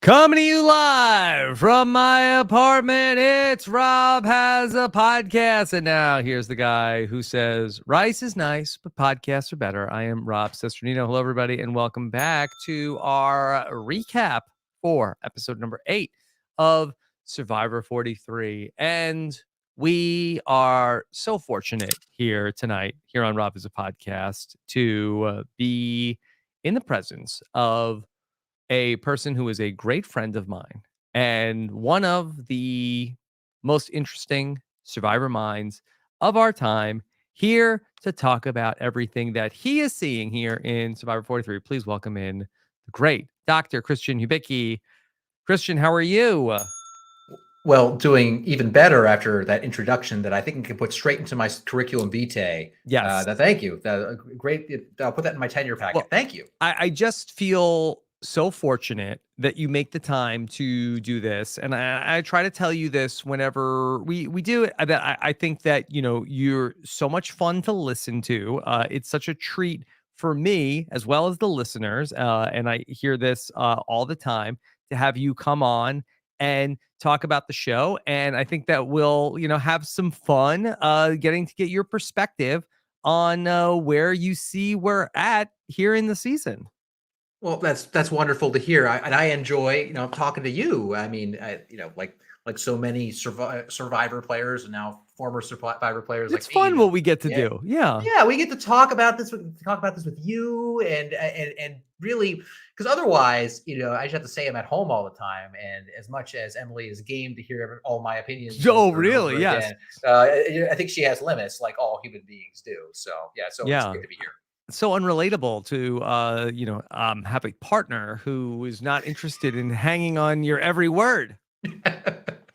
Coming to you live from my apartment, it's Rob Has a Podcast. And now here's the guy who says, rice is nice, but podcasts are better. I am Rob Cesternino. Hello, everybody, and welcome back to our recap for episode number 8 of Survivor 43. And we are so fortunate here tonight, here on Rob Has a Podcast, to be in the presence of a person who is a great friend of mine and one of the most interesting survivor minds of our time, here to talk about everything that he is seeing here in Survivor 43. Please welcome in the great Dr. Christian Hubicki. Christian, how are you? Well, doing even better after that introduction that I think I can put straight into my curriculum vitae. Yes. Thank you. Great. I'll put that in my tenure packet. Well, thank you. I just feel so fortunate that you make the time to do this. And I try to tell you this whenever we do it, that I think that, you know, you're so much fun to listen to. It's such a treat for me as well as the listeners. And I hear this all the time, to have you come on and talk about the show. And I think that we'll, you know, have some fun getting to get your perspective on where you see we're at here in the season. Well, that's wonderful to hear. I enjoy, talking to you. I mean, like so many Survivor players and now former Survivor players. It's like fun me, what we get to do. Yeah. Yeah, we get to talk about this with you and really, because otherwise, I just have to say I'm at home all the time. And as much as Emily is game to hear all my opinions, Oh, really? Yes. Again, I think she has limits, like all human beings do. So it's great to be here. So unrelatable to have a partner who is not interested in hanging on your every word.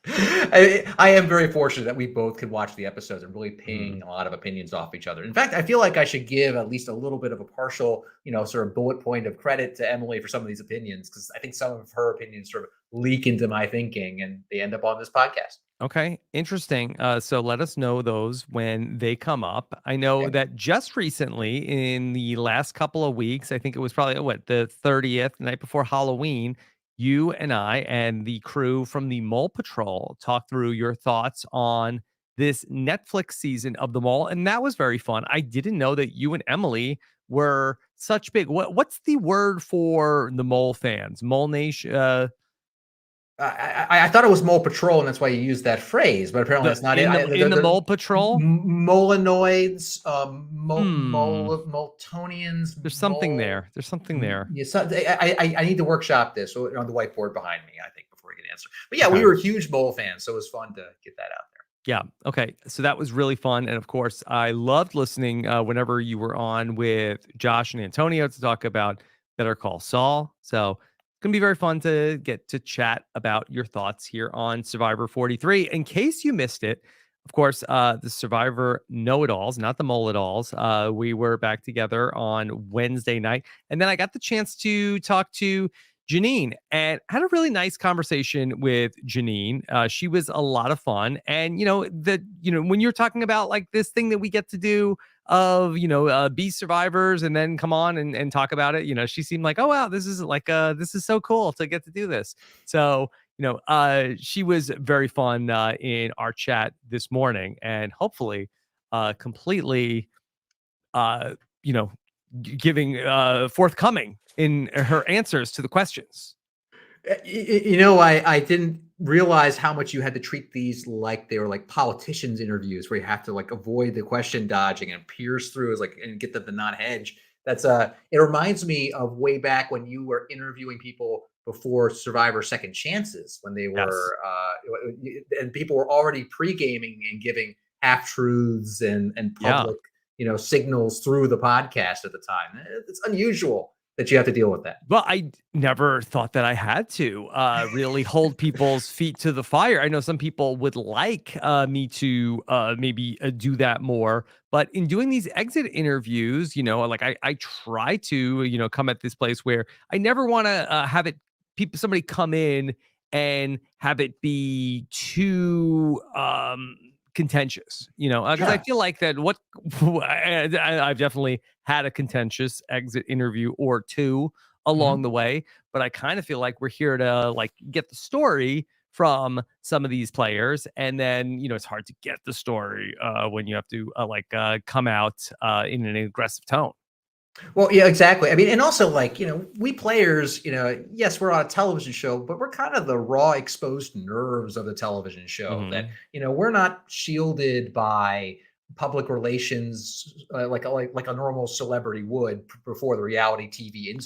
I am very fortunate that we both can watch the episodes and really ping a lot of opinions off each other. In fact, I feel like I should give at least a little bit of a partial, sort of bullet point of credit to Emily for some of these opinions, because I think some of her opinions sort of leak into my thinking and they end up on this podcast. Okay, interesting. So let us know those when they come up. I know that just recently, in the last couple of weeks, I think it was probably the 30th, night before Halloween, you and I and the crew from the Mole Patrol talked through your thoughts on this Netflix season of The Mole, and that was very fun. I didn't know that you and Emily were such big. What's the word for the Mole fans? Mole Nation. I thought it was Mole Patrol, and that's why you used that phrase, but apparently that's not in the Mole Patrol. Molenoids, Moltonians. There's something there. Yes, I need to workshop this on the whiteboard behind me, I think, before we can answer. But yeah, we were huge Mole fans, so it was fun to get that out there. Yeah. Okay. So that was really fun. And of course, I loved listening whenever you were on with Josh and Antonio to talk about Better Call Saul. So it's going to be very fun to get to chat about your thoughts here on Survivor 43. In case you missed it, of course, the Survivor Know-It-Alls, not the Mole-It-Alls. We were back together on Wednesday night. And then I got the chance to talk to Janine and had a really nice conversation with Janine. She was a lot of fun. And, when you're talking about like this thing that we get to do of, be survivors and then come on and talk about it, she seemed like, oh, wow, this is so cool to get to do this. So, she was very fun in our chat this morning, and hopefully completely, giving forthcoming in her answers to the questions. I didn't realize how much you had to treat these like they were like politicians interviews, where you have to like avoid the question dodging and pierce through and get them to not hedge. That's it reminds me of way back when you were interviewing people before Survivor Second Chances, when they were and people were already pre-gaming and giving half truths and public signals through the podcast at the time. It's unusual that you have to deal with that. Well, I never thought that I had to really hold people's feet to the fire. I know some people would like me to maybe do that more, but in doing these exit interviews, I try to, come at this place where I never want to have somebody come in and have it be too contentious, because I feel like that I've definitely had a contentious exit interview or two along the way. But I kind of feel like we're here to like get the story from some of these players, and then it's hard to get the story when you have to come out in an aggressive tone. Well, yeah, exactly. I mean, and also like, we players, yes, we're on a television show, but we're kind of the raw exposed nerves of the television show that, Hmm. we're not shielded by public relations like a normal celebrity would before the reality TV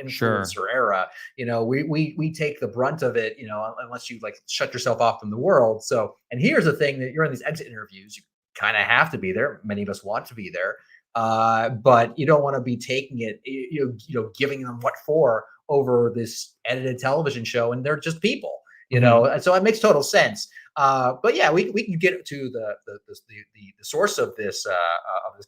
Sure. influencer era. We take the brunt of it, unless you like shut yourself off from the world. So, and here's the thing, that you're in these exit interviews, you kind of have to be there. Many of us want to be there, but you don't want to be taking it, giving them what for over this edited television show, and they're just people, Hmm. and so it makes total sense. But yeah, we can get to the source of this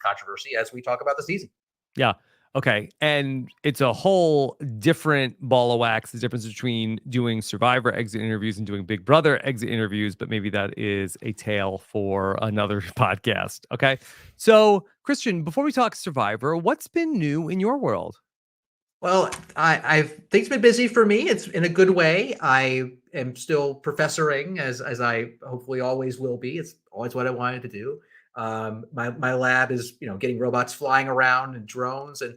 controversy as we talk about the season. Yeah. Okay. And it's a whole different ball of wax, the difference between doing Survivor exit interviews and doing Big Brother exit interviews, but maybe that is a tale for another podcast. Okay. So, Christian, before we talk Survivor, what's been new in your world? Well, I've things been busy for me. It's in a good way. I am still professoring as I hopefully always will be. It's always what I wanted to do. My lab is getting robots flying around and drones. And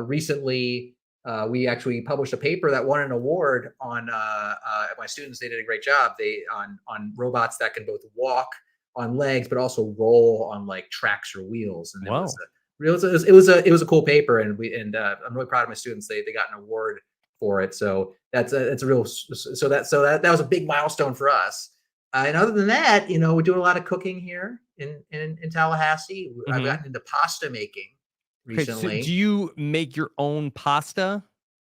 recently we actually published a paper that won an award on my students. They did a great job. They on robots that can both walk on legs but also roll on like tracks or wheels. And Whoa. it was a cool paper, and I'm really proud of my students. They got an award for it, so that's a real that was a big milestone for us. And other than that, we're doing a lot of cooking here in Tallahassee. I've Hmm. gotten into pasta making Okay. So, do recently. you make your own pasta?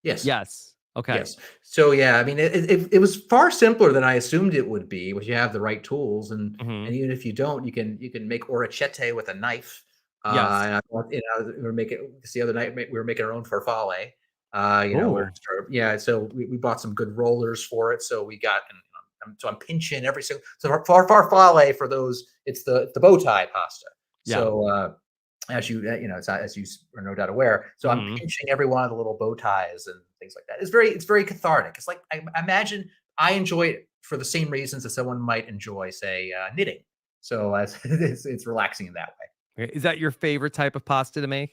Yes. Yes. Okay. Yes. So yeah, I mean, it was far simpler than I assumed it would be, if you have the right tools, Hmm. and even if you don't, you can make orecchiette with a knife. Yes. And we were making this the other night. We were making our own farfalle. Oh, Yeah. So we bought some good rollers for it. So we got, and so I'm pinching every single. So farfalle, for those, it's the bow tie pasta. yeah. So as as you are no doubt aware. So I'm Hmm. pinching every one of the little bow ties and things like that. It's very cathartic. It's like, I imagine I enjoy it for the same reasons that someone might enjoy, say, knitting. So as it's relaxing in that way. Is that your favorite type of pasta to make?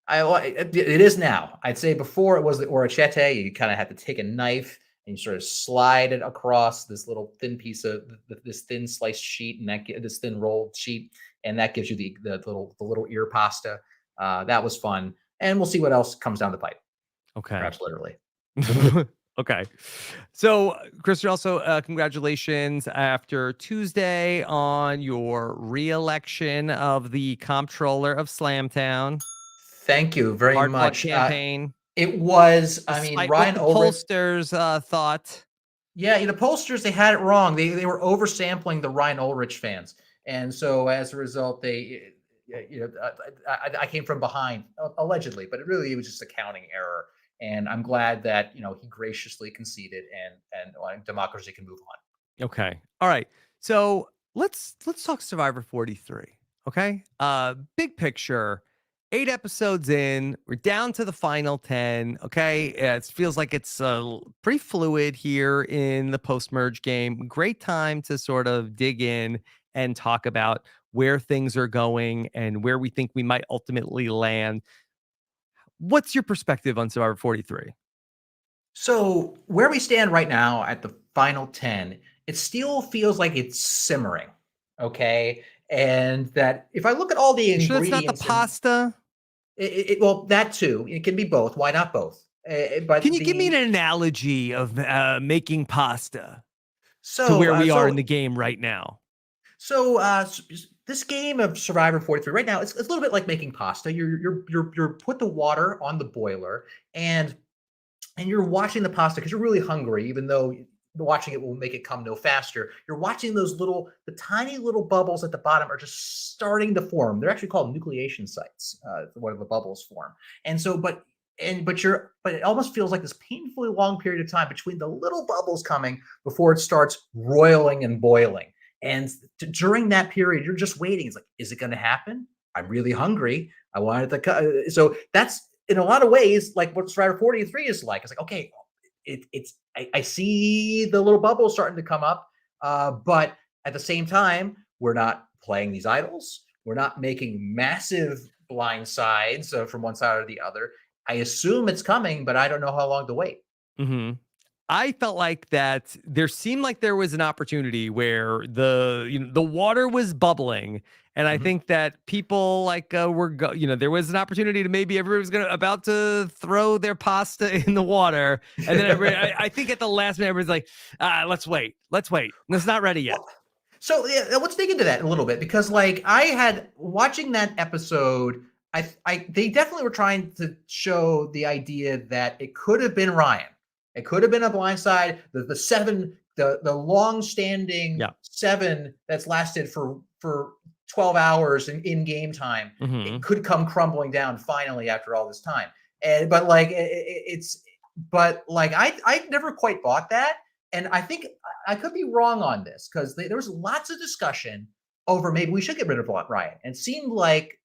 It is now. I'd say before it was the orecchiette. You kind of had to take a knife and you sort of slide it across this little thin piece of this thin sliced sheet, and this thin rolled sheet, and that gives you the little ear pasta. That was fun, and we'll see what else comes down the pipe. Okay. Perhaps literally. Okay. So, Christian, also congratulations after Tuesday on your re-election of the comptroller of Slamtown. Thank you very Hard fought much. campaign, It was, I mean, despite what Ryan the Ulrich. pollsters thought. Yeah, the pollsters, they had it wrong. They were oversampling the Ryan Ulrich fans, and so as a result, I came from behind, allegedly, but it was just a counting error. And I'm glad that he graciously conceded, and democracy can move on. Okay. All right. So let's talk Survivor 43. Okay. Big picture. 8 episodes in, we're down to the final 10. Okay. It feels like it's pretty fluid here in the post merge game. Great time to sort of dig in and talk about where things are going and where we think we might ultimately land. What's your perspective on Survivor 43? So where we stand right now at the final 10, it still feels like it's simmering. Okay. And that if I look at all the You sure that's not the ingredients, and pasta? well, that too, it can be both. Why not both? Can But you give me an the analogy of making pasta to so where uh, we are in so the game right now? so this game of Survivor 43 right now, it's a little bit like making pasta. You're put the water on the boiler, and you're watching the pasta because you're really hungry, even though watching it will make it come no faster. You're watching the tiny little bubbles at the bottom are just starting to form. They're actually called nucleation sites, where the bubbles form. And so, but it almost feels like this painfully long period of time between the little bubbles coming before it starts roiling and boiling. And during that period, you're just waiting. It's like, is it going to happen? I'm really hungry. I wanted to. So in a lot of ways, like what Strider 43 is like. It's like, okay, I see the little bubble starting to come up, but at the same time, we're not playing these idols. We're not making massive blind sides from one side or the other. I assume it's coming, but I don't know how long to wait. Hmm. I felt like that there seemed like there was an opportunity where the water was bubbling, and I Mhm. think that people like there was an opportunity to maybe everybody was about to throw their pasta in the water, and then I think at the last minute everybody's like, let's wait, it's not ready yet. Well, so yeah, let's dig into that a little bit because, like, I had watching that episode. They definitely were trying to show the idea that it could have been Ryan. It could have been a blindside. The seven, the long standing Yeah. seven that's lasted for 12 hours in game time. It Hmm. could come crumbling down finally after all this time. And but like it's but like I never quite bought that, and I think I could be wrong on this because there was lots of discussion over maybe we should get rid of Ryan, and it seemed like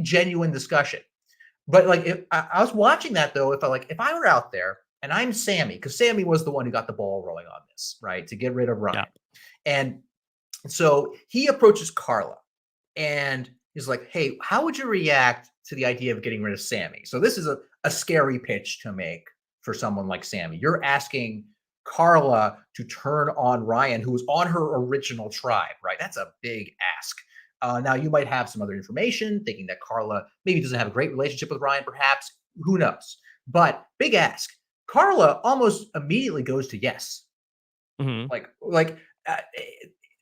genuine discussion. But like if I was watching that though, if I were out there and I'm Sammy, because Sammy was the one who got the ball rolling on this, right, to get rid of Yeah. Ryan, and so he approaches Carla and he's like, "Hey, how would you react to the idea of getting rid of Sammy?" So this is a scary pitch to make for someone like Sammy. You're asking Carla to turn on Ryan, who was on her original tribe, right? That's a big ask. Now you might have some other information, thinking that Carla maybe doesn't have a great relationship with Ryan, perhaps. Who knows? But big ask. Carla almost immediately goes to yes. Hmm. Like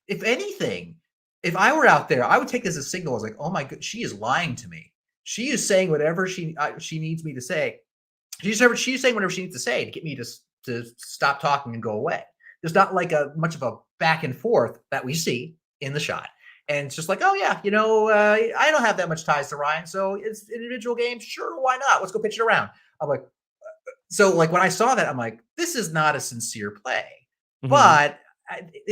if anything, if I were out there, I would take this as a signal. I was like, oh my god, she is lying to me. She is saying whatever she needs me to say. She's saying whatever she needs to say to get me to stop talking and go away. There's not like a much of a back and forth that we see in the shot. And it's just like, oh yeah, I don't have that much ties to Ryan, so it's individual games. Sure, why not? Let's go pitch it around. I'm like, so like when I saw that, I'm like, this is not a sincere play. Hmm. But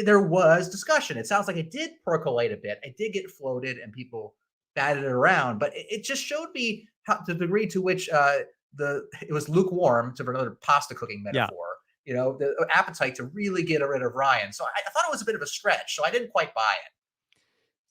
there was discussion. It sounds like it did percolate a bit. It did get floated, and people batted it around. But it just showed me how the degree to which it was lukewarm, to another pasta cooking Yeah. metaphor. The appetite to really get rid of Ryan. So I thought it was a bit of a stretch. So I didn't quite buy it.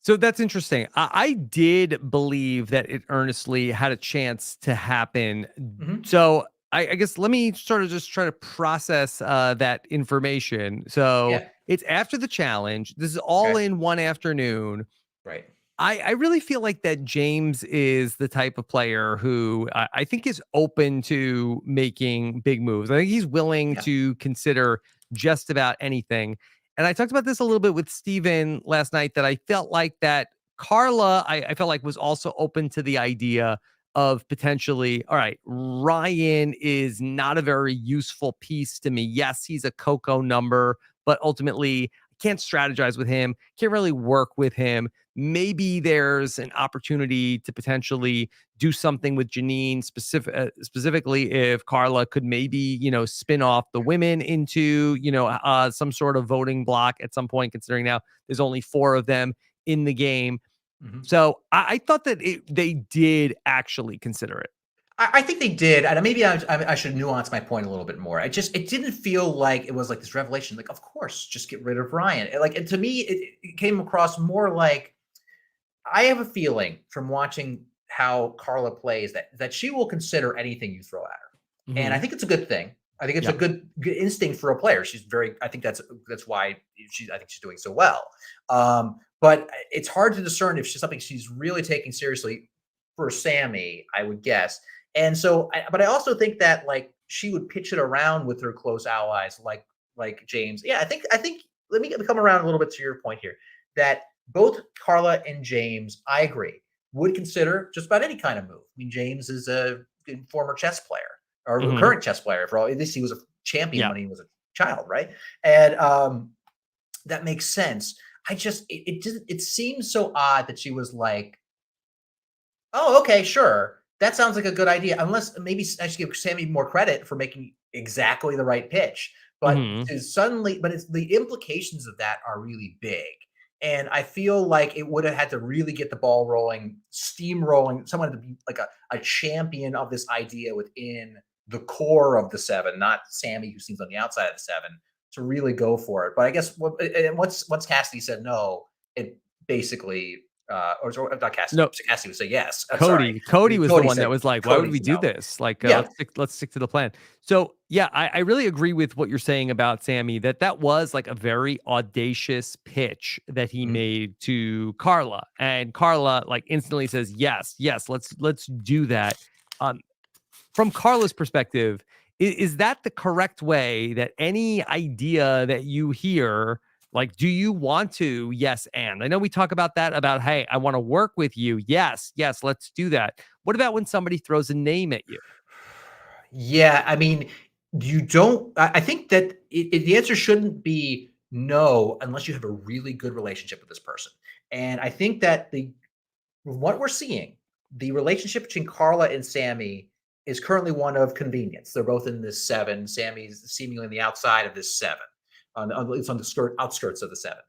So that's interesting. I did believe that it earnestly had a chance to happen. Hmm. So I guess let me sort of just try to process that information. So Yeah. it's after the challenge. This is all Okay. in one afternoon. Right. I really feel like that James is the type of player who I think is open to making big moves. I think he's willing Yeah. to consider just about anything. And I talked about this a little bit with Steven last night that I felt like that Carla, I felt like was also open to the idea of potentially, all right, Ryan is not a very useful piece to me. Yes, he's a Coco number, but ultimately I can't strategize with him, can't really work with him. Maybe there's an opportunity to potentially do something with Janine specifically if Carla could maybe, spin off the women into, some sort of voting block at some point, considering now there's only 4 of them in the game. Hmm. So I thought that they did actually consider it. I think they did, and maybe I should nuance my point a little bit more. It didn't feel like it was like this revelation. Like, of course, just get rid of Ryan. And to me, it came across more like I have a feeling from watching how Carla plays that she will consider anything you throw at her, and I Hmm. think it's a good thing. I think it's a Yeah. good instinct for a player. She's very. I think that's why I think she's doing so well. But it's hard to discern if she's something she's really taking seriously for Sammy, I would guess. And so, but I also think that like she would pitch it around with her close allies, like James. Yeah, I think. Let me come around a little bit to your point here. That both Carla and James, I agree, would consider just about any kind of move. I mean, James is a former chess player or a Hmm. current chess player. For all at least, he was a champion Yeah. when he was a child, right? And that makes sense. It seems so odd that she was like, "Oh, okay, sure. That sounds like a good idea." Unless maybe I should give Sammy more credit for making exactly the right pitch. But Hmm. to suddenly, but it's the implications of that are really big. And I feel like it would have had to really get the ball rolling, steamrolling, someone to be like a champion of this idea within the core of the seven, not Sammy, who seems on the outside of the seven, to really go for it. But I guess once Cassidy said no, it basically, or not Cassidy, No, Cassidy would say yes. I'm sorry. Cody was the Cody one that said, was like, "Why would Cody we said do no. this? Like, Yeah. let's stick to the plan." So, yeah, I really agree with what you're saying about Sammy. That was like a very audacious pitch that he Mhm. made to Carla, and Carla like instantly says, "Yes, yes, let's do that." Um, from Carla's perspective, is that the correct way that any idea that you hear, like, do you want to? Yes, and I know we talk about that about, hey, I want to work with you. Yes, yes, let's do that. What about when somebody throws a name at you? Yeah, I mean, you don't. I think that the answer shouldn't be no unless you have a really good relationship with this person. And I think that from what we're seeing, the relationship between Carla and Sammy is currently one of convenience. They're both in this seven. Sammy's seemingly on the outside of this seven, it's on the outskirts of the seven.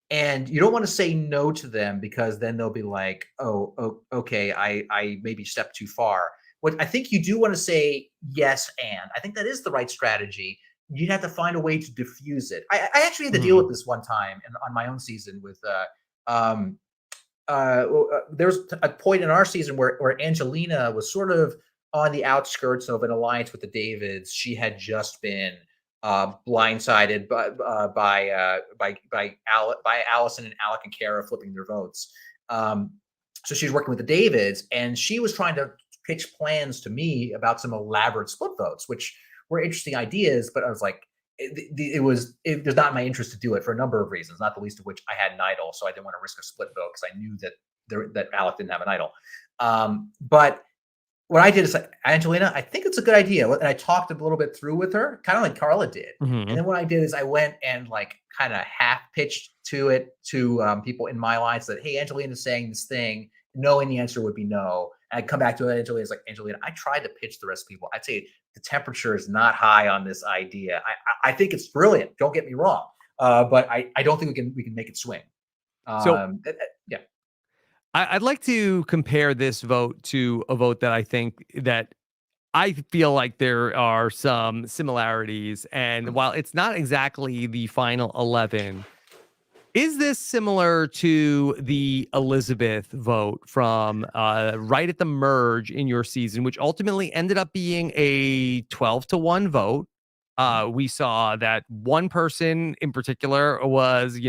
And you don't want to say no to them because then they'll be like, oh, okay, I maybe stepped too far. What I think you do want to say yes, and I think that is the right strategy. You'd have to find a way to diffuse it. I actually had to deal Mhm. with this one time on my own season with um, there was a point in our season where Angelina was sort of on the outskirts of an alliance with the Davids. She had just been blindsided by Allison and Alec and Kara flipping their votes. Um, so she was working with the Davids, and she was trying to pitch plans to me about some elaborate split votes, which were interesting ideas. But I was like, it was not my interest to do it for a number of reasons, not the least of which I had an idol, so I didn't want to risk a split vote because I knew that Alec didn't have an idol. But what I did is like, Angelina, I think it's a good idea, and I talked a little bit through with her, kind of like Carla did. And Mhm. then what I did is I went and like kind of half pitched to it to people in my lines that, hey, Angelina's saying this thing, knowing the answer would be no. And I'd come back to Angelina's like, Angelina, I tried to pitch the rest of people. I'd say the temperature is not high on this idea. I think it's brilliant. Don't get me wrong, but I don't think we can make it swing. So Yeah. I'd like to compare this vote to a vote that I think that I feel like there are some similarities. And while it's not exactly the final 11, is this similar to the Elizabeth vote from right at the merge in your season, which ultimately ended up being a 12-1 vote? We saw that one person in particular was,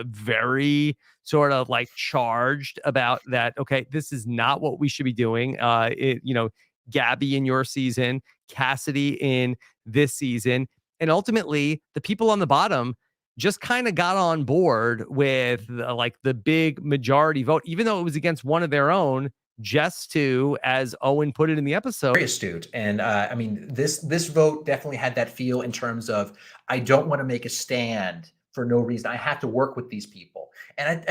very sort of like charged about that. Okay, this is not what we should be doing. Gabby in your season, Cassidy in this season, and ultimately the people on the bottom just kind of got on board with like the big majority vote, even though it was against one of their own, just to, as Owen put it in the episode. Very astute. And I mean, this vote definitely had that feel in terms of I don't want to make a stand for no reason. I have to work with these people, and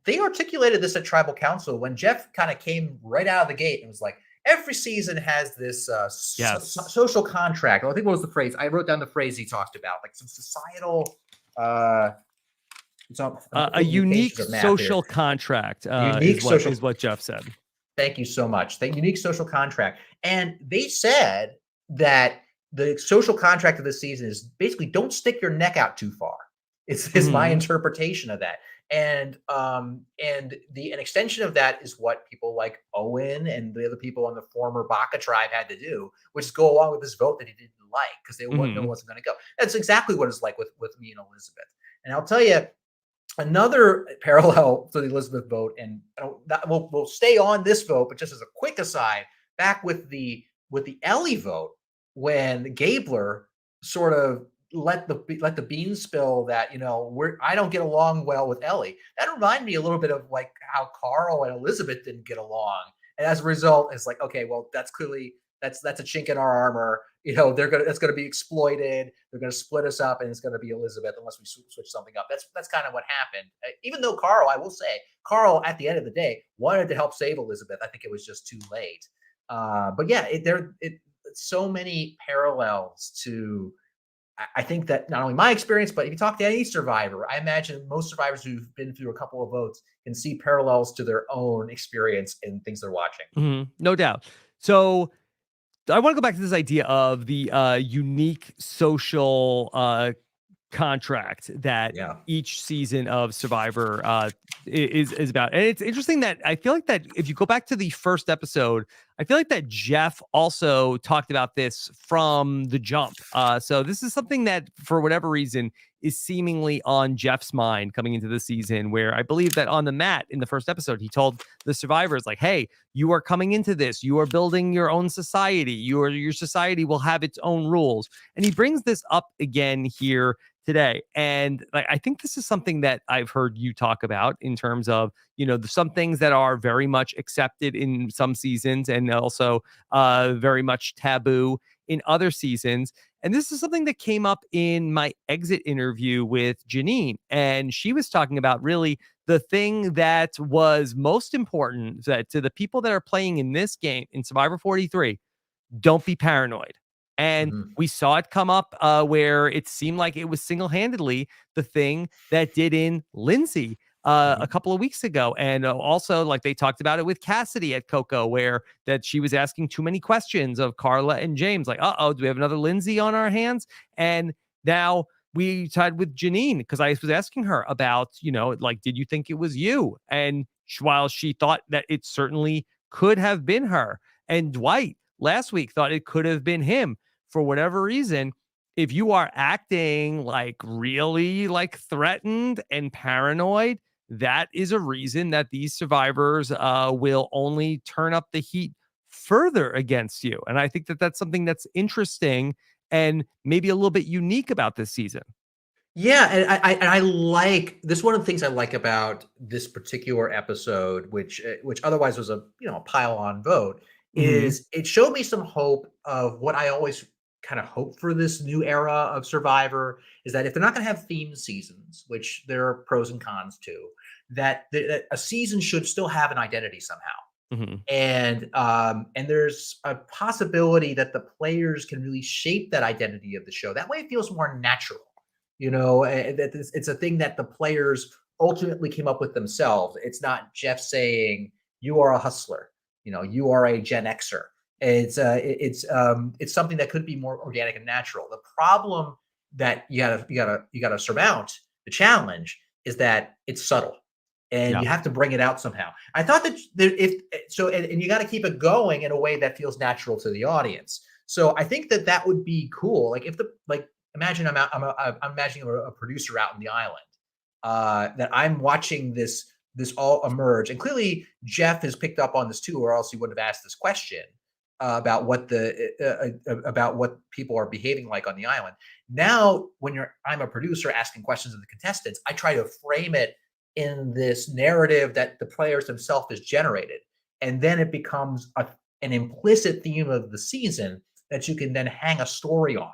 they articulated this at Tribal Council when Jeff kind of came right out of the gate and was like, every season has this Yes. social contract. I think what was the phrase? I wrote down the phrase he talked about, like some societal. Uh, I'm A flipping through pages unique of math here. social contract Unique is what social. Jeff said. Thank you so much. The unique social contract. And they said that the social contract of this season is basically don't stick your neck out too far. Is my Mhm. interpretation of that. And an extension of that is what people like Owen and the other people on the former Baka tribe had to do, which is go along with this vote that he didn't like because no one Mhm. wasn't going to go. That's exactly what it's like with me and Elizabeth. And I'll tell you, another parallel to the Elizabeth vote, and we'll stay on this vote, but just as a quick aside, back with the Ellie vote, when Gabler sort of let the beans spill that I don't get along well with Ellie. That reminded me a little bit of like how Carl and Elizabeth didn't get along, and as a result, it's like, okay, well, that's a chink in our armor. That's gonna be exploited. They're gonna split us up, and it's gonna be Elizabeth unless we switch something up. That's kind of what happened. Even though Carl, I will say, Carl at the end of the day wanted to help save Elizabeth. I think it was just too late. But yeah, so many parallels to I think that not only my experience, but if you talk to any survivor, I imagine most survivors who've been through a couple of votes can see parallels to their own experience in things they're watching. No doubt. So I want to go back to this idea of the unique social contract that Yeah. each season of Survivor is about. And it's interesting that I feel like that if you go back to the first episode, I feel like that Jeff also talked about this from the jump. So this is something that, for whatever reason, is seemingly on Jeff's mind coming into the season, where I believe that on the mat in the first episode, he told the survivors, like, hey, you are coming into this, you are building your own society, your society will have its own rules. And he brings this up again here today. And like, I think this is something that I've heard you talk about in terms of, some things that are very much accepted in some seasons and also very much taboo in other seasons. And this is something that came up in my exit interview with Janine. And she was talking about really the thing that was most important that to the people that are playing in this game in Survivor 43, don't be paranoid. And Mhm. we saw it come up where it seemed like it was single-handedly the thing that did in Lindsay a Mhm. couple of weeks ago. And also, like, they talked about it with Cassidy at Coco, where that she was asking too many questions of Carla and James, like, uh-oh, do we have another Lindsay on our hands? And now we tied with Janine, because I was asking her about, like, did you think it was you? And while she thought that it certainly could have been her, and Dwight last week thought it could have been him, for whatever reason, if you are acting like really like threatened and paranoid, that is a reason that these survivors will only turn up the heat further against you. And I think that that's something that's interesting and maybe a little bit unique about this season. Yeah, and I like this. One of the things I like about this particular episode, which otherwise was a a pile on vote, Hmm. is it showed me some hope of what I always kind of hope for this new era of Survivor, is that if they're not going to have theme seasons, which there are pros and cons to, that a season should still have an identity somehow. Hmm. And there's a possibility that the players can really shape that identity of the show. That way, it feels more natural. That it's a thing that the players ultimately came up with themselves. It's not Jeff saying you are a hustler, you are a Gen Xer. It's something that could be more organic and natural. The problem that you gotta surmount, the challenge, is that it's subtle and Yeah. you have to bring it out somehow. I thought that if so, and you got to keep it going in a way that feels natural to the audience. So I think that would be cool. Like if the like, imagine I'm imagining a producer out in the island, that I'm watching this all emerge, and clearly Jeff has picked up on this too, or else he wouldn't have asked this question about what people are behaving like on the island. Now, when I'm a producer asking questions of the contestants, I try to frame it in this narrative that the players themselves has generated. And then it becomes an implicit theme of the season that you can then hang a story on.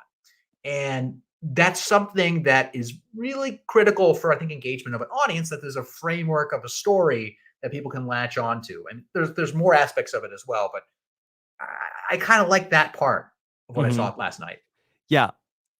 And that's something that is really critical for, I think, engagement of an audience, that there's a framework of a story that people can latch onto. And there's more aspects of it as well, but I kind of like that part of what I Hmm. saw last night. Yeah.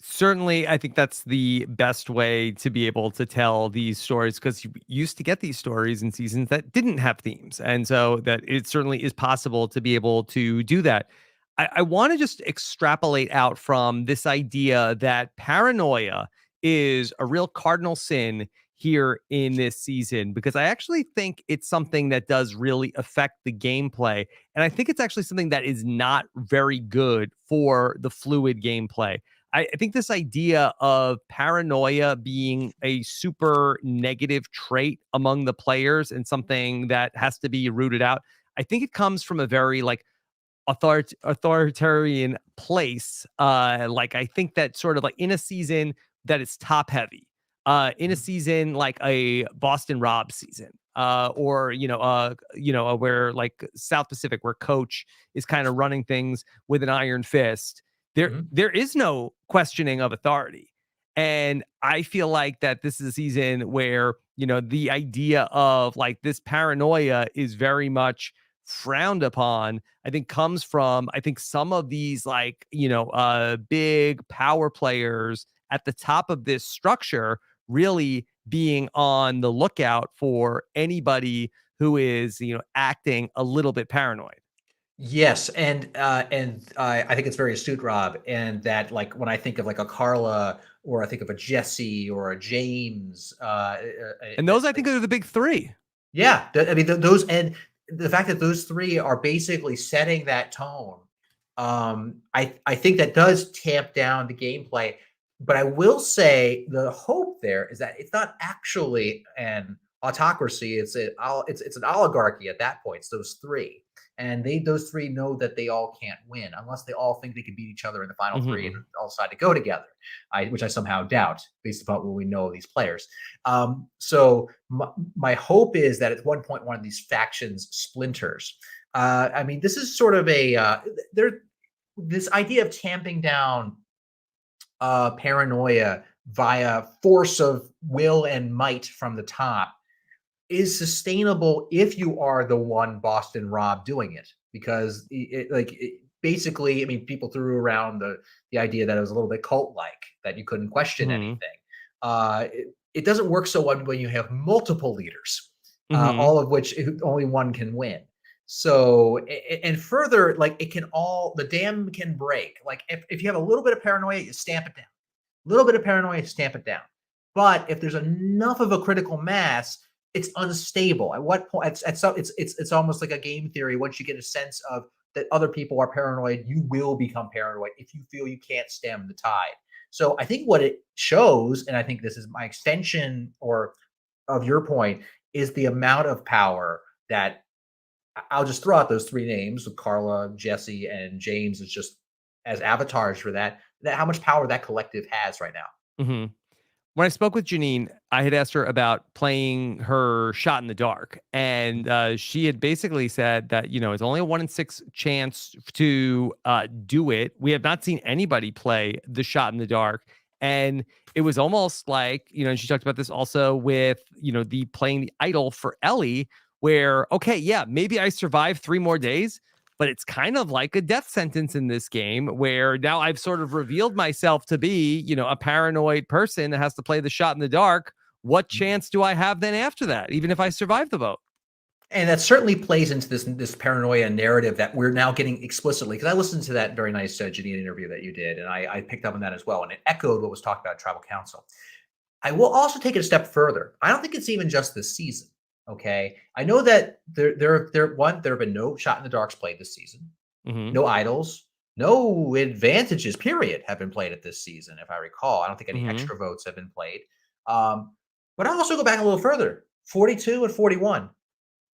Certainly, I think that's the best way to be able to tell these stories, because you used to get these stories in seasons that didn't have themes. And so that it certainly is possible to be able to do that. I want to just extrapolate out from this idea that paranoia is a real cardinal sin here in this season, because I actually think it's something that does really affect the gameplay. And I think it's actually something that is not very good for the fluid gameplay. I think this idea of paranoia being a super negative trait among the players and something that has to be rooted out, I think it comes from a very like authoritarian place. Like, I think that sort of like in a season that is top heavy, in a Mhm. season like a Boston Rob season, or where like South Pacific, where Coach is kind of running things with an iron fist. Mhm. There is no questioning of authority. And I feel like that this is a season where, the idea of like this paranoia is very much frowned upon. I think comes from, I think some of these like, big power players at the top of this structure, really being on the lookout for anybody who is, acting a little bit paranoid. Yes, and I think it's very astute, Rob, and that like when I think of like a Carla or I think of a Jesse or a James, And those, I think, are the big three. yeah, I mean those and the fact that those three are basically setting that tone, I think that does tamp down the gameplay. But I will say the hope there is that it's not actually an autocracy; it's an oligarchy at that point. It's those three, and those three know that they all can't win unless they all think they can beat each other in the final three and Mhm. all decide to go together. Which I somehow doubt based upon what we know of these players. So my hope is that at one point one of these factions splinters. I mean, this is sort of a there. This idea of tamping down paranoia via force of will and might from the top is sustainable if you are the one Boston Rob doing it, because basically, I mean, people threw around the idea that it was a little bit cult like, that you couldn't question Mhm. anything. It doesn't work so well when you have multiple leaders, Mhm. all of which only one can win. So and further, like it can all the dam can break. Like if you have a little bit of paranoia, you stamp it down. A little bit of paranoia, stamp it down. But if there's enough of a critical mass, it's unstable. At what point? It's almost like a game theory. Once you get a sense of that other people are paranoid, you will become paranoid if you feel you can't stem the tide. So I think what it shows, and I think this is my extension or of your point, is the amount of power that I'll just throw out those three names with Carla, Jesse, and James is just as avatars for that how much power that collective has right now. Mhm. When I spoke with Janine, I had asked her about playing her shot in the dark, and she had basically said that it's only a 1 in 6 chance to do it. We have not seen anybody play the shot in the dark, and it was almost like and she talked about this also with the playing the idol for Ellie, where okay, yeah, maybe I survive 3 more days, but it's kind of like a death sentence in this game where now I've sort of revealed myself to be, a paranoid person that has to play the shot in the dark. What chance do I have then after that, even if I survive the vote? And that certainly plays into this paranoia narrative that we're now getting explicitly. Because I listened to that very nice Janine interview that you did, and I picked up on that as well, and it echoed what was talked about at Tribal Council. I will also take it a step further. I don't think it's even just this season. Okay, I know that there have been no shot in the darks played this season, Hmm. no idols, no advantages. Period have been played at this season, if I recall. I don't think any Hmm. extra votes have been played. Um, but I also go back a little further. 42 and 41.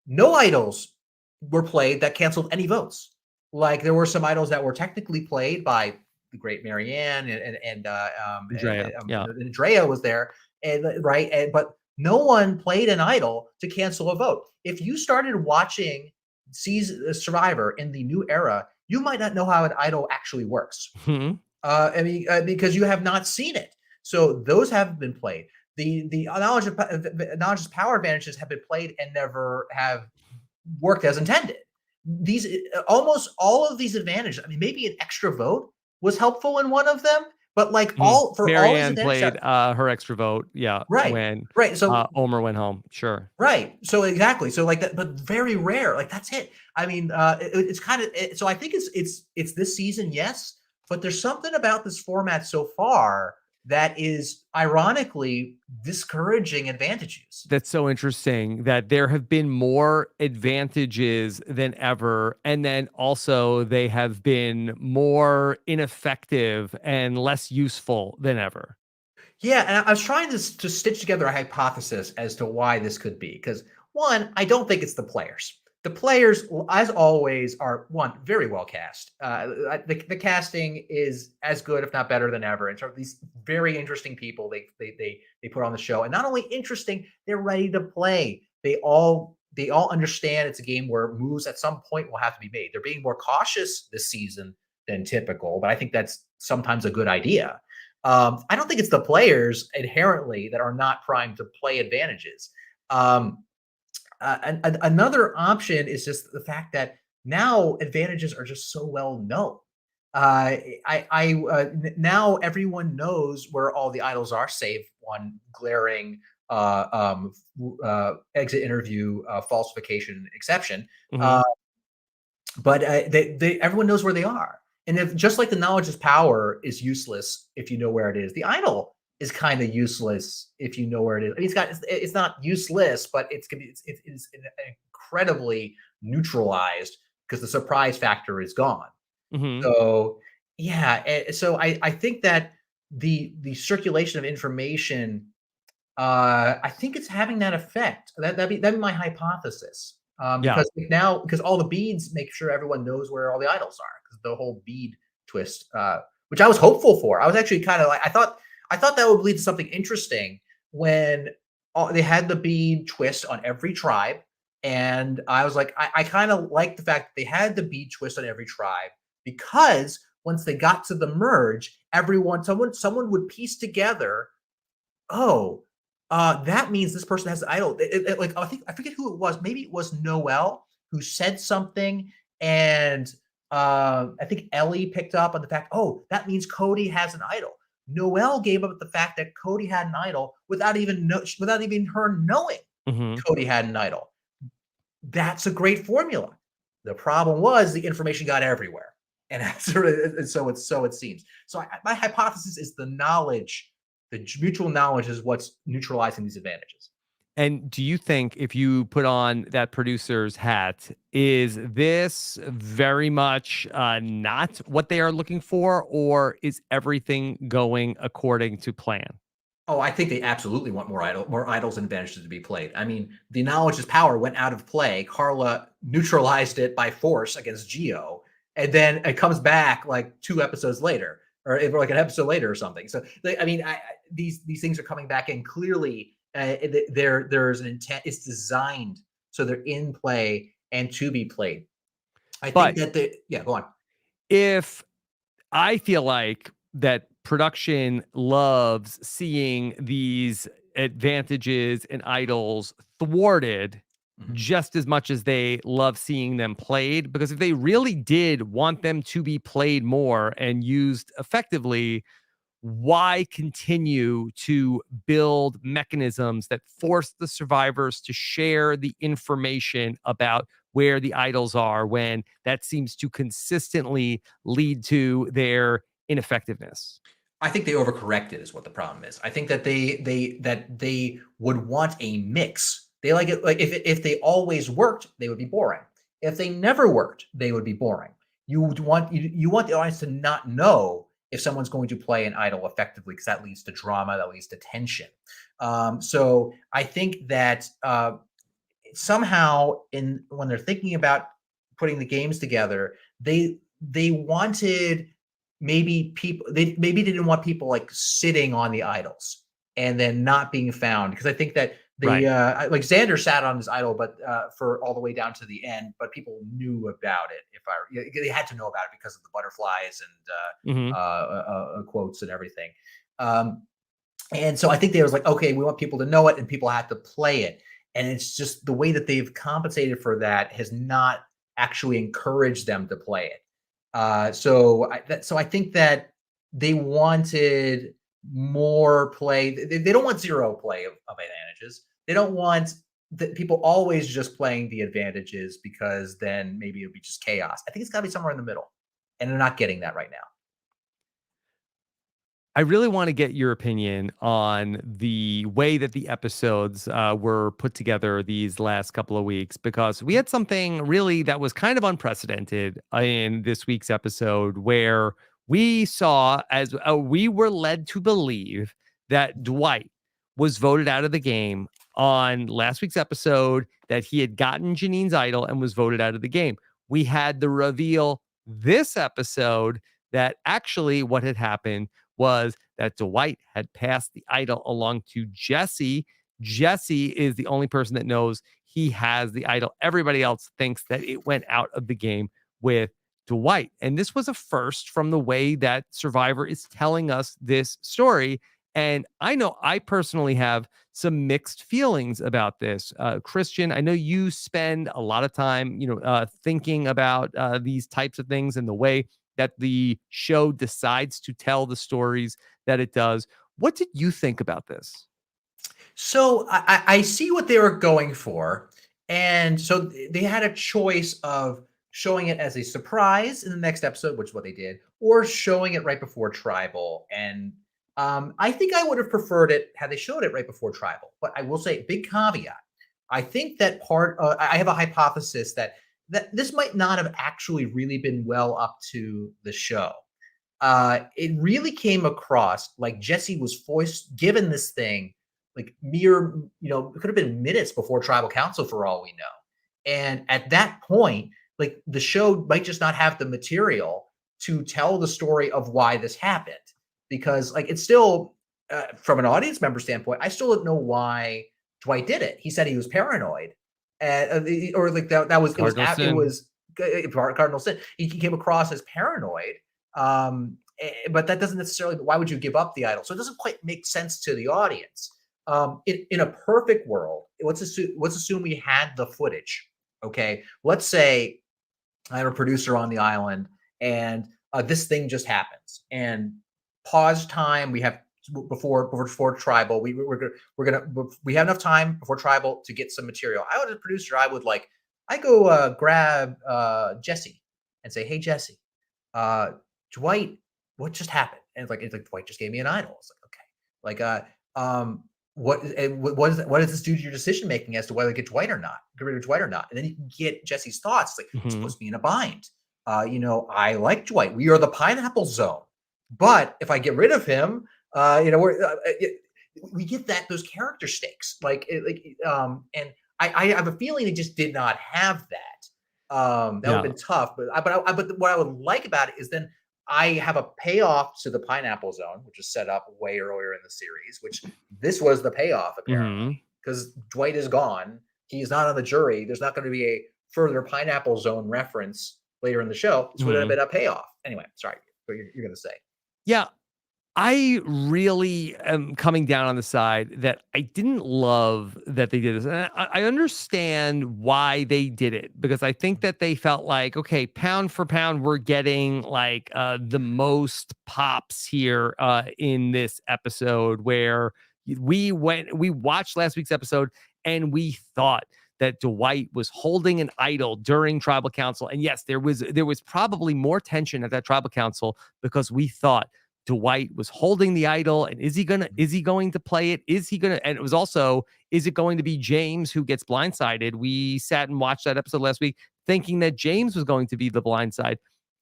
No idols were played that canceled any votes. Like there were some idols that were technically played by the great Marianne Drea, yeah. and Andrea was there, and right, but no one played an idol to cancel a vote. If you started watching season Survivor in the new era, you might not know how an idol actually works. Hmm. I mean, because you have not seen it. So those have been played. The knowledge of power advantages have been played and never have worked as intended. These almost all of these advantages. I mean, maybe an extra vote was helpful in one of them, but like Hmm. all these Marianne advantages, played her extra vote, yeah, right, when right. So Omer went home. Sure. right. So exactly. So like that, but very rare. Like that's it. I mean, it's kind of so. I think it's this season, yes, but there's something about this format so far that is ironically discouraging advantages. That's so interesting that there have been more advantages than ever. And then also they have been more ineffective and less useful than ever. Yeah, and I was trying to stitch together a hypothesis as to why this could be. Because one, I don't think it's the players. The players, as always, are one very well cast. The casting is as good, if not better, than ever. In terms of these very interesting people they put on the show, and not only interesting, they're ready to play. They all understand it's a game where moves at some point will have to be made. They're being more cautious this season than typical, but I think that's sometimes a good idea. I don't think it's the players inherently that are not primed to play advantages. Um, Another option is just the fact that now advantages are just so well known. Now everyone knows where all the idols are, save one glaring exit interview falsification exception. Hmm. Uh, but everyone knows where they are. And if just like the knowledge is power is useless if you know where it is, the idol is kind of useless if you know where it is. I mean, it's not useless, but it's incredibly neutralized because the surprise factor is gone. Hmm. So yeah, so I think that the circulation of information, I think it's having that effect. That'd be my hypothesis. Yeah. Because all the beads make sure everyone knows where all the idols are. Because the whole bead twist, which I was hopeful for. I was actually kind of like I thought that would lead to something interesting when they had the bead twist on every tribe, and I was like, I kind of like the fact that they had the bead twist on every tribe because once they got to the merge, someone would piece together, oh, that means this person has an idol. Like I forget who it was. Maybe it was Noel who said something, and I think Ellie picked up on the fact. Oh, that means Cody has an idol. Noel gave up the fact that Cody had an idol without even her knowing Hmm. Cody had an idol. That's a great formula. The problem was the information got everywhere, and so it seems. So my hypothesis is the knowledge, the mutual knowledge, is what's neutralizing these advantages. And do you think if you put on that producer's hat, is this very much not what they are looking for, or is everything going according to plan? Oh, I think they absolutely want more idols and advantages to be played. I mean, the knowledge is power went out of play. Carla neutralized it by force against Geo, and then it comes back like 2 episodes later, or like an episode later or something. So, I mean, these things are coming back in clearly. There's an intent. It's designed so they're in play and to be played. I think But that yeah, go on. if I feel like that production loves seeing these advantages and idols thwarted Mhm. just as much as they love seeing them played. Because if they really did want them to be played more and used effectively, why continue to build mechanisms that force the survivors to share the information about where the idols are when that seems to consistently lead to their ineffectiveness? I think they overcorrected is what the problem is. I think that they would want a mix. They like it like if they always worked, they would be boring. If they never worked, they would be boring. You want the audience to not know if someone's going to play an idol effectively because that leads to drama, that leads to tension. So I think that somehow in when they're thinking about putting the games together, they wanted they maybe didn't want people like sitting on the idols and then not being found because I think that Right. like Xander sat on his idol, but for all the way down to the end, but people knew about it. If I They had to know about it because of the butterflies and Hmm. quotes and everything. Um, and so I think they was like, okay, we want people to know it and people have to play it. And it's just the way that they've compensated for that has not actually encouraged them to play it. So I think that they wanted more play. They don't want zero play of advantages. They don't want people always just playing the advantages because then maybe it'll be just chaos. I think it's got to be somewhere in the middle, and they're not getting that right now. I really want to get your opinion on the way that the episodes were put together these last couple of weeks, because we had something really that was kind of unprecedented in this week's episode where we saw, as we were led to believe, that Dwight was voted out of the game on last week's episode, that he had gotten Janine's idol and was voted out of the game. We had the reveal this episode that actually what had happened was that Dwight had passed the idol along to Jesse. Jesse is the only person that knows he has the idol. Everybody else thinks that it went out of the game with Dwight. And this was a first from the way that Survivor is telling us this story. And I know I personally have some mixed feelings about this. Christian, I know you spend a lot of time, thinking about these types of things and the way that the show decides to tell the stories that it does. What did you think about this? So I see what they were going for. And so they had a choice of showing it as a surprise in the next episode, which is what they did, or showing it right before Tribal. And I think I would have preferred it had they showed it right before Tribal. But I will say, big caveat. I think that I have a hypothesis that this might not have actually really been well up to the show. It really came across like Jesse was given this thing like mere, it could have been minutes before tribal council for all we know. And at that point, like the show might just not have the material to tell the story of why this happened. Because like it's still, from an audience member standpoint, I still don't know why Dwight did it. He said he was paranoid, or like that was Cardinal Cardinal sin. He came across as paranoid, but that doesn't necessarily. Why would you give up the idol? So it doesn't quite make sense to the audience. In a perfect world, let's assume we had the footage. Okay, let's say I'm a producer on the island, and this thing just happens, and pause time. We have before tribal. We have enough time before tribal to get some material. I was a producer. I go grab Jesse and say, "Hey Jesse, Dwight, what just happened?" And it's like Dwight just gave me an idol. It's like, okay, what does this do to your decision making as to whether to get rid of Dwight or not? And then you can get Jesse's thoughts. It's like, it's supposed to be in a bind. I like Dwight. We are the pineapple zone. But if I get rid of him, we get those character stakes. And I have a feeling they just did not have that. That would have been tough. But what I would like about it is then I have a payoff to the pineapple zone, which is set up way earlier in the series, which this was the payoff apparently, because Dwight is gone. He's not on the jury. There's not going to be a further pineapple zone reference later in the show. This would have been a payoff. Anyway, sorry, what you're going to say. Yeah, I really am coming down on the side that I didn't love that they did this. And I understand why they did it, because I think that they felt like, okay, pound for pound, we're getting like the most pops here in this episode, where we watched last week's episode and we thought that Dwight was holding an idol during tribal council. And yes, there was probably more tension at that tribal council because we thought Dwight was holding the idol, and is he going to play it? And it was also, is it going to be James who gets blindsided? We sat and watched that episode last week thinking that James was going to be the blindside.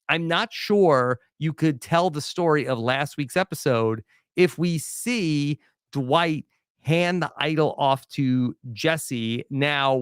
I'm not sure you could tell the story of last week's episode if we see Dwight hand the idol off to Jesse. Now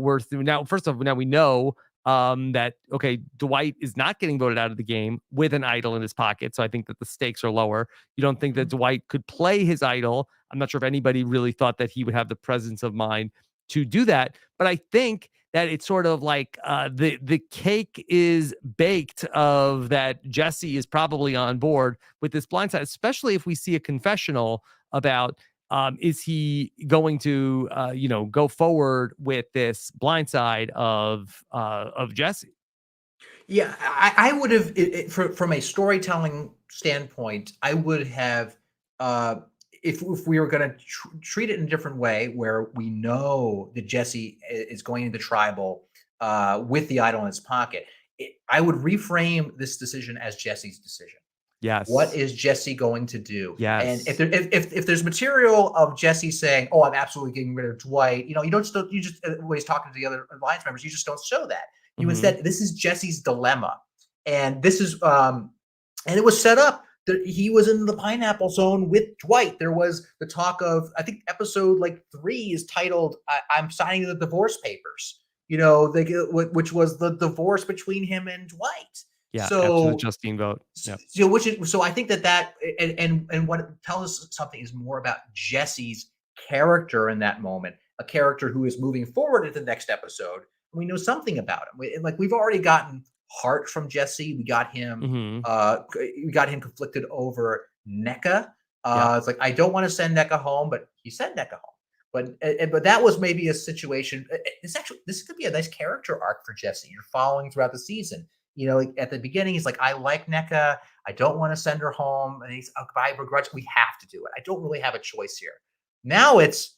first of all, now we know that, okay, Dwight is not getting voted out of the game with an idol in his pocket. So I think that the stakes are lower. You don't think that Dwight could play his idol. I'm not sure if anybody really thought that he would have the presence of mind to do that. But I think that it's sort of like the cake is baked of that Jesse is probably on board with this blindside, especially if we see a confessional about is he going to, go forward with this blindside of Jesse? Yeah, I would have, from a storytelling standpoint, I would have, if we were going to treat it in a different way, where we know that Jesse is going into tribal with the idol in his pocket, I would reframe this decision as Jesse's decision. Yes. What is Jesse going to do? Yes. And if there's material of Jesse saying, "Oh, I'm absolutely getting rid of Dwight," you just when he's talking to the other alliance members, you just don't show that. You instead, this is Jesse's dilemma, and this is and it was set up that he was in the pineapple zone with Dwight. There was the talk of, I think episode 3 is titled "I'm signing the divorce papers," which was the divorce between him and Dwight. Yeah, so after the Justine vote. Yep. So I think that and what it tells us something is more about Jesse's character in that moment, a character who is moving forward into the next episode. And we know something about him. We've already gotten heart from Jesse. We got him. We got him conflicted over NECA. It's like, I don't want to send NECA home, but he sent NECA home. But that was maybe a situation. This could be a nice character arc for Jesse. You're following throughout the season. Like at the beginning, he's like, I like NECA. I don't want to send her home. And he's, oh, I begrudge. We have to do it. I don't really have a choice here. Now it's,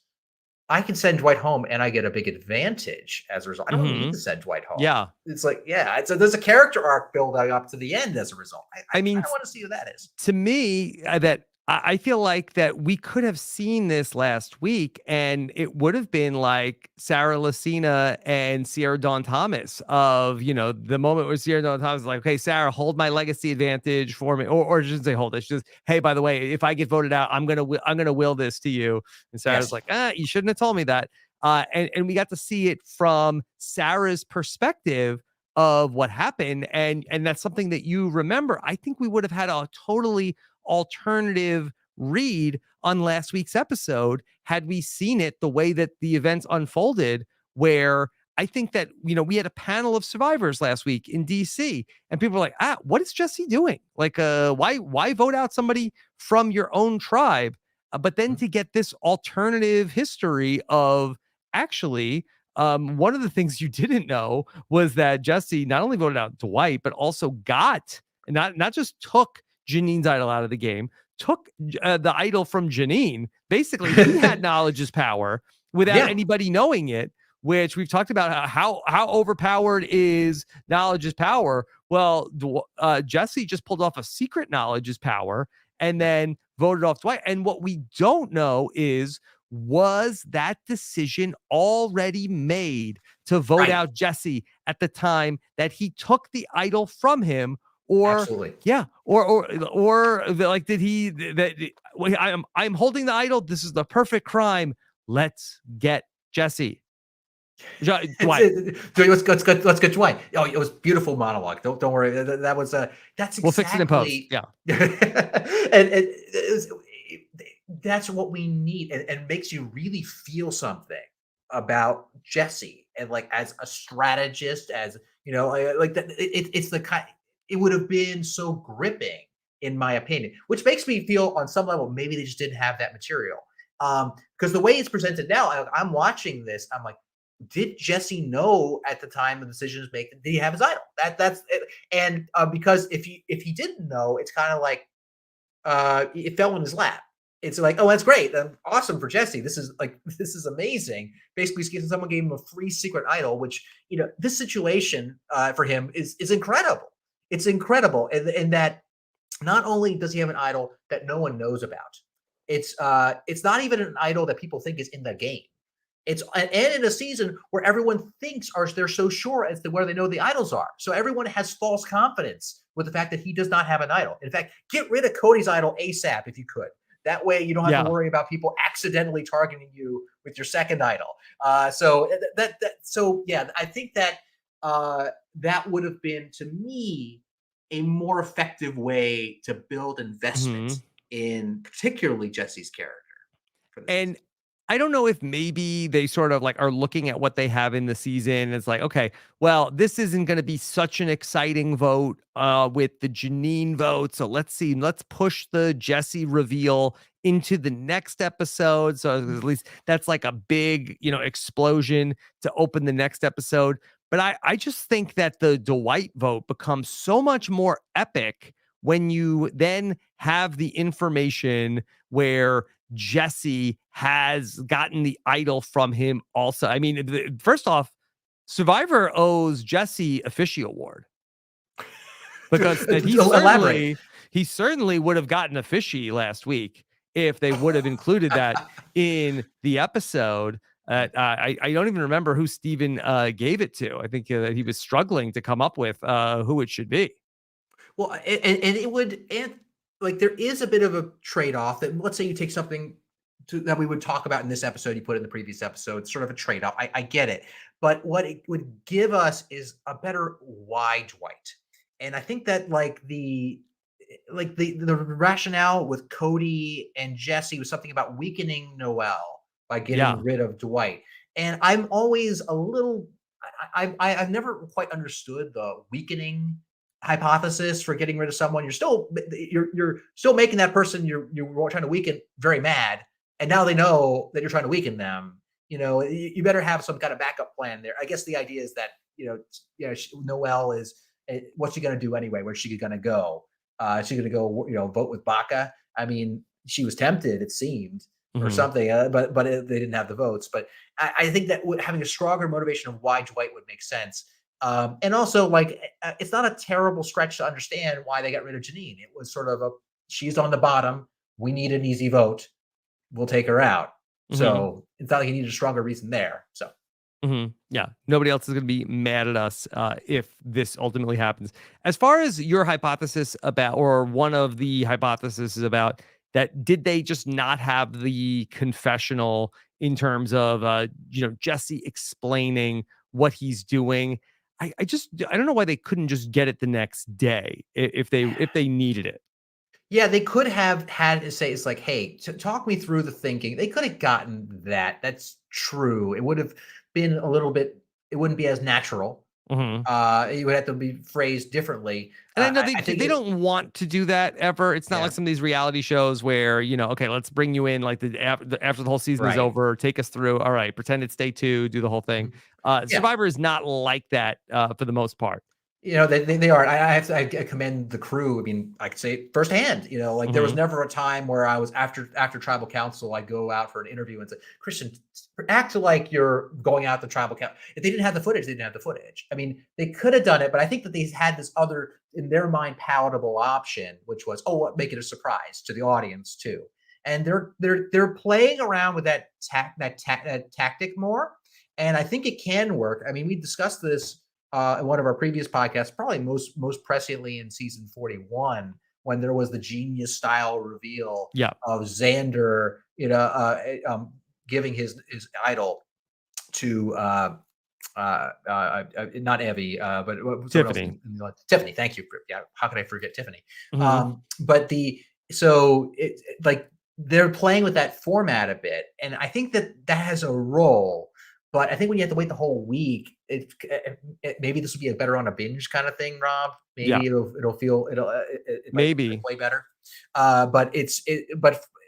I can send Dwight home and I get a big advantage as a result. I don't need to send Dwight home. Yeah. It's like, there's a character arc building up to the end as a result. I mean, want to see who that is. To me, that I feel like that we could have seen this last week, and it would have been like Sarah Lucina and Sierra Dawn Thomas of, the moment where Sierra Dawn Thomas is like, okay, Sarah, hold my legacy advantage for me, or she doesn't say hold it. She just, hey, by the way, if I get voted out, I'm gonna will this to you. And Sarah's like, you shouldn't have told me that. And we got to see it from Sarah's perspective of what happened, and that's something that you remember. I think we would have had a totally alternative read on last week's episode had we seen it the way that the events unfolded, where I think that, we had a panel of survivors last week in DC, and people were like, what is Jesse doing? Like, why vote out somebody from your own tribe? But then to get this alternative history of actually, one of the things you didn't know was that Jesse not only voted out Dwight, but also got, not just took Janine's idol out of the game, took the idol from Janine. Basically, he had knowledge is power without anybody knowing it, which we've talked about how overpowered is knowledge is power. Well, Jesse just pulled off a secret knowledge is power and then voted off Dwight. And what we don't know is, was that decision already made to vote out Jesse at the time that he took the idol from him? Or absolutely, or like, did he that I'm holding the idol? This is the perfect crime. Let's get Jesse. Dwight. Let's get Dwight. Oh, it was beautiful monologue. Don't worry. That was that's exactly. We'll fix it in post. Yeah, and that's what we need, and makes you really feel something about Jesse, and like as a strategist, as like that. It's the kind. It would have been so gripping, in my opinion, which makes me feel on some level maybe they just didn't have that material. Because the way it's presented now, I'm watching this, I'm like, did Jesse know at the time the decision was made? Did he have his idol? That's it. And because if he didn't know, it's kind of like it fell in his lap. It's like, oh, that's great, awesome for Jesse. This is amazing. Basically, someone gave him a free secret idol, which this situation for him is incredible. It's incredible, and that not only does he have an idol that no one knows about, it's not even an idol that people think is in the game. It's and in a season where everyone thinks they're so sure as to where they know the idols are. So everyone has false confidence with the fact that he does not have an idol. In fact, get rid of Cody's idol ASAP if you could. That way you don't have to worry about people accidentally targeting you with your second idol. So I think that that would have been, to me, a more effective way to build investment in particularly Jesse's character. And I don't know if maybe they sort of like are looking at what they have in the season. It's like, okay, well, this isn't going to be such an exciting vote with the Janine vote. So let's push the Jesse reveal into the next episode. So at least that's like a big, explosion to open the next episode. But I just think that the Dwight vote becomes so much more epic when you then have the information where Jesse has gotten the idol from him also. I mean, first off, Survivor owes Jesse a Fishy Award because he certainly would have gotten a Fishy last week if they would have included that in the episode. I don't even remember who Steven gave it to. I think that he was struggling to come up with who it should be. Well, and it would, and like there is a bit of a trade-off that, let's say you take something that we would talk about in this episode, you put in the previous episode, sort of a trade-off. I get it. But what it would give us is a better why Dwight. And I think that the rationale with Cody and Jesse was something about weakening Noelle by getting rid of Dwight. And I'm always a little, I've never quite understood the weakening hypothesis for getting rid of someone. You're still making that person you're trying to weaken very mad, and now they know that you're trying to weaken them. You better have some kind of backup plan there. I guess the idea is that Noelle is What's she going to do anyway? Where's she going to go? Is she going to go, vote with Baca? I mean, she was tempted, it seemed, or Mhm. something, but they didn't have the votes. But I think that having a stronger motivation of why Dwight would make sense. And also, like, it's not a terrible stretch to understand why they got rid of Janine. It was sort of she's on the bottom. We need an easy vote. We'll take her out. Mhm. So it's not like you need a stronger reason there. So Mhm. Yeah. Nobody else is going to be mad at us if this ultimately happens. As far as your hypothesis about, or one of the hypotheses is about that, did they just not have the confessional in terms of, Jesse explaining what he's doing? I don't know why they couldn't just get it the next day if they needed it. yeah, they could have had to say, it's like, hey, talk me through the thinking. They could have gotten that. That's true. It would have been a little bit, it wouldn't be as natural. Mhm. It would have to be phrased differently. And I know they I think they it, don't want to do that ever. It's not like yeah, some of these reality shows where, okay, let's bring you in like after the whole season is right. over, take us through. All right, pretend it's day 2, do the whole thing. Mhm. Yeah. Survivor is not like that for the most part. They are. I have to. I commend the crew. I mean, I could say firsthand. Like, there was Mhm. never a time where I was after tribal council. I'd go out for an interview and say, Christian, act like you're going out to tribal council. If they didn't have the footage, they didn't have the footage. I mean, they could have done it, but I think that they had this other, in their mind, palatable option, which was, oh, what, make it a surprise to the audience too. And they're playing around with that tactic more, and I think it can work. I mean, we discussed this in one of our previous podcasts, probably most presciently in season 41, when there was the genius style reveal Yeah. of Xander, giving his idol to not Evie, but someone else Tiffany. Tiffany. Thank you. Yeah, how could I forget Tiffany? Mhm. But so like, they're playing with that format a bit, and I think that has a role. But I think when you have to wait the whole week, maybe this would be a better on a binge kind of thing, Rob. Yeah. Maybe it might Maybe. play better. But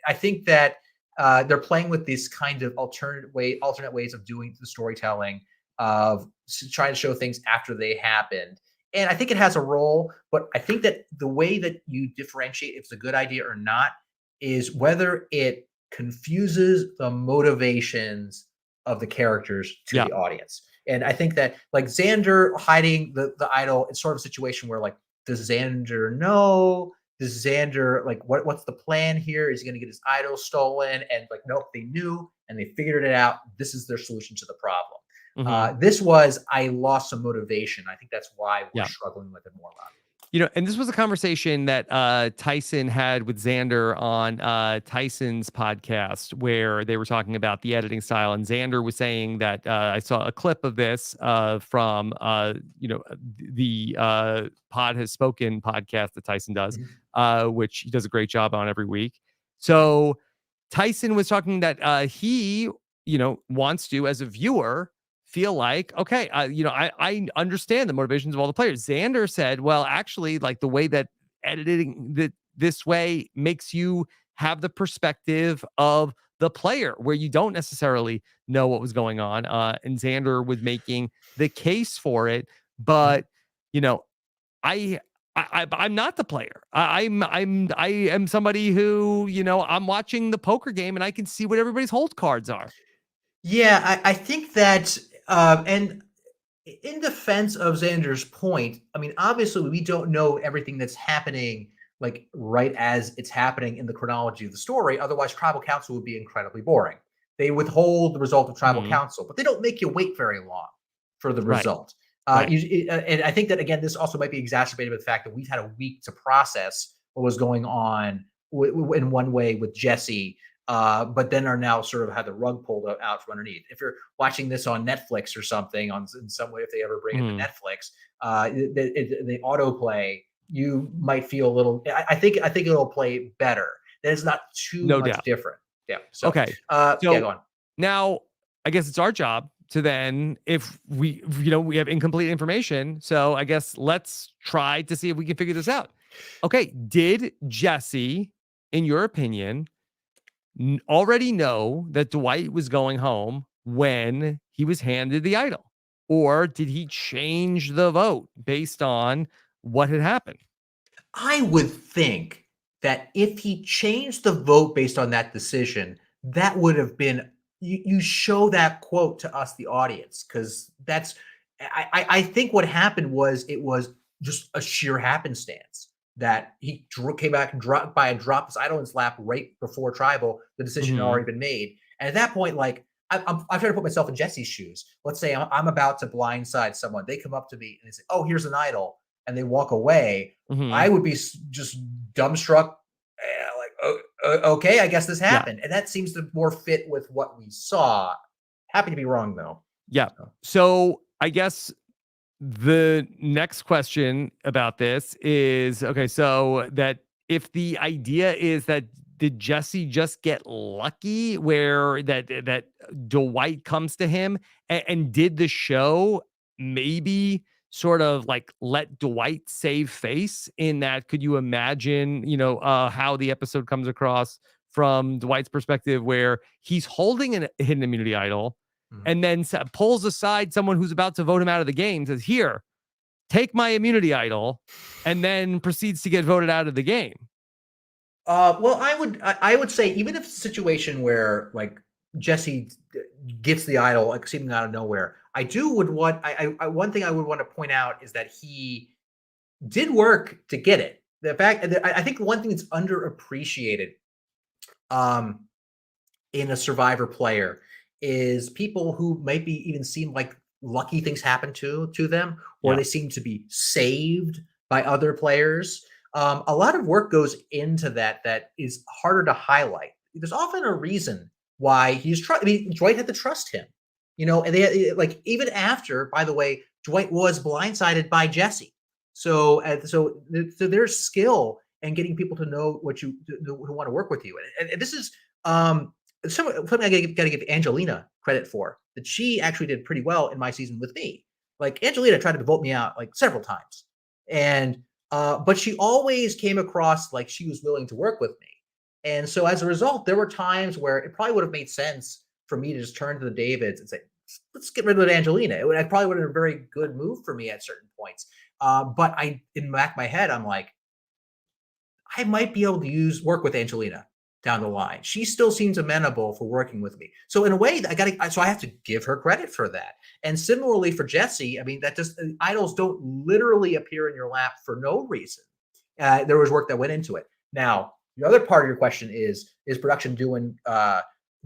I think that they're playing with this kind of alternate ways of doing the storytelling, of trying to show things after they happened. And I think it has a role, but I think that the way that you differentiate if it's a good idea or not is whether it confuses the motivations of the characters to Yeah. the audience. And I think that, like, Xander hiding the idol, it's sort of a situation where, like, does Xander know? Does Xander, like, what's the plan here? Is he going to get his idol stolen? And, like, nope, they knew and they figured it out. This is their solution to the problem. Mhm. This was, I lost some motivation. I think that's why we're Yeah. struggling with it more, Rob. And this was a conversation that Tyson had with Xander on Tyson's podcast, where they were talking about the editing style, and Xander was saying that I saw a clip of this from the Pod Has Spoken podcast that Tyson does, Mhm. which he does a great job on every week. Okay. So Tyson was talking that he wants to, as a viewer, feel like, okay, I understand the motivations of all the players. Xander said, well, actually, like, the way that editing this way makes you have the perspective of the player, where you don't necessarily know what was going on. And Xander was making the case for it, Mhm. but you know, I. I'm not the player. I am somebody who, I'm watching the poker game and I can see what everybody's hold cards are. Yeah, I think that, and in defense of Xander's point, I mean, obviously, we don't know everything that's happening, like, right as it's happening in the chronology of the story. Otherwise, tribal council would be incredibly boring. They withhold the result of tribal Mhm. council, but they don't make you wait very long for the Right. result. Right. And I think that, again, this also might be exacerbated by the fact that we've had a week to process what was going on in one way with Jesse, but then are now sort of had the rug pulled out from underneath. If you're watching this on Netflix or something, in some way, if they ever bring it to Mhm. Netflix, the autoplay, you might feel a little. I think it'll play better. That is not too No much doubt. different. Yeah. So, Okay. yeah, So go on. now I guess it's our job to then, if we have incomplete information. So I guess let's try to see if we can figure this out. Okay. Did Jesse, in your opinion, already know that Dwight was going home when he was handed the idol? or did he change the vote based on what had happened? I would think that if he changed the vote based on that decision, that would have been you show that quote to us, the audience, because that's I think what happened was it was just a sheer happenstance that he came back and dropped his idol in his lap right before tribal. The decision had Hmm. already been made, and at that point, like I'm trying to put myself in Jesse's shoes. Let's say I'm about to blindside someone. They come up to me and they say, "Oh, here's an idol," and they walk away. Hmm. I would be just dumbstruck, like, okay, I guess this Yeah. happened. And that seems to more fit with what we saw. Happy to be wrong, though. Yeah. So, So I guess the next question about this is okay, so that if the idea is that did Jesse just get lucky where that Dwight comes to him and did the show maybe sort of like let Dwight save face in that could you imagine, how the episode comes across from Dwight's perspective where he's holding a hidden immunity idol mm. and then pulls aside someone who's about to vote him out of the game, says, "Here, take my immunity idol," and then proceeds to get voted out of the game. Well, I would say even if it's a situation where like Jesse gets the idol like seeming out of nowhere, I do would want I one thing I would want to point out is that he did work to get it. The fact that I think one thing that's underappreciated um in a survivor player is people who maybe even seem like lucky things happen to them, or Yeah. they seem to be saved by other players. A lot of work goes into that is harder to highlight. There's often a reason why he's trying. I mean, Dwight had to trust him, and like even after, by the way, Dwight was blindsided by Jesse. So there's skill in getting people to know what you who want to work with you, and this is something I gotta give Angelina credit for, that she actually did pretty well in my season with me. Like Angelina tried to vote me out like several times, and but she always came across like she was willing to work with me. And so as a result, there were times where it probably would have made sense for me to just turn to the Davids and say, "Let's get rid of Angelina." I probably would have been a very good move for me at certain points. But in the back of my head, I'm like, I might be able to work with Angelina down the line. She still seems amenable for working with me. So in a way, I have to give her credit for that. And similarly for Jesse, I mean, that just idols don't literally appear in your lap for no reason. There was work that went into it. Now, the other part of your question is production doing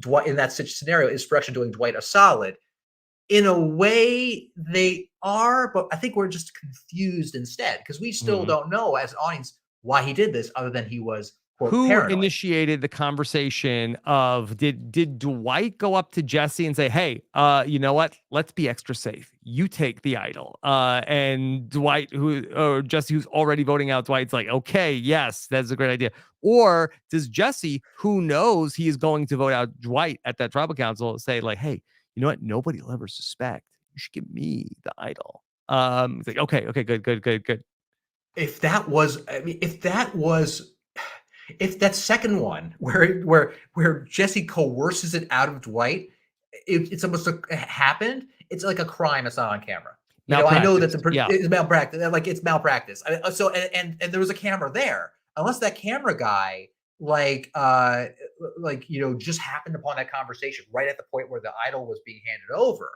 Dwight in that scenario? Is production doing Dwight a solid? In a way, they are, but I think we're just confused instead because we still Mhm. don't know as an audience why he did this, other than he was quote Who paranoid. initiated the conversation of did Dwight go up to Jesse and say, "Hey, you know what? Let's be extra safe. You take the idol." And Dwight, who or Jesse, who's already voting out Dwight's like, "Okay, yes, that's a great idea." Or does Jesse, who knows he is going to vote out Dwight at that tribal council, say like, "Hey, you know what? Nobody will ever suspect. You should give me the idol." It's like, okay, okay, good, good, good, good. If that was, I mean, if that second one where Jesse coerces it out of Dwight, it's almost happened. It's like a crime. It's not on camera. I know that Malpractice. Yeah. it's malpractice. Like it's malpractice. So and there was a camera there. Unless that camera guy just happened upon that conversation right at the point where the idol was being handed over.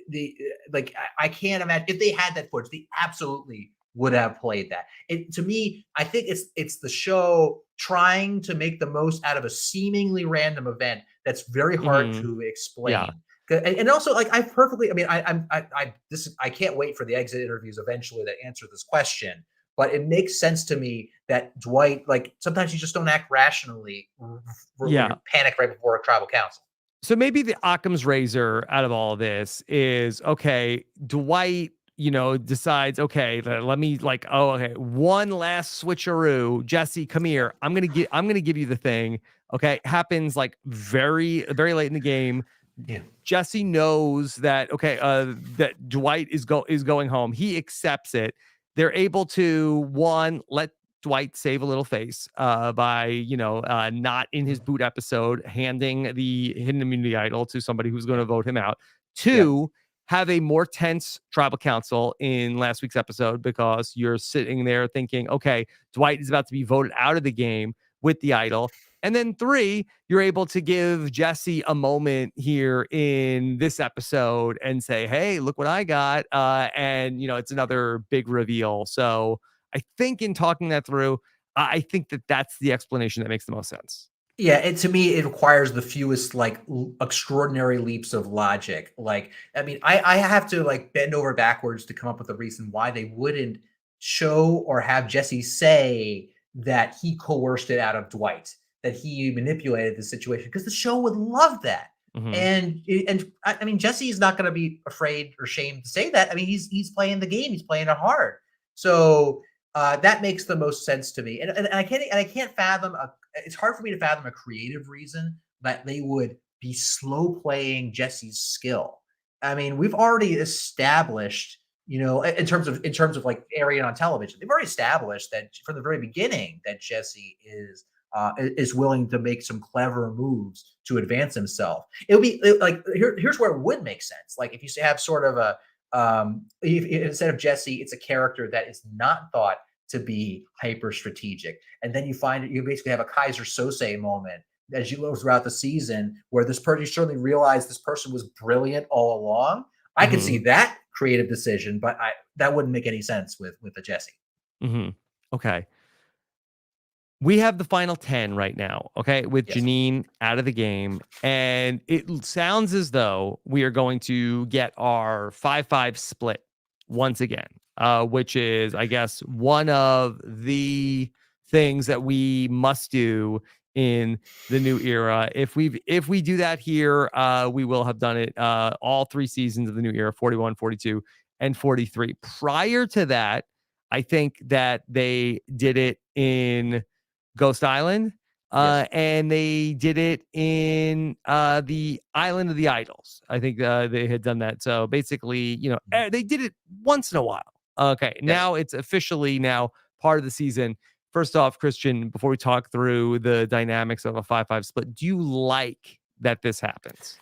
The like I can't imagine if they had that footage. They absolutely would have played that. To me, I think it's the show trying to make the most out of a seemingly random event that's very hard Hmm. to Yeah. explain. And also, like I perfectly, I mean, I can't wait for the exit interviews eventually that answer this question. But it makes sense to me that Dwight, like sometimes you just don't act rationally when Yeah. you're panicked right before a tribal council. So maybe the Occam's razor out of all of this is okay. Dwight, decides okay. Let me like. Oh, okay. One last switcheroo. Jesse, come here. I'm gonna give you the thing. Okay, happens like very very late in the game. Yeah. Jesse knows that okay. That Dwight is going home. He accepts it. They're able to one let Dwight save a little face by not in his Mhm. boot episode handing the hidden immunity idol to somebody who's going Yeah. to vote him out. Yep. Two, have a more tense tribal council in last week's episode because you're sitting there thinking, okay, Dwight is about to be voted out of the game with the idol. And then 3, you're able to give Jesse a moment here in this episode and say, hey, look what I got. And, it's another big reveal. So I think in talking that through, I think that that's the explanation that makes the most sense. Yeah, and to me, it requires the fewest like extraordinary leaps of logic. Like, I mean, I have to like bend over backwards to come up with a reason why they wouldn't show or have Jesse say that he coerced it out of Dwight, that he manipulated the situation, because the show would love that. Mm-hmm. And I mean, Jesse is not going to be afraid or ashamed to say that. I mean, he's playing the game, he's playing it hard. So that makes the most sense to me, and I can't fathom it's hard for me to fathom a creative reason that they would be slow playing Jesse's skill. I mean, we've already established, in terms of like airing on television, they've already established that from the very beginning that Jesse is willing to make some clever moves to advance himself. Here's where it would make sense. Like if you have sort of a instead of Jesse, it's a character that is not thought to be hyper strategic, and then you basically have a Kaiser Sose moment as you go throughout the season where this person, you certainly realize this person was brilliant all along. I could see that creative decision, but that wouldn't make any sense with the Jesse. Mm-hmm. Okay. We have the final 10 right now, okay, with Yes. Janine out of the game. And it sounds as though we are going to get our 5-5 split once again, which is, I guess, one of the things that we must do in the new era. If we do that here, we will have done it all 3 seasons of the new era, 41, 42, and 43. Prior to that, I think that they did it in Ghost Island, Yes. and they did it in the Island of the Idols. I think they had done that. So basically, they did it once in a while. Okay, Yes. now it's officially now part of the season. First off, Christian, before we talk through the dynamics of a 5-5 split, do you like that this happens?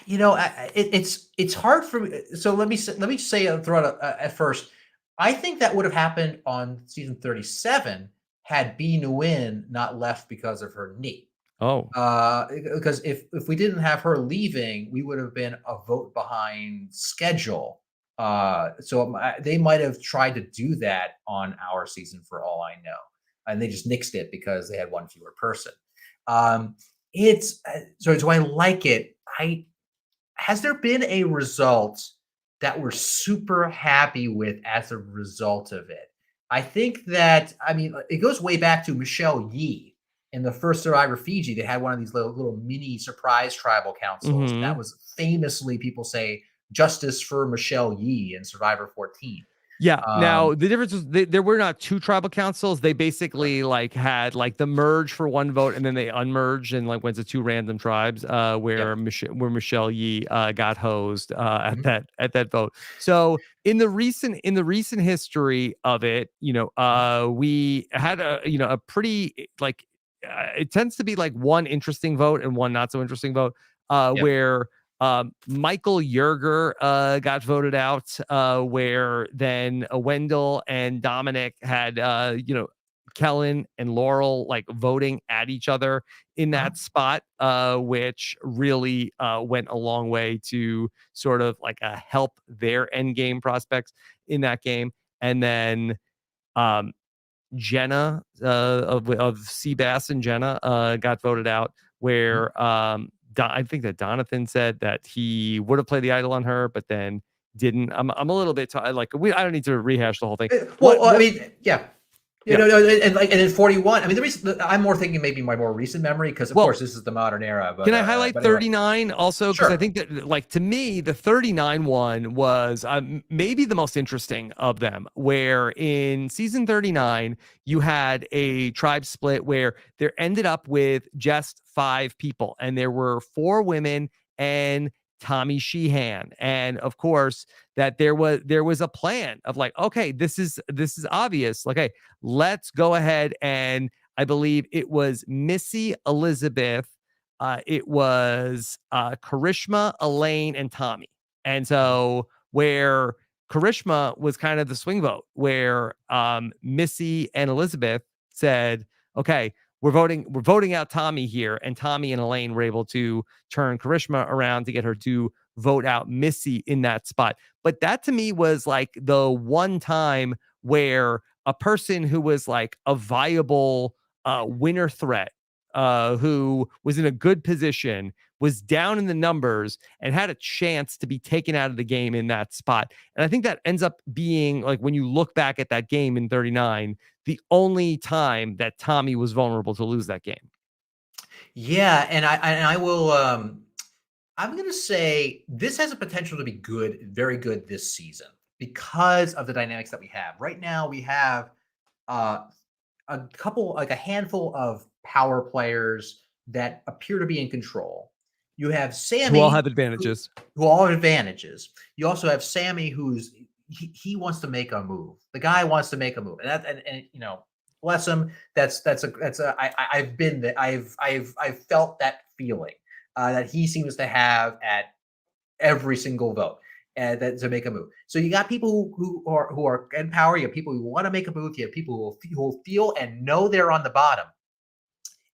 It's hard for me. So let me say throw out at first. I think that would have happened on season 37 had B Nguyen not left because of her knee. Oh, Because if we didn't have her leaving, we would have been a vote behind schedule. So they might have tried to do that on our season for all I know, and they just nixed it because they had one fewer person. It's so do I like it? Has there been a result that we're super happy with as a result of it? I think that, I mean, it goes way back to Michelle Yee in the first Survivor Fiji. They had one of these little mini surprise tribal councils. And that was famously, people say, justice for Michelle Yee in Survivor 14. yeah. Now the difference was there were not 2 tribal councils. They basically had the merge for 1 vote, and then they unmerged and went to 2 random tribes. Where Michelle Yee got hosed at that vote. So in the recent history of it, we had a pretty it tends to be one interesting vote and one not so interesting vote. Where Michael Yerger got voted out, where then Wendell and Dominic had, Kellen and Laurel voting at each other in that spot, which really went a long way to sort of help their end game prospects in that game. And then Jenna of Seabass and Jenna got voted out, where I think that Donathan said that he would have played the idol on her, but then didn't. I'm a little bit I don't need to rehash the whole thing. I mean, yeah. And in 41, I mean, the reason I'm more thinking maybe my more recent memory, because of course this is the modern era. But can I highlight 39 also? Because sure. I think that, to me, the 39 one was maybe the most interesting of them. Where in season 39, you had a tribe split where there ended up with just 5 people, and there were 4 women and Tommy Sheehan. And of course, that there was a plan of okay, this is obvious. Hey, let's go ahead, and I believe it was Missy Elizabeth, it was Karishma, Elaine, and Tommy. And so where Karishma was kind of the swing vote, where Missy and Elizabeth said, okay, we're voting out Tommy here. And Tommy and Elaine were able to turn Karishma around to get her to vote out Missy in that spot. But that to me was like the one time where a person who was like a viable winner threat, who was in a good position, was down in the numbers and had a chance to be taken out of the game in that spot. And I think that ends up being, like, when you look back at that game in 39, the only time that Tommy was vulnerable to lose that game. Yeah, and I will I'm going to say this has a potential to be good, very good this season because of the dynamics that we have. Right now we have uh a couple, like a handful of power players that appear to be in control. You have Who all Sammy, have advantages. who all have advantages. You also have Sammy, who's he wants to make a move. The guy wants to make a move, and that and you know, bless him. I've been there. I've felt that feeling that he seems to have at every single vote that to make a move. So you got people who are in power. You have people who want to make a move. You have people who will feel and know they're on the bottom,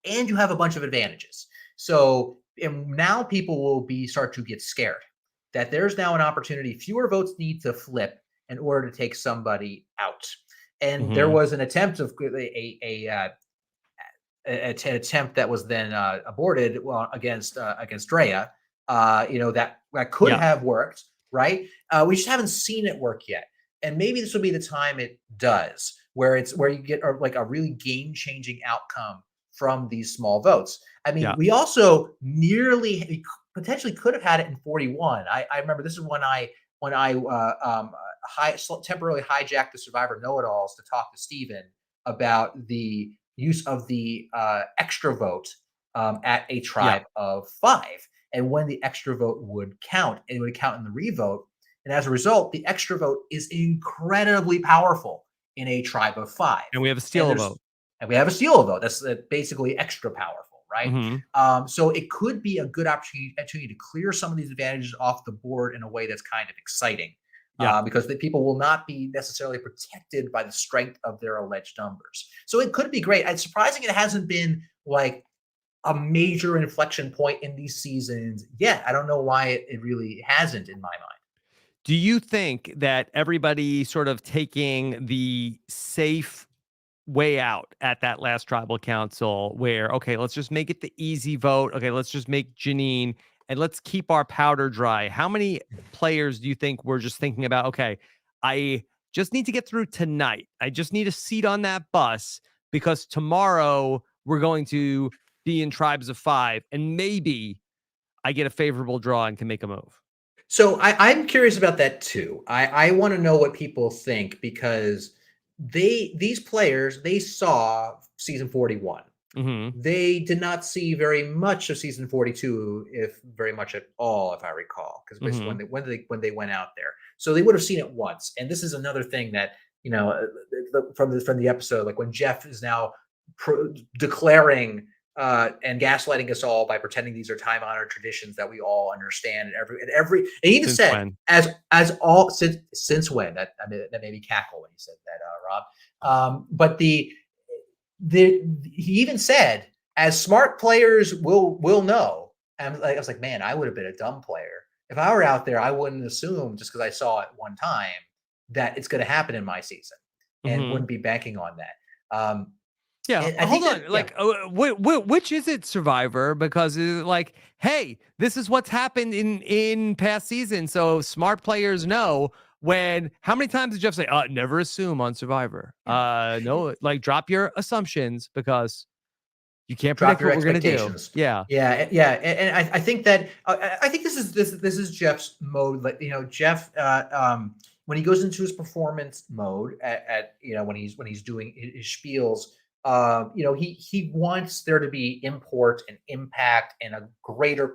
and you have a bunch of advantages. So and now people will be start to get scared that there's now an opportunity. Fewer votes need to flip in order to take somebody out. And there was an attempt of an attempt that was then aborted against Drea. That could have worked, right? We just haven't seen it work yet, and maybe this will be the time it does, where you get like a really game changing outcome from these small votes. I mean, we also potentially could have had it in 41. I remember this is when I temporarily hijacked the Survivor know-it-alls to talk to Steven about the use of the extra vote at a tribe of 5, and when the extra vote would count, it would count in the revote. And as a result, the extra vote is incredibly powerful in a tribe of 5. And we have a steal vote. And we have a steal vote. That's basically extra powerful, right? So it could be a good opportunity to clear some of these advantages off the board in a way that's kind of exciting. Because the people will not be necessarily protected by the strength of their alleged numbers. So it could be great. It's surprising it hasn't been like a major inflection point in these seasons yet. I don't know why it really hasn't in my mind. Do you think that everybody sort of taking the safe way out at that last tribal council, where, okay, let's just make it the easy vote. Okay, let's just make Janine and let's keep our powder dry. How many players do you think were just thinking about, okay, I just need to get through tonight. I just need a seat on that bus because tomorrow we're going to be in tribes of 5 and maybe I get a favorable draw and can make a move. So I'm curious about that too. I want to know what people think, because these players, they saw season 41. They did not see very much of season 42, if very much at all, if I recall, because basically when they went out there, so they would have seen it once. And this is another thing that, you know, from the episode, like when Jeff is now declaring and gaslighting us all by pretending these are time honored traditions that we all understand, and he even said when? as all since when, that made me cackle when he said that, Rob. But he even said, as smart players will know. And I was like, man, I would have been a dumb player if I were out there. I wouldn't assume just because I saw it one time that it's going to happen in my season, and wouldn't be banking on that. Hold on. Like, which is it, Survivor? Because like, hey, this is what's happened in past seasons. So smart players know. When, how many times did Jeff say, never assume on Survivor? No, like, drop your assumptions because you can't predict what we're going to do. Yeah. And I think that I think this is Jeff's mode. Like, you know, Jeff, when he goes into his performance mode at when he's doing his spiels, he wants there to be import and impact and a greater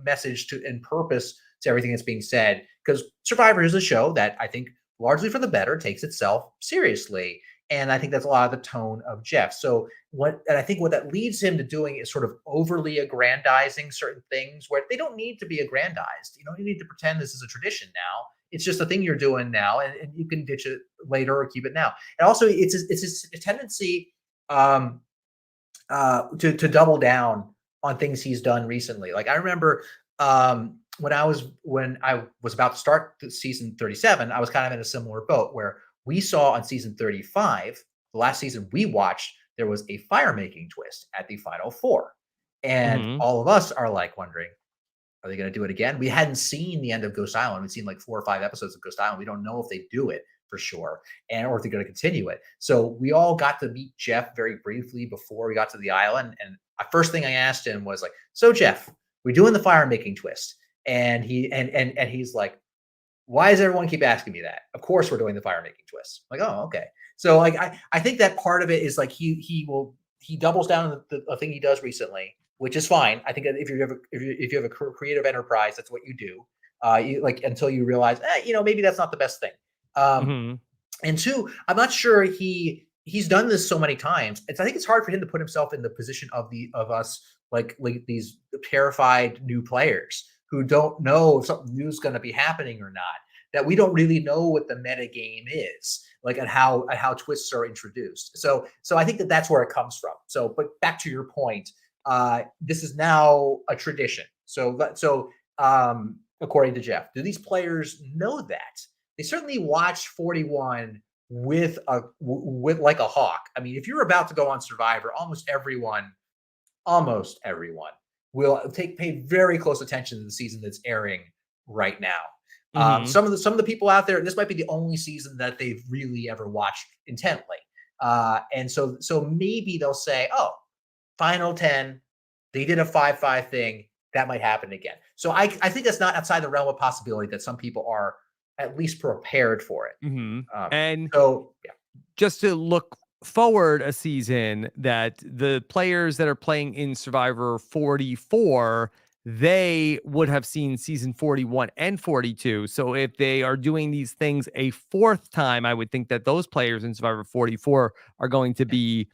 message and purpose to everything that's being said, because Survivor is a show that I think largely for the better takes itself seriously. And I think that's a lot of the tone of Jeff. So and I think what that leads him to doing is sort of overly aggrandizing certain things where they don't need to be aggrandized. You don't need to pretend this is a tradition now. It's just a thing you're doing now, and you can ditch it later or keep it now. And also, it's a tendency to double down on things he's done recently. Like I remember when I was about to start season 37, I was kind of in a similar boat where we saw on season 35, the last season we watched, there was a fire making twist at the final four. And all of us are like wondering, are they going to do it again? We hadn't seen the end of Ghost Island. We've seen like 4 or 5 episodes of Ghost Island. We don't know if they do it for sure, or if they're going to continue it. So we all got to meet Jeff very briefly before we got to the island. And the first thing I asked him was like, "So Jeff, we're doing the fire making twist," and he's like, "Why does everyone keep asking me that? Of course we're doing the fire making twist." I'm like, oh, okay. So like I think that part of it is like he doubles down on the thing he does recently, which is fine. I think that if you have a creative enterprise, that's what you do. You like until you realize, maybe that's not the best thing. And two, I'm not sure he's done this so many times. I think it's hard for him to put himself in the position of us like these terrified new players who don't know if something new is going to be happening or not. That we don't really know what the meta game is, like and how twists are introduced. So I think that's where it comes from. So, but back to your point, this is now a tradition. So according to Jeff, do these players know that? They certainly watched 41 with like a hawk. I mean, if you're about to go on Survivor, almost everyone will pay very close attention to the season that's airing right now. Some of the people out there, this might be the only season that they've really ever watched intently. And so maybe they'll say, oh, final 10, they did a 5-5 thing. That might happen again. So I think that's not outside the realm of possibility that some people are at least prepared for it. And so, yeah. Just to look forward a season, that the players that are playing in Survivor 44, they would have seen season 41 and 42. So if they are doing these things a fourth time, I would think that those players in Survivor 44 are going to be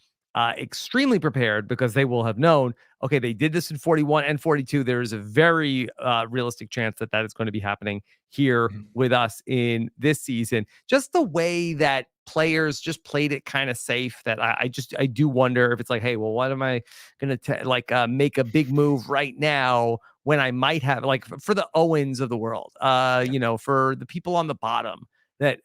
extremely prepared, because they will have known, okay, they did this in 41 and 42. There is a very realistic chance that is going to be happening here with us in this season. Just the way that players just played it kind of safe, that I do wonder if it's like, hey, well, what am I going to make a big move right now when I might have, like, for the Owens of the world, for the people on the bottom that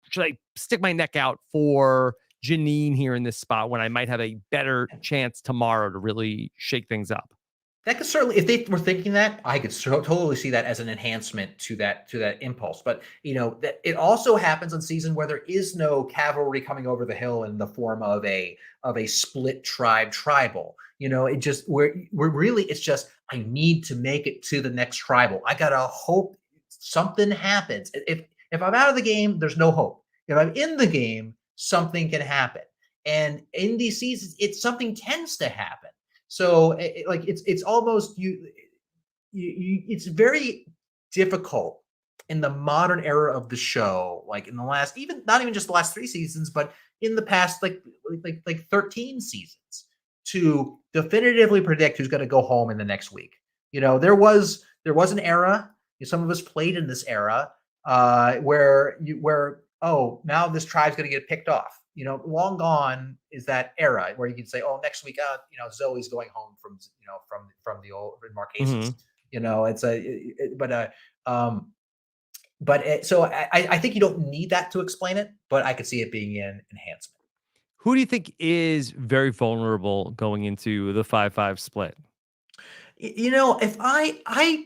should I stick my neck out for Janine here in this spot when I might have a better chance tomorrow to really shake things up? That could certainly, if they were thinking that, I could totally see that as an enhancement to that impulse. But that it also happens in season where there is no cavalry coming over the hill in the form of a split tribal. It just we're really, it's just, I need to make it to the next tribal. I gotta hope something happens. If I'm out of the game, there's no hope. If I'm in the game, something can happen. And in these seasons, something tends to happen. So it's almost it's very difficult in the modern era of the show, like in the last, not even just the last 3 seasons, but in the past like 13 seasons, to definitively predict who's going to go home in the next week. There was an era, some of us played in this era, where now this tribe's going to get picked off. Long gone is that era where you can say, oh, next week, Zoe's going home from the old Marquesas. So I think you don't need that to explain it, but I could see it being an enhancement. Who do you think is very vulnerable going into the 5-5 split? If I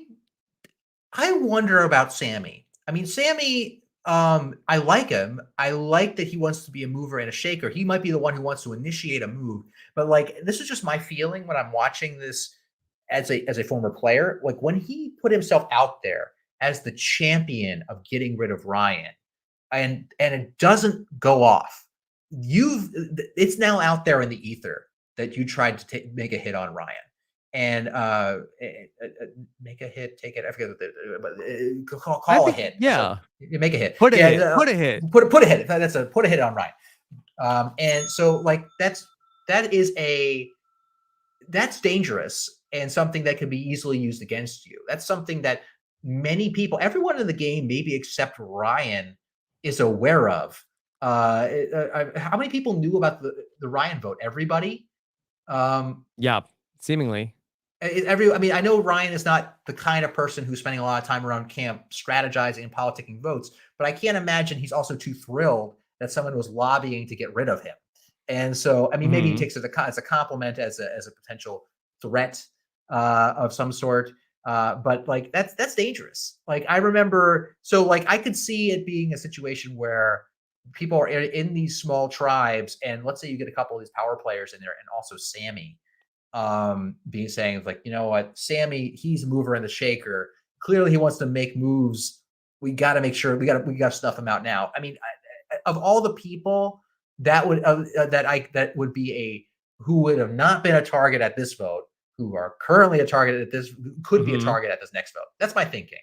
wonder about Sammy. I mean, Sammy, I like him. I like that he wants to be a mover and a shaker. He might be the one who wants to initiate a move. But this is just my feeling when I'm watching this as a former player. Like when he put himself out there as the champion of getting rid of Ryan, and it doesn't go off. It's now out there in the ether that you tried to make a hit on Ryan. And make a hit, take it. I forget what call a hit. Yeah, so, make a hit. Put a hit. Put a hit. That's put a hit on Ryan. And so like that's dangerous and something that can be easily used against you. That's something that many people, everyone in the game, maybe except Ryan, is aware of. How many people knew about the Ryan vote? Everybody. Yeah, seemingly. I mean, I know Ryan is not the kind of person who's spending a lot of time around camp strategizing and politicking votes, but I can't imagine he's also too thrilled that someone was lobbying to get rid of him. And so, I mean, maybe he takes it as a compliment, as a potential threat of some sort. But like that's dangerous. Like I remember, so like I could see it being a situation where people are in these small tribes, and let's say you get a couple of these power players in there, and also Sammy being saying like, you know what, Sammy, he's a mover and the shaker. Clearly he wants to make moves. We got to make sure we got to stuff him out now. I mean, of all the people that would be who would have not been a target at this vote, who are currently a target at this, could be a target at this next vote. That's my thinking.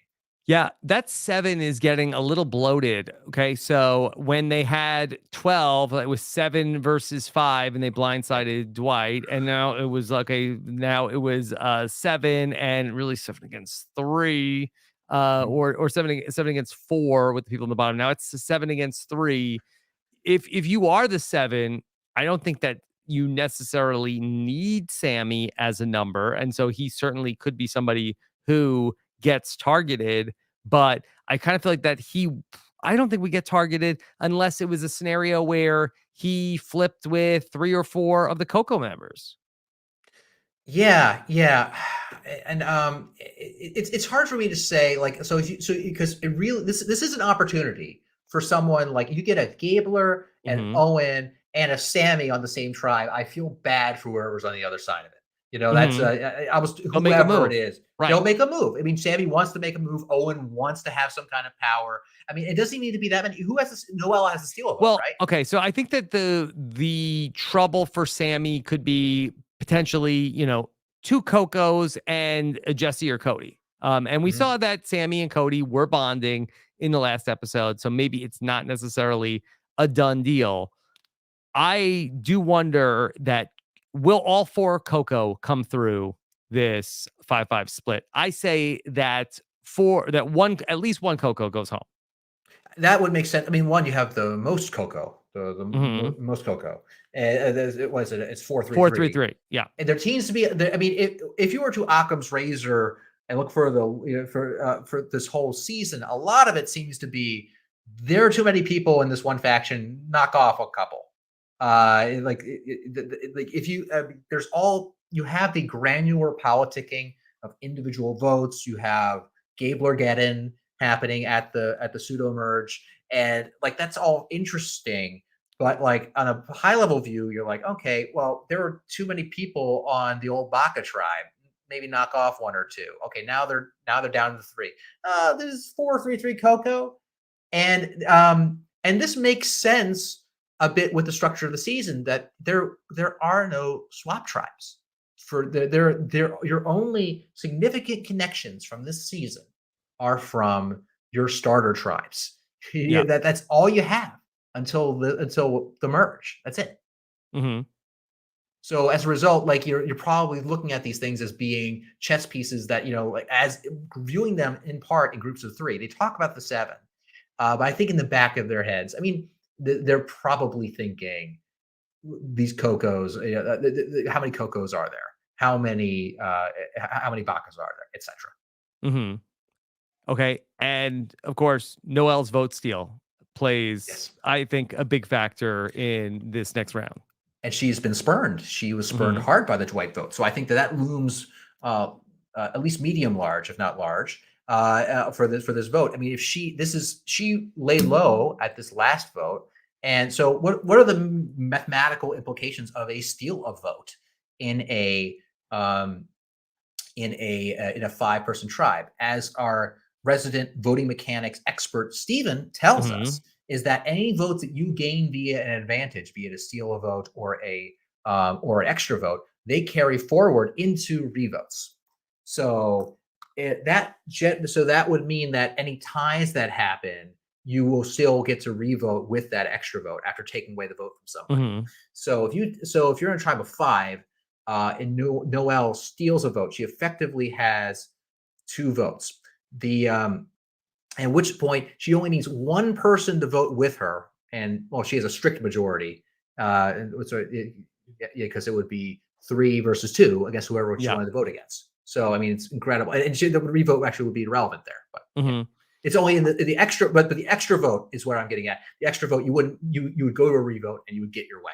Yeah, that 7 is getting a little bloated. Okay. So when they had 12, it was 7 versus 5, and they blindsided Dwight. And now it was now it was 7 and really 7 against 3, or 7 against 4 with the people in the bottom. Now it's 7 against 3. If you are the 7, I don't think that you necessarily need Sammy as a number. And so he certainly could be somebody who gets targeted, but I kind of feel like that I don't think we get targeted unless it was a scenario where he flipped with 3 or 4 of the Coco members. Yeah, yeah, and it's hard for me to say like, so because it really, this is an opportunity for someone like, you get a Gabler and Owen and a Sammy on the same tribe. I feel bad for whoever's on the other side of it. You know, that's whoever it is. Right. They'll make a move. I mean, Sammy wants to make a move. Owen wants to have some kind of power. I mean, it doesn't need to be that many. Who has this? Noel has to steal a vote, Well, right? okay, so I think that the trouble for Sammy could be potentially, 2 Cocos and a Jesse or Cody. And we saw that Sammy and Cody were bonding in the last episode, so maybe it's not necessarily a done deal. I do wonder that will all 4 Coco come through this 5-5 split? I say that at least one Coco goes home. That would make sense. I mean, one, you have the most Coco, most Coco. It was it's 4-3-3. 4-3-3. Yeah. And there seems to be. I mean, if you were to Occam's razor and look for for this whole season, a lot of it seems to be there are too many people in this one faction. Knock off a couple. Like if you you have the granular politicking of individual votes. You have Gabler-Geddon happening at the pseudo merge, and like that's all interesting, but like on a high level view, you're like, okay, well, there are too many people on the old Baka tribe. Maybe knock off 1 or 2. Okay, now they're down to 3. There's 4-3-3 Coco, and this makes sense a bit with the structure of the season, that there are no swap tribes. For your only significant connections from this season are from your starter tribes. Yeah. That's all you have until the merge. That's it. So as a result, like you're probably looking at these things as being chess pieces that, like as viewing them in part in groups of 3. They talk about the 7, but I think in the back of their heads, I mean, they're probably thinking these Cocos. How many Cocos are there? How many Bakas are there, etc. Okay. And of course, Noel's vote steal plays, Yes. I think, a big factor in this next round. And she's been spurned. She was spurned hard by the Dwight vote. So I think that looms at least medium large, if not large, for this vote. I mean, if she laid low at this last vote, and so what are the mathematical implications of a steal of vote in a 5-person tribe? As our resident voting mechanics expert Steven tells us, is that any votes that you gain via an advantage, be it a steal a vote or an extra vote, they carry forward into revotes. So that would mean that any ties that happen you will still get to revote with that extra vote after taking away the vote from somebody. Mhm. So if you're in a tribe of 5, and Noelle steals a vote, she effectively has 2 votes. At which point she only needs one person to vote with her, and well, she has a strict majority. Because it would be 3 versus 2 against whoever she Yeah. wanted to vote against. So I mean, it's incredible, and the revote actually would be irrelevant there. But Mhm. it's only in the extra, but the extra vote is what I'm getting at. The extra vote, you would go to a revote and you would get your way.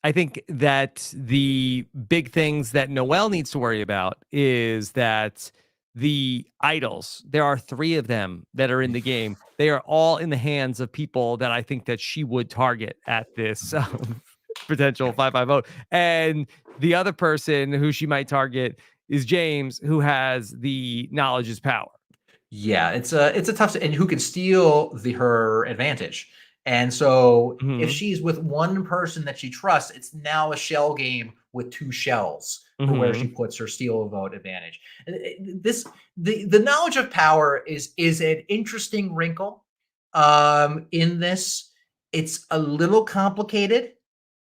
I think that the big things that Noelle needs to worry about is that the idols, there are 3 of them that are in the game. They are all in the hands of people that I think that she would target at this potential 5-5 vote. And the other person who she might target is James, who has the knowledge is power. Yeah, it's a tough, and who can steal her advantage. And so if Mhm. she's with one person that she trusts, it's now a shell game with 2 shells for where she Mhm. puts her steal vote advantage. And this the knowledge of power is an interesting wrinkle in this. It's a little complicated.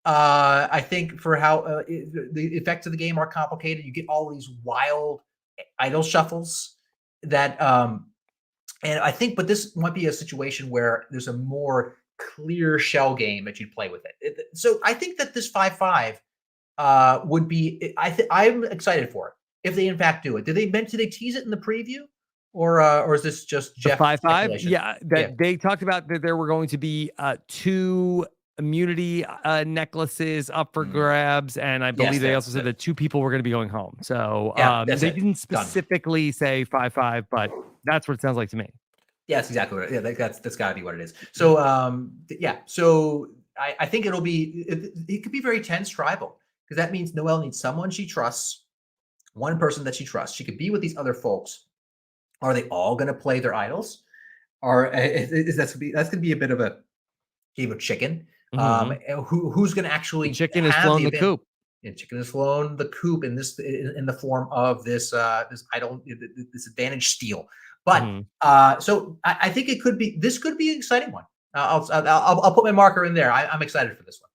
I think for how the effects of the game are complicated. You get all these wild idol shuffles that and I think, but this might be a situation where there's a more clear shell game that you'd play with it. So I think that this 5-5 would be. I'm excited for it if they in fact do it. Did they tease it in the preview, or is this just The Jeff 5-5? speculation? Yeah, Yeah. that they talked about that there were going to be 2 immunity necklaces up for Mm. grabs, and I Yes, believe they also said that 2 people were gonna be going home. So, yeah, that's they it. didn't Done. specifically say 5-5, but that's what it sounds like to me. Yeah, that's exactly what. Yeah, that's got to be what it is. So, yeah. So I think it could be very tense tribal because that means Noelle needs someone she trusts, one person that she trusts. She could be with these other folks. Are they all going to play their idols? Or is that's going to be a bit of a game of chicken? Mhm. And who's going to The actually chicken has have flown the the advantage? coop. And chicken has flown the coop in the form of this idol, this advantage steal. But Mhm. so I think this could be an exciting one. I'll put my marker in there. I'm excited for this one.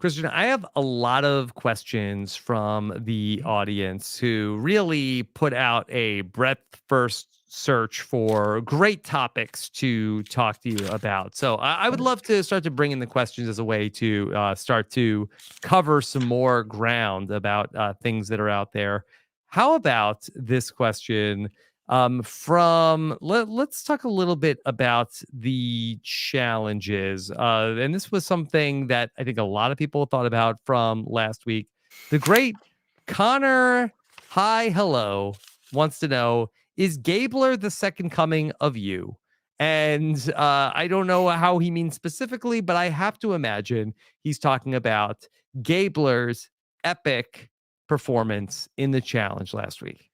Christian, I have a lot of questions from the Mhm. audience who really put out a breadth first search for great topics to talk to you about. So I would love to start to bring in the questions as a way to start to cover some more ground about things that are out there. How about this question? Let's talk a little bit about the challenges, and this was something that I think a lot of people thought about from last week. The great Connor hi hello wants to know, is Gabler the second coming of you? And I don't know how he means specifically, but I have to imagine he's talking about Gabler's epic performance in the challenge last week.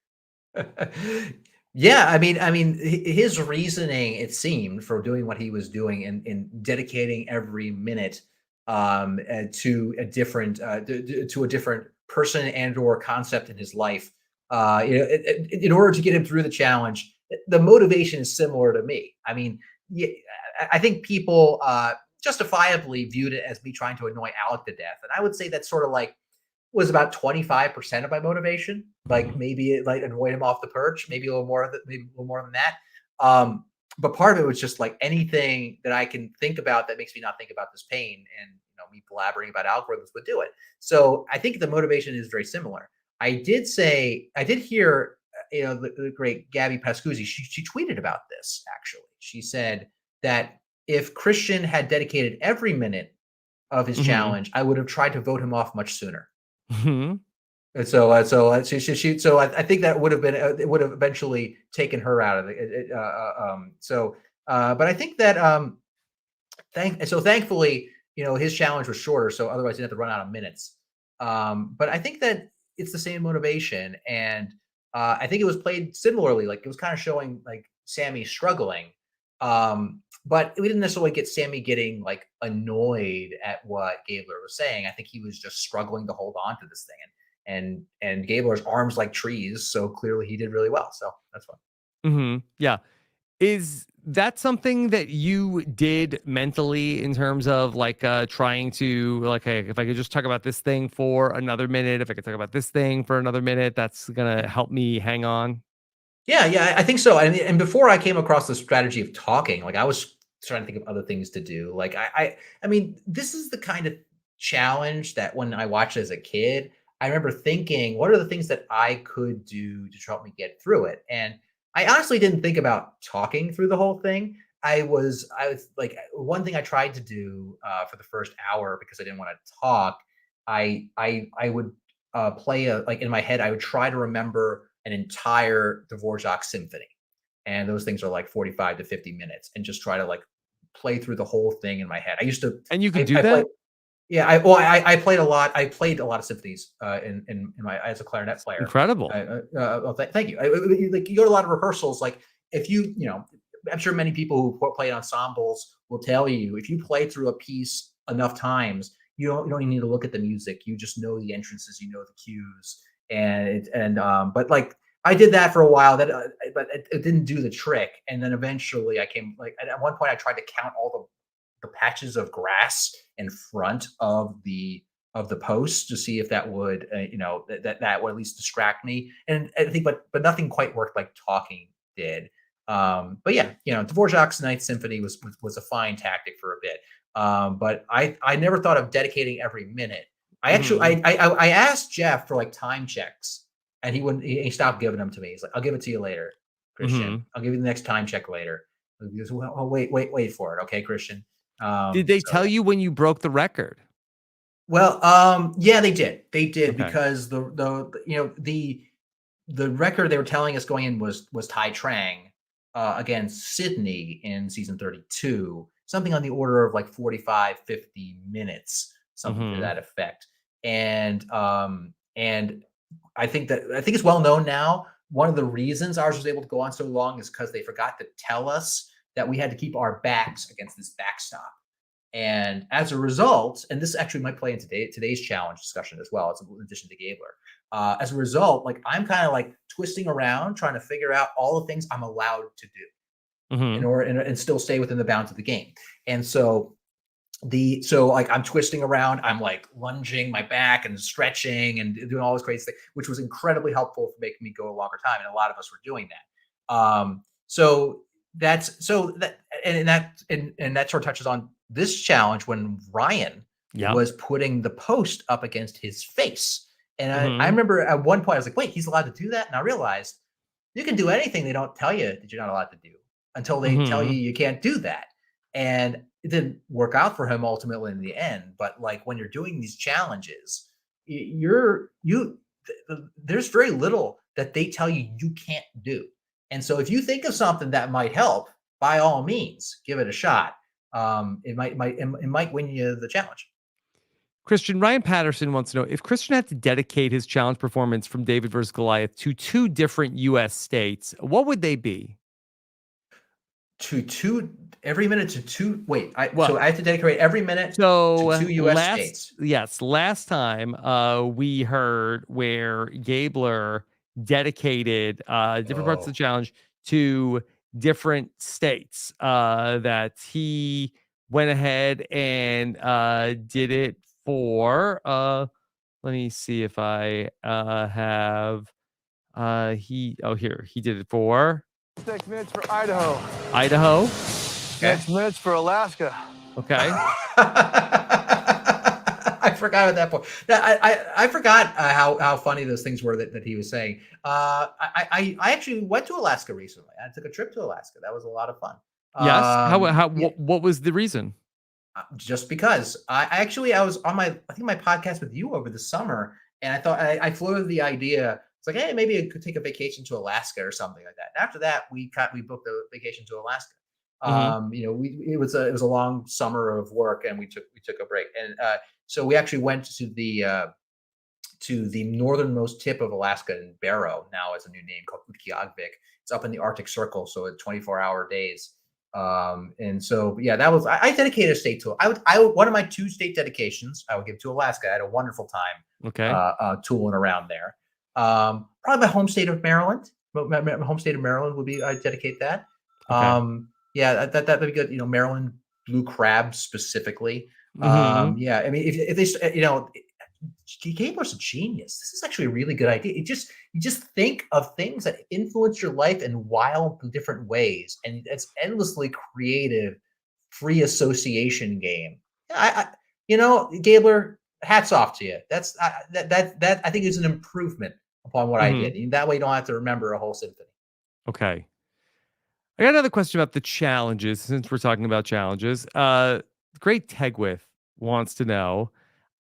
Yeah, I mean, his reasoning, it seemed, for doing what he was doing and dedicating every minute to a different to a different person and or concept in his life. In order to get him through the challenge, the motivation is similar to me. I mean, yeah, I think people justifiably viewed it as me trying to annoy Alec to death, and I would say that's sort of like was about 25% of my motivation. Like maybe it like annoyed him off the perch, maybe a little more than that. But part of it was just like anything that I can think about that makes me not think about this pain, and me blabbering about algorithms would do it. So I think the motivation is very similar. I did hear, the great Gabby Pascuzzi. She tweeted about this actually. She said that if Christian had dedicated every minute of his Mhm. challenge, I would have tried to vote him off much sooner. Mhm. And I think that would have been it would have eventually taken her out of it. But I think that thankfully, his challenge was shorter, so otherwise he would have to run out of minutes. But I think that it's the same motivation, and I think it was played similarly. Like it was kind of showing like Sammy struggling, but we didn't necessarily get Sammy getting like annoyed at what Gabler was saying. I think he was just struggling to hold on to this thing, and Gabler's arms like trees, so clearly he did really well. So that's fun. Mhm. Yeah. Is that's something that you did mentally in terms of like trying to like, hey, if I could just talk about this thing for another minute, if I could talk about this thing for another minute, that's gonna help me hang on. Yeah, yeah, I think so. And before I came across the strategy of talking, like I was trying to think of other things to do. Like I mean, this is the kind of challenge that when I watched as a kid, I remember thinking, what are the things that I could do to help me get through it? And I honestly didn't think about talking through the whole thing. I was like one thing I tried to do for the first hour because I didn't want to talk. I would play a like in my head. I would try to remember an entire Dvorak symphony, and those things are like 45 to 50 minutes, and just try to like play through the whole thing in my head. I used to, And you could do I played, that? yeah, I played a lot. I played a lot of symphonies in my as a clarinet player. Incredible. Well, thank you. Like you go to a lot of rehearsals. Like if you know, I'm sure many people who play in ensembles will tell you if you play through a piece enough times, you don't even need to look at the music. You just know the entrances, you know the cues, but like I did that for a while. But it didn't do the trick. And then eventually, I came like at one point I tried to count all the patches of grass in front of the post to see if that would that would at least distract me. And I think but nothing quite worked like talking did. But yeah, Dvorak's Ninth Symphony was a fine tactic for a bit. But I never thought of dedicating every minute. I actually Mhm. I asked Jeff for like time checks, and he wouldn't. He stopped giving them to me. He's like, "I'll give it to you later, Christian. Mhm. I'll give you the next time check later." He goes, "Well, oh, wait for it, okay, Christian." Did they So tell yeah. you when you broke the record? Well, yeah, they did. They did Okay. because the record they were telling us going in was Tai Trang against Sydney in season 32, something on the order of like 45, 50 minutes, something to Mhm. that effect. And I think it's well known now. One of the reasons ours was able to go on so long is because they forgot to tell us that we had to keep our backs against this backstop. And as a result, and this actually might play into today's challenge discussion as well, it's in addition to Gabler. As a result, like I'm kind of like twisting around trying to figure out all the things I'm allowed to do in Mhm. order and still stay within the bounds of the game. And so like I'm twisting around, I'm like lunging my back and stretching and doing all this crazy thing, which was incredibly helpful for making me go a longer time. And a lot of us were doing that. So that's so that and that sort of touches on this challenge when Ryan Yep. was putting the post up against his face. And I Mhm. remember at one point I was like, wait, he's allowed to do that? And I realized you can do anything they don't tell you that you're not allowed to do until they tell you Mhm. you can't do that. And it didn't work out for him ultimately in the end. But like when you're doing these challenges, there's very little that they tell you you can't do. And so if you think of something that might help, by all means, give it a shot. It might win you the challenge. Christian, Ryan Patterson wants to know if Christian had to dedicate his challenge performance from David versus Goliath to two different US states, what would they be? To two every minute to two. Wait, Well, so I have to dedicate every minute to so two U.S. states. last time we heard where Gabler dedicated different parts of the Oh, challenge to different states that he went ahead and did it for let me see if I have here he did it for 6 minutes for Idaho. Idaho. Okay. 6 minutes for Alaska. Okay. I forgot at that point. I forgot how funny those things were that he was saying. I actually went to Alaska recently. I took a trip to Alaska. That was a lot of fun. Yes. How Yeah, what was the reason? just because I was on I think my podcast with you over the summer, and I thought I floated the idea. It's like, hey, maybe I could take a vacation to Alaska or something like that. And after that, we booked a vacation to Alaska. Mhm. It was a long summer of work, and we took a break, and so we actually went to the northernmost tip of Alaska in Barrow. Now it's a new name called Utqiagvik. It's up in the Arctic Circle, so it's 24-hour days. And so yeah, that was I dedicated a state to it. I would one of my two state dedications I would give to Alaska. I had a wonderful time Okay. tooling around there. Probably my home state of Maryland. My home state of Maryland would be I dedicate that. Okay. Um, Yeah, that would be good. Maryland blue crab specifically. Hmm. Yeah, I mean, if they, Gabler's a genius. This is actually a really good idea. You just think of things that influence your life in wild, different ways, and it's endlessly creative, free association game. Gabler, hats off to you. That I think is an improvement upon what I Hmm. did. And that way, you don't have to remember a whole symphony. Okay. I got another question about the challenges since we're talking about challenges. Great Tegwith wants to know.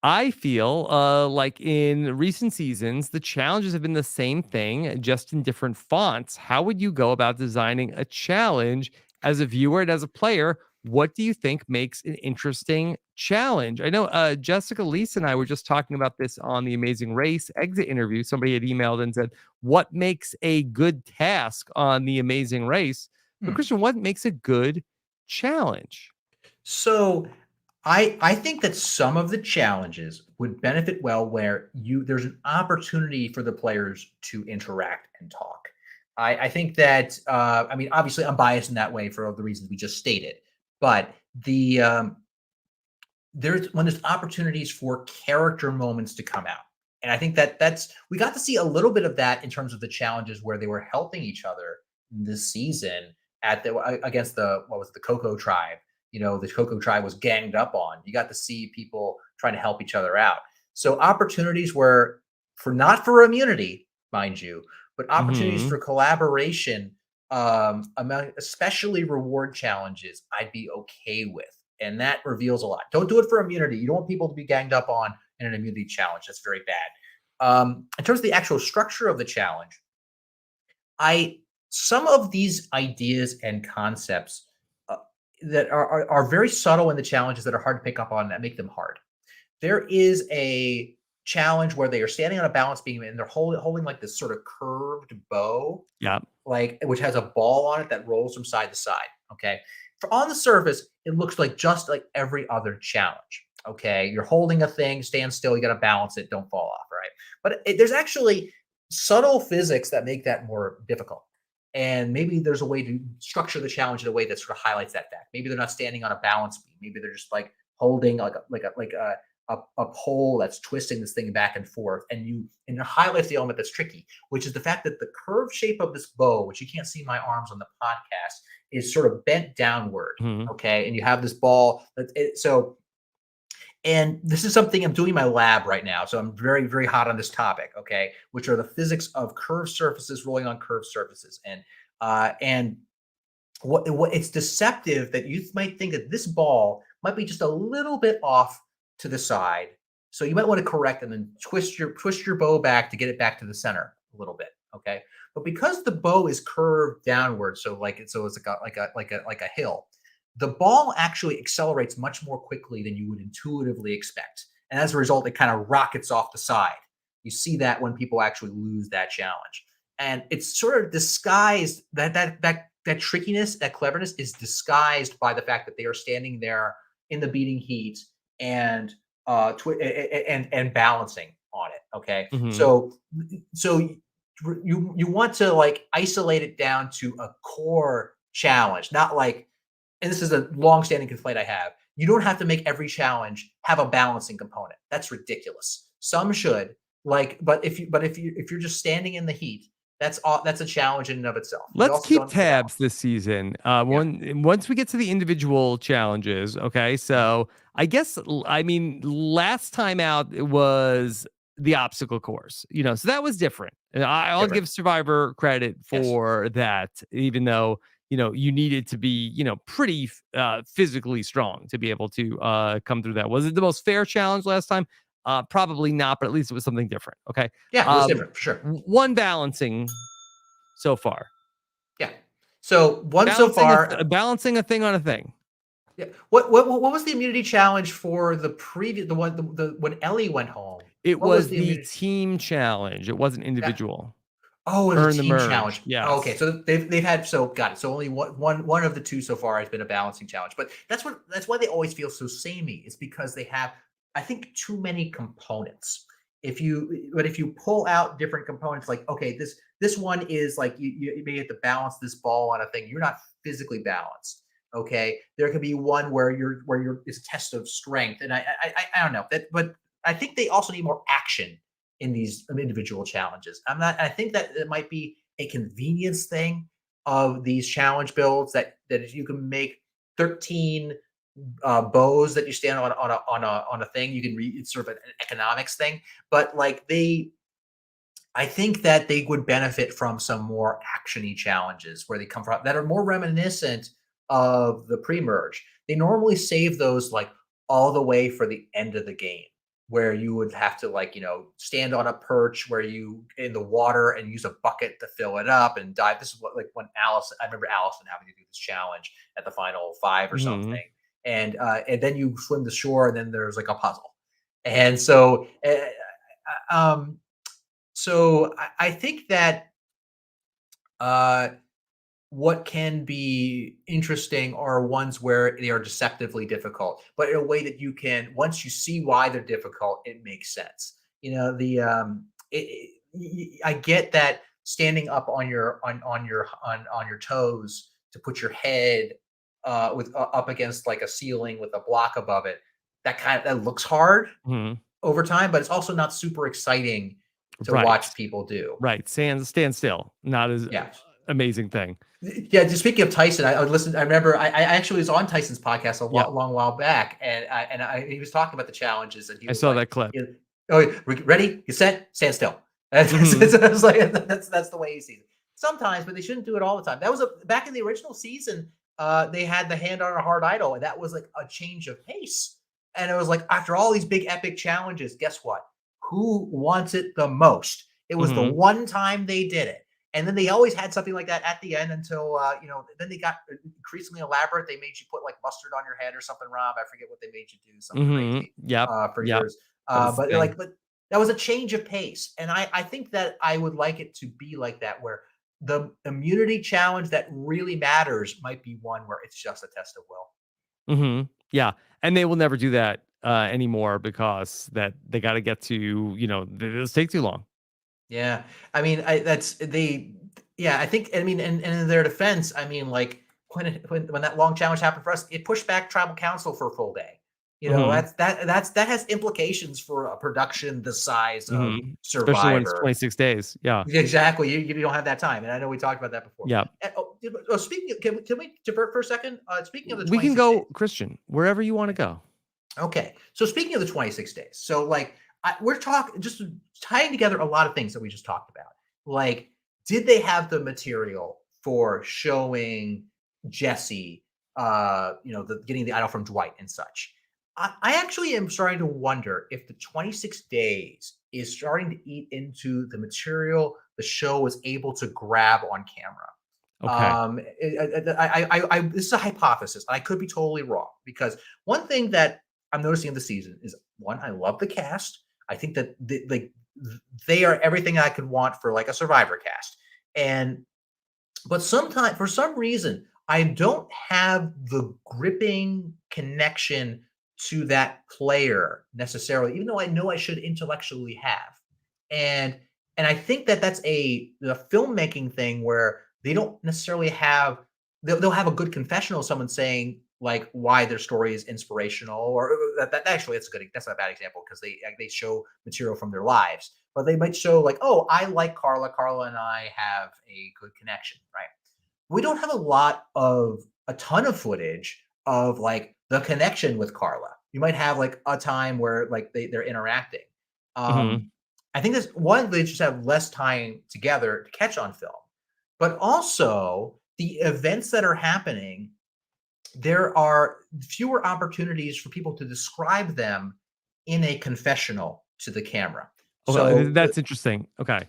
I feel like in recent seasons, the challenges have been the same thing, just in different fonts. How would you go about designing a challenge as a viewer and as a player? What do you think makes an interesting challenge? I know Jessica Lisa and I were just talking about this on the Amazing Race exit interview. Somebody had emailed and said, what makes a good task on the Amazing Race? But Hmm. Christian, what makes a good challenge? So I think that some of the challenges would benefit well where there's an opportunity for the players to interact and talk. I think that I mean, obviously I'm biased in that way for all the reasons we just stated, but there's opportunities for character moments to come out. And I think that's we got to see a little bit of that in terms of the challenges where they were helping each other this season against the Coco tribe. The Coco tribe was ganged up on. You got to see people trying to help each other out. So opportunities where not for immunity, mind you, but opportunities Hmm. for collaboration, among especially reward challenges, I'd be okay with. And that reveals a lot. Don't do it for immunity. You don't want people to be ganged up on in an immunity challenge. That's very bad. In terms of the actual structure of the challenge, I some of these ideas and concepts uh, that are very subtle in the challenges that are hard to pick up on that make them hard. There is a challenge where they are standing on a balance beam and they're holding like this sort of curved bow, Yeah. like which has a ball on it that rolls from side to side. Okay. On the surface, it looks like just like every other challenge. Okay. You're holding a thing, stand still, you got to balance it, don't fall off. Right. But there's actually subtle physics that make that more difficult. And maybe there's a way to structure the challenge in a way that sort of highlights that fact. Maybe they're not standing on a balance beam. Maybe they're just like holding a pole that's twisting this thing back and forth, and it highlights the element that's tricky, which is the fact that the curved shape of this bow, which you can't see my arms on the podcast, is sort of bent downward. Hmm. Okay, and you have this ball and this is something I'm doing in my lab right now, so I'm very, very hot on this topic. Okay, which are the physics of curved surfaces rolling on curved surfaces, and what it's deceptive that you might think that this ball might be just a little bit off to the side. So you might want to correct and then twist your bow back to get it back to the center a little bit. Okay. But because the bow is curved downward, so it's like a hill, the ball actually accelerates much more quickly than you would intuitively expect. And as a result, it kind of rockets off the side. You see that when people actually lose that challenge. And it's sort of disguised that trickiness, that cleverness is disguised by the fact that they are standing there in the beating heat and and balancing on it. Okay, Hmm. so you want to like isolate it down to a core challenge, not like, and this is a long-standing complaint I have. You don't have to make every challenge have a balancing component. That's ridiculous. Some should, if you're just standing in the heat, that's a challenge in and of itself. You Let's also keep don't need the tabs balance. this season. Yeah, Once we get to the individual challenges, okay. mhm, So I guess I mean last time out it was the obstacle course, so that was different. And I'll different. give Survivor credit Yes, for that, even though you needed to be pretty physically strong to be able to come through that. Was it the most fair challenge last time? Probably not, but at least it was something different. Okay. yeah, it was different for sure. One balancing so far. Yeah. So one so far. Balancing a thing on a thing. Yeah. What was the immunity challenge for the one when Ellie went home? It What was was the the immunity? team challenge. It wasn't That individual. Oh, it was a Earn the team merge. challenge. Oh, okay, Yes. so they've had got it. So only one of the two so far has been a balancing challenge. But that's why they always feel so samey. It's because they have, I think, too many components. If you pull out different components, like okay, this one is like you may have to balance this ball on a thing. You're not physically balanced. Okay, there could be one where you're it's a test of strength, and I don't know that, but I think they also need more action in these individual challenges. I think that it might be a convenience thing of these challenge builds that if you can make 13 bows that you stand on a thing, you can it's sort of an economics thing, but like I think that they would benefit from some more actiony challenges where they come from that are more reminiscent of the pre-merge. They normally save those like all the way for the end of the game, where you would have to like, stand on a perch where you in the water and use a bucket to fill it up and dive. This is what like when I remember Allison having to do this challenge at the final five or something. Mhm. And then you swim to shore and then there's like a puzzle. And so um I think that uh, what can be interesting are ones where they are deceptively difficult, but in a way that you can, once you see why they're difficult, it makes sense. I get that standing up on your toes to put your head with up against like a ceiling with a block above it. That looks hard Mhm. over time, but it's also not super exciting to Right. watch people do. Right. Stand still. Not as Yeah. amazing thing. Yeah, just speaking of Tyson, I would listen. I remember I actually was on Tyson's podcast a Yeah. long while back, and he was talking about the challenges, and he I was saw like, that clip. "Oh, ready? You set? Stand still." And Mhm. I was like, that's the way he sees it. Sometimes, but they shouldn't do it all the time. That was back in the original season. They had the hand on a hard idol, and that was like a change of pace. And it was like after all these big epic challenges, guess what? Who wants it the most? It was the Mhm. one time they did it. And then they always had something like that at the end until, then they got increasingly elaborate. They made you put like mustard on your head or something, Rob. I forget what they made you do, something Mhm. crazy Yep. for Yep. yours. That was the thing. But that was a change of pace. And I think that I would like it to be like that, where the immunity challenge that really matters might be one where it's just a test of will. Mhm. Yeah, and they will never do that, anymore because that they gotta get to, those take too long. Yeah. I mean, I think, I mean, and in their defense, I mean, like when that long challenge happened for us, it pushed back tribal council for a full day. Mhm. That has implications for a production the size of Mhm. Especially when it's Survivor. 26 days. Yeah. Exactly. You don't have that time. And I know we talked about that before. Yeah. Speaking of, can we divert for a second? Speaking of the We can 26 days. go Christian, wherever you wanna go. Okay. So speaking of the 26 days, so like we're talking just tying together a lot of things that we just talked about. Like, did they have the material for showing Jesse, getting the idol from Dwight and such? I actually am starting to wonder if the 26 days is starting to eat into the material the show was able to grab on camera. Okay. This is a hypothesis, and I could be totally wrong because one thing that I'm noticing in the season is one, I love the cast. I think that they are everything I could want for like a Survivor cast, and but sometimes for some reason I don't have the gripping connection to that player necessarily, even though I know I should intellectually have. And I think that that's the filmmaking thing where they don't necessarily have they'll have a good confessional of someone saying like why their story is inspirational or that actually that's not a bad example because they show material from their lives, but they might show like, oh, I like Carla and I have a good connection, right? We don't have a ton of footage of like the connection with Carla. You might have like a time where like they're interacting. Mhm. I think this one, they just have less time together to catch on film, but also the events that are happening, there are fewer opportunities for people to describe them in a confessional to the camera. Okay, So that's interesting. Okay.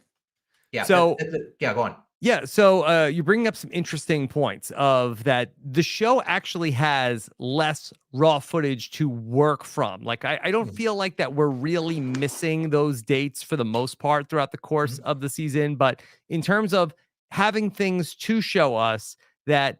yeah, So yeah, go on. yeah, so you're bringing up some interesting points of that the show actually has less raw footage to work from. Like, I don't Mhm, feel like that we're really missing those dates for the most part throughout the course mhm, of the season. But in terms of having things to show us that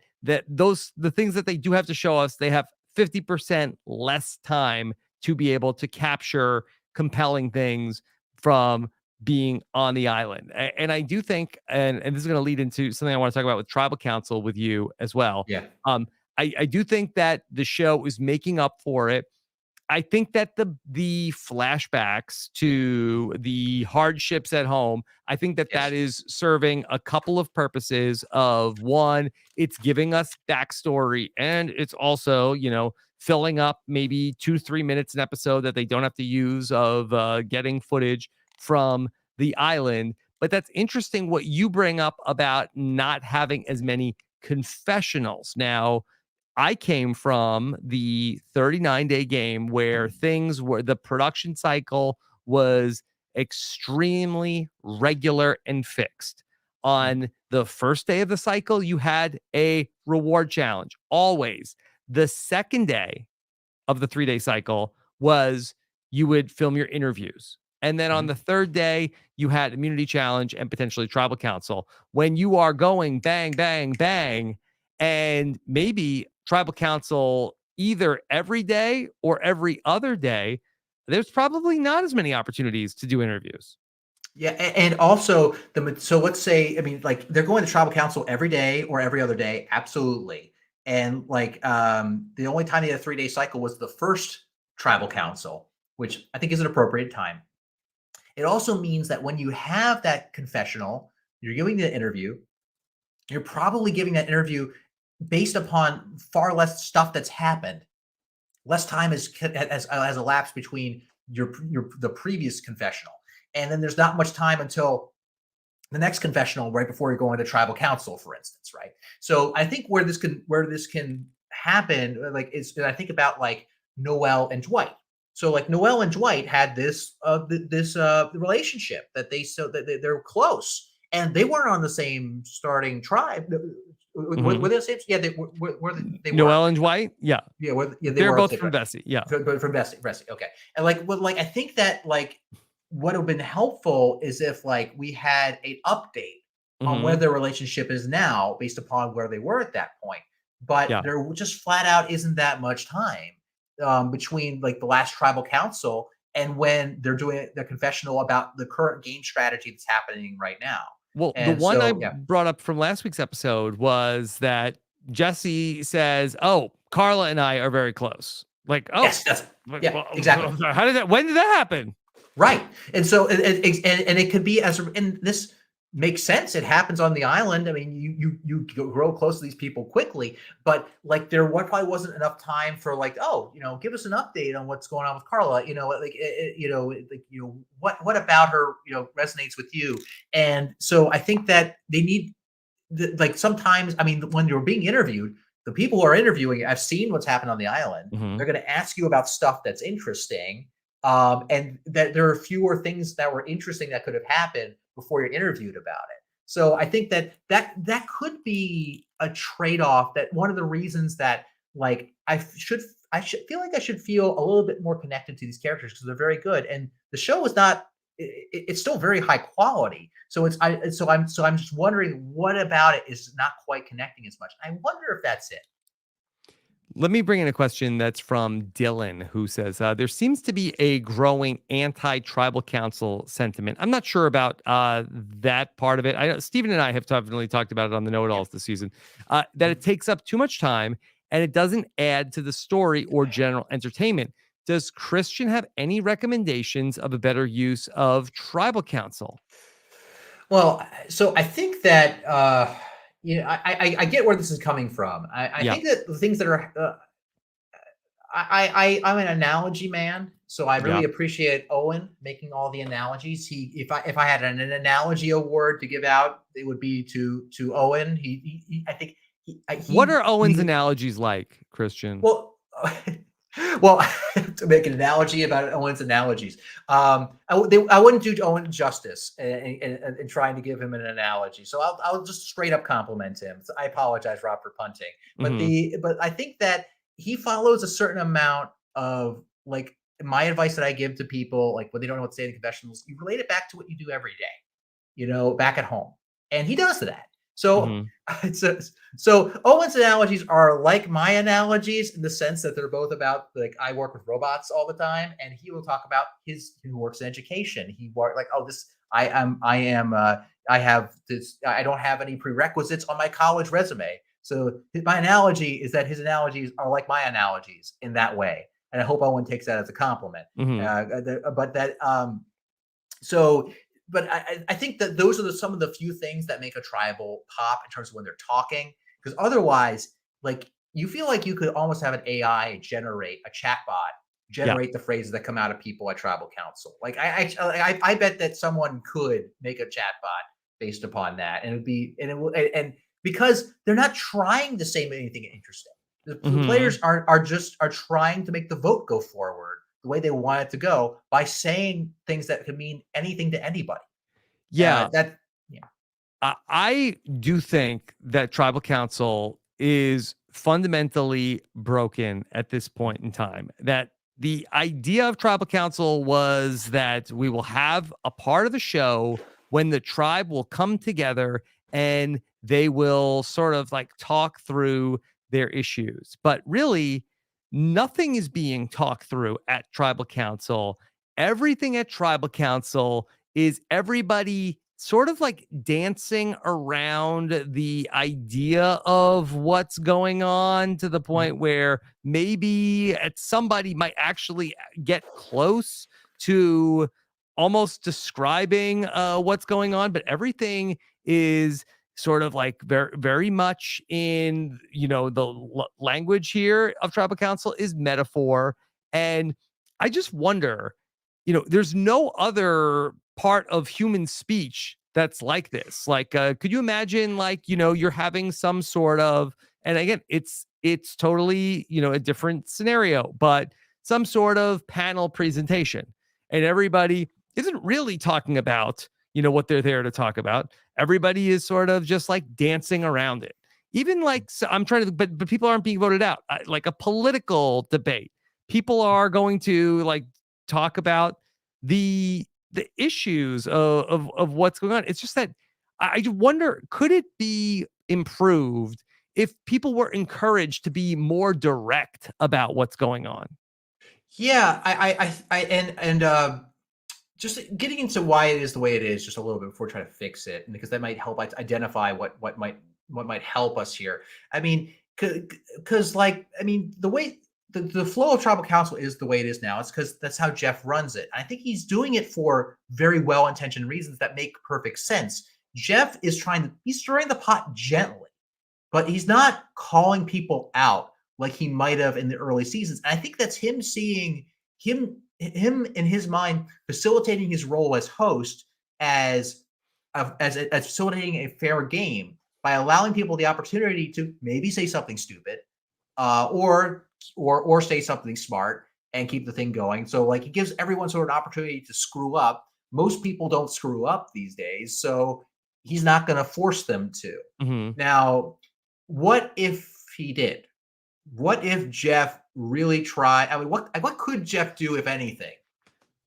those the things that they do have to show us, they have 50% less time to be able to capture compelling things from being on the island. And I do think, and this is going to lead into something I want to talk about with tribal council with you as well. yeah. Um, I do think that the show is making up for it. I think that the flashbacks to the hardships at home, I think that Yes. is serving a couple of purposes. Of one, it's giving us backstory, and it's also, filling up maybe 2-3 minutes an episode that they don't have to use of getting footage from the island. But that's interesting what you bring up about not having as many confessionals. Now, I came from the 39-day game where the production cycle was extremely regular and fixed. On the first day of the cycle, you had a reward challenge, always. The second day of the 3-day cycle was you would film your interviews. And then on the third day, you had immunity challenge and potentially tribal council. When you are going bang, bang, bang, and maybe tribal council either every day or every other day, there's probably not as many opportunities to do interviews. Yeah, and also so let's say, I mean, like they're going to tribal council every day or every other day, absolutely. And like the only time they had a 3-day cycle was the first tribal council, which I think is an appropriate time. It also means that when you have that confessional, you're giving the interview, you're probably giving that interview based upon far less stuff that's happened. Less time has elapsed between the previous confessional, and then there's not much time until the next confessional right before you're going to tribal council, for instance, right? So I think where this can happen, like, is I think about like Noelle and Dwight. So like Noelle and Dwight had this relationship that they're close, and they weren't on the same starting tribe. Were they the same? Yeah, they were. They Noelle were. and Dwight, yeah, Yeah, they they're were both from Vesey, yeah. from Vesey. Okay, and I think that like what would have been helpful is if like we had an update on where their relationship is now based upon where they were at that point. But Yeah. there just flat out isn't that much time between like the last tribal council and when they're doing their confessional about the current game strategy that's happening right now. Well, the And one I so, yeah. brought up from last week's episode was that Jesse says, "Oh, Carla and I are very close." Like, oh, Yes, exactly. When did that happen? Right. And so it could be and this makes sense. It happens on the island. I mean, you grow close to these people quickly, but like probably wasn't enough time for like, oh, give us an update on what's going on with Carla. What about her, resonates with you. And so I think that they need like sometimes, I mean, when you're being interviewed, the people who are interviewing, I've seen what's happened on the island. They're going to ask you about stuff that's interesting. And that there are fewer things that were interesting that could have happened before you're interviewed about it. So I think that could be a trade-off. That one of the reasons that like I should feel like I should feel a little bit more connected to these characters because they're very good, and the show is not. It's still very high quality. So I'm just wondering what about it is not quite connecting as much. I wonder if that's it. Let me bring in a question that's from Dylan, who says, there seems to be a growing anti-tribal council sentiment. I'm not sure about that part of it. Stephen and I have definitely talked about it on the Know-It-Alls this season, that it takes up too much time and it doesn't add to the story or general entertainment. Does Christian have any recommendations of a better use of tribal council? Well, so I think that I get where this is coming from. I think that the things that are I'm an analogy man, so I really appreciate Owen making all the analogies. If I had an analogy award to give out, it would be to Owen. I think what are Owen's analogies like, Christian? Well, well, to make an analogy about Owen's analogies, I wouldn't do Owen justice in trying to give him an analogy. So I'll just straight up compliment him. So I apologize, Rob, for punting, but I think that he follows a certain amount of like my advice that I give to people, like when they don't know what to say in confessionals, you relate it back to what you do every day, back at home, and he does that. So, so Owen's analogies are like my analogies in the sense that they're both about like I work with robots all the time, and he will talk about he works in education. He works like, oh, this I have this. I don't have any prerequisites on my college resume, So my analogy is that his analogies are like my analogies in that way, and I hope Owen takes that as a compliment. But that so, but I think that those are some of the few things that make a tribal pop in terms of when they're talking, because otherwise, like you feel like you could almost have an AI generate a chatbot generate the phrases that come out of people at tribal council. Like I bet that someone could make a chatbot based upon that, and it'd be and it will and because they're not trying to say anything interesting. The players are trying to make the vote go forward the way they want it to go by saying things that could mean anything to anybody. Yeah. Yeah. I do think that tribal council is fundamentally broken at this point in time. That the idea of tribal council was that we will have a part of the show when the tribe will come together and they will sort of like talk through their issues. But really, nothing is being talked through at tribal council. Everything at tribal council is everybody sort of like dancing around the idea of what's going on to the point where maybe somebody might actually get close to almost describing what's going on, but everything is sort of like very, very much in, the language here of tribal council is metaphor. And I just wonder, there's no other part of human speech that's like this. Like, could you imagine, like, you're having some sort of, and again, it's totally, a different scenario, but some sort of panel presentation, and everybody isn't really talking about, what they're there to talk about. Everybody is sort of just like dancing around it. Even like, so I'm trying to, but people aren't being voted out. Like a political debate, people are going to like talk about the issues of what's going on. It's just that I wonder, could it be improved if people were encouraged to be more direct about what's going on? Yeah, and just getting into why it is the way it is just a little bit before trying to fix it, and because that might help identify what might help us here. I mean, because like I mean, the way the flow of tribal council is the way it is now. It's because that's how Jeff runs it. I think he's doing it for very well-intentioned reasons that make perfect sense. Jeff is he's stirring the pot gently, but he's not calling people out like he might have in the early seasons. And I think that's him seeing him in his mind facilitating his role as host as facilitating a fair game by allowing people the opportunity to maybe say something stupid, or say something smart and keep the thing going. So like he gives everyone sort of an opportunity to screw up. Most people don't screw up these days, so he's not going to force them to. Now, what if he did? What if Jeff really tried? I mean, what could Jeff do, if anything,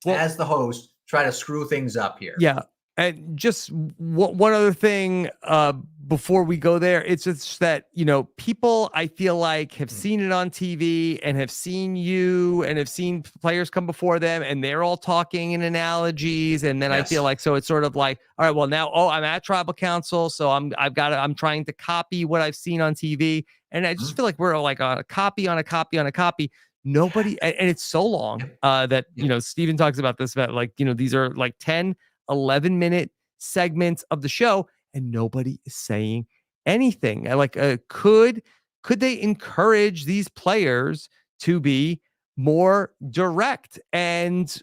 as the host, try to screw things up here? Yeah. And just one other thing before we go there, it's just that, people I feel like have seen it on TV and have seen you and have seen players come before them, and they're all talking in analogies. And then I feel like, so it's sort of like, all right, well now, I'm at tribal council, so I'm trying to copy what I've seen on TV. And I just feel like we're like on a copy on a copy on a copy. Nobody, and it's so long that, Steven talks about this, about like, these are like 10, 11-minute segments of the show, and nobody is saying anything. Like, could they encourage these players to be more direct? And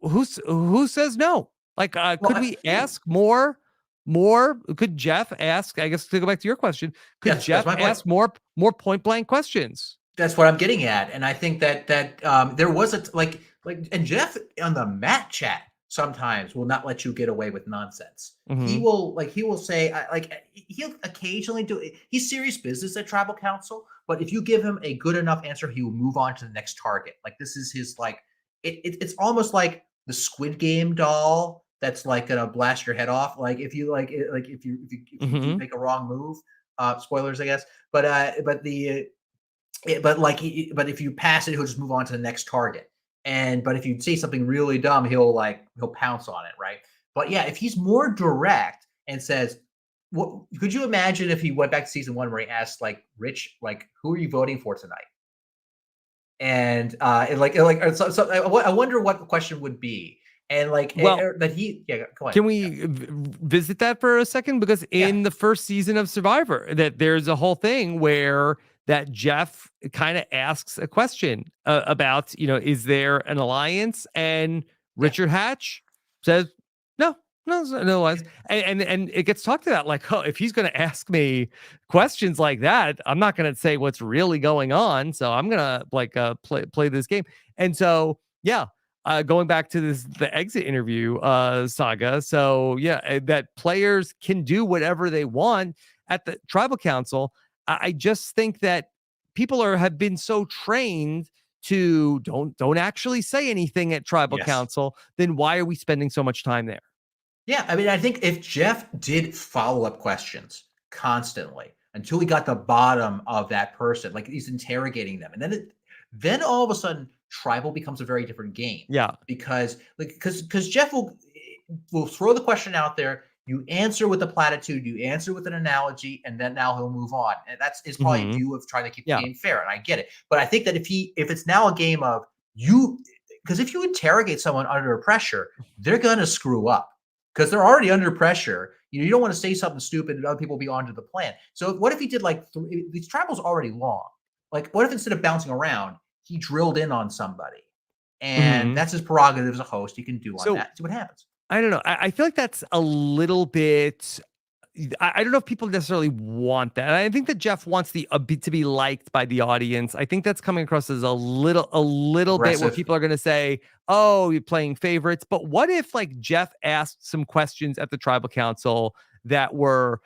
who says no? Like, could we ask more? Could Jeff ask? I guess to go back to your question, could Jeff ask more point blank questions? That's what I'm getting at, and I think that there was and Jeff on the Matt chat sometimes will not let you get away with nonsense. He will say he'll occasionally do it. He's serious business at tribal council, but if you give him a good enough answer, he will move on to the next target. Like this is his it's almost like the Squid Game doll that's like gonna blast your head off. Like if you if you do make a wrong move, spoilers I guess, but if you pass it, he'll just move on to the next target. But if you say something really dumb, he'll pounce on it, right? But yeah, if he's more direct and says, what could you imagine if he went back to season 1 where he asked like Rich, like, who are you voting for tonight? I wonder what the question would be. And Well, that he, yeah, go ahead. can we visit that for a second? Because Yeah. in the first season of Survivor, that there's a whole thing where that Jeff kind of asks a question about, is there an alliance? And Yeah. Richard Hatch says, no, no alliance. And it gets talked about like, oh, if he's going to ask me questions like that, I'm not going to say what's really going on. So I'm going to play this game. And so, yeah, going back to the exit interview saga. So yeah, that players can do whatever they want at the tribal council. I just think that people have been so trained to don't actually say anything at tribal Yes. council. Then why are we spending so much time there? Yeah, I mean, I think if Jeff did follow-up questions constantly until he got the bottom of that person, like he's interrogating them, and then all of a sudden, tribal becomes a very different game. Yeah. Because Jeff will throw the question out there, you answer with a platitude, you answer with an analogy, and then now he'll move on. And that's his probably view of trying to keep the game fair, and I get it. But I think that if it's now a game of because if you interrogate someone under pressure, they're gonna screw up. Because they're already under pressure. You don't want to say something stupid and other people be onto the plan. So what if he did these tribal's already long. Like, what if instead of bouncing around, he drilled in on somebody? And that's his prerogative as a host. He can do on that. See what happens. I don't know. I feel like that's a little bit. I don't know if people necessarily want that. I think that Jeff wants to be liked by the audience. I think that's coming across as a little bit where people are going to say, "Oh, you're playing favorites." But what if like Jeff asked some questions at the tribal council that were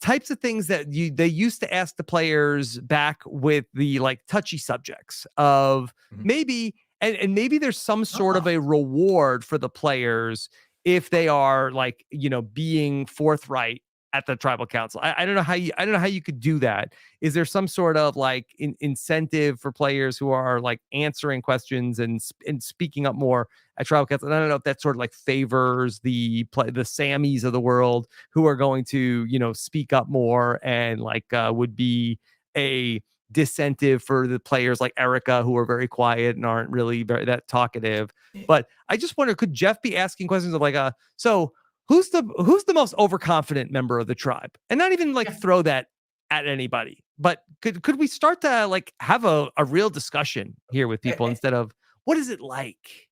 types of things that they used to ask the players back with the like touchy subjects of maybe and maybe there's some sort of a reward for the players if they are like being forthright at the tribal council. I don't know how you could do that. Is there some sort of like incentive for players who are like answering questions and speaking up more at tribal council? I don't know if that sort of like favors the Sammys of the world who are going to speak up more and like would be a disincentive for the players like Erica who are very quiet and aren't really that talkative. But I just wonder, could Jeff be asking questions of like so who's the most overconfident member of the tribe? And not even like throw that at anybody, but could we start to like have a real discussion here with people instead of what is it like?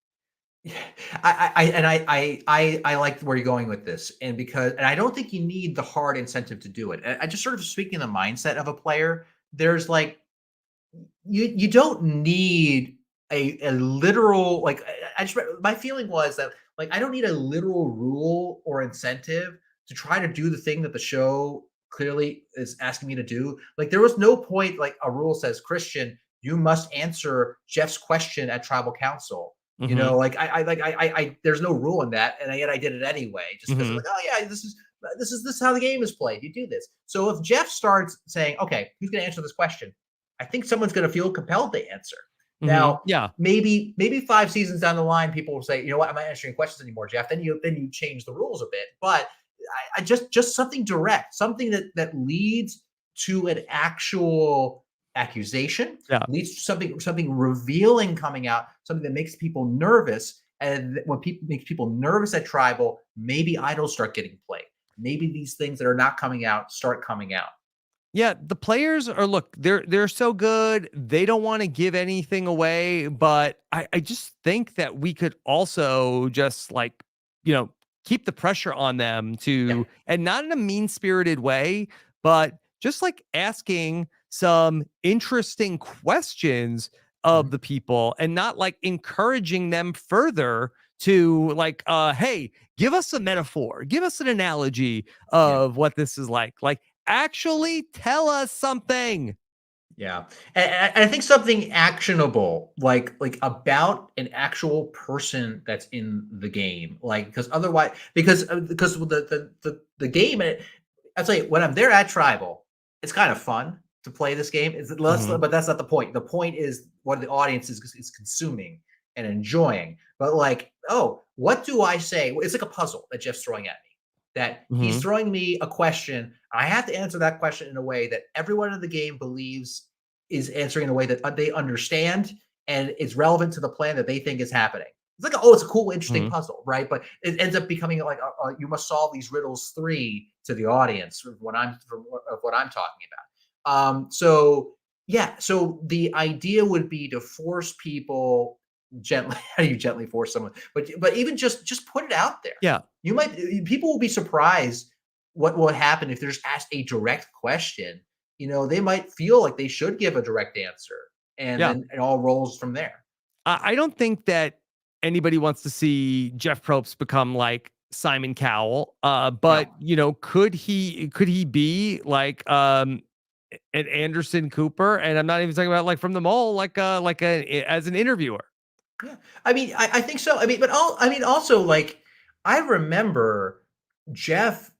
I like where you're going with this, and I don't think you need the hard incentive to do it. I just sort of speaking the mindset of a player. There's like you don't need a literal like. My feeling was that like I don't need a literal rule or incentive to try to do the thing that the show clearly is asking me to do. Like there was no point like a rule says, Christian, you must answer Jeff's question at tribal council. You know, like I there's no rule in that, and yet I did it anyway, just because like, oh yeah, this is how the game is played. You do this. So if Jeff starts saying, okay, who's going to answer this question? I think someone's going to feel compelled to answer. Now, maybe 5 seasons down the line, people will say, you know what, I'm not answering questions anymore, Jeff. Then you change the rules a bit, but I just something direct, something that leads to an actual accusation, leads to something revealing coming out, something that makes people nervous. And when makes people nervous at tribal, maybe idols start getting played. Maybe these things that are not coming out start coming out. Yeah, the players are they're so good. They don't want to give anything away, but I just think that we could also just like, keep the pressure on them to, and not in a mean-spirited way, but just like asking some interesting questions of the people and not like encouraging them further to like, hey, give us a metaphor, give us an analogy of what this is like actually tell us something. Yeah. And I think something actionable, like about an actual person that's in the game, like, because otherwise, because the game, I'll tell you, when I'm there at tribal, it's kind of fun to play this game. But that's not the point. The point is what the audience is consuming and enjoying. But like, oh, what do I say? It's like a puzzle that Jeff's throwing at me that he's Mhm. throwing me a question. I have to answer that question in a way that everyone in the game believes is answering in a way that they understand and is relevant to the plan that they think is happening. It's like, oh, it's a cool, interesting Mhm. puzzle, right? But it ends up becoming like you must solve these riddles 3 to the audience of what I'm talking about. So yeah, so the idea would be to force people gently. How do you gently force someone? But even just put it out there. Yeah. You might people will be surprised what will happen if there's asked a direct question. They might feel like they should give a direct answer, and Yeah. then it all rolls from there. I don't think that anybody wants to see Jeff Probst become like Simon Cowell. But No. could he be like an Anderson Cooper? And I'm not even talking about like from the mole, as an interviewer. Yeah. I think so. Also, like, I remember Jeff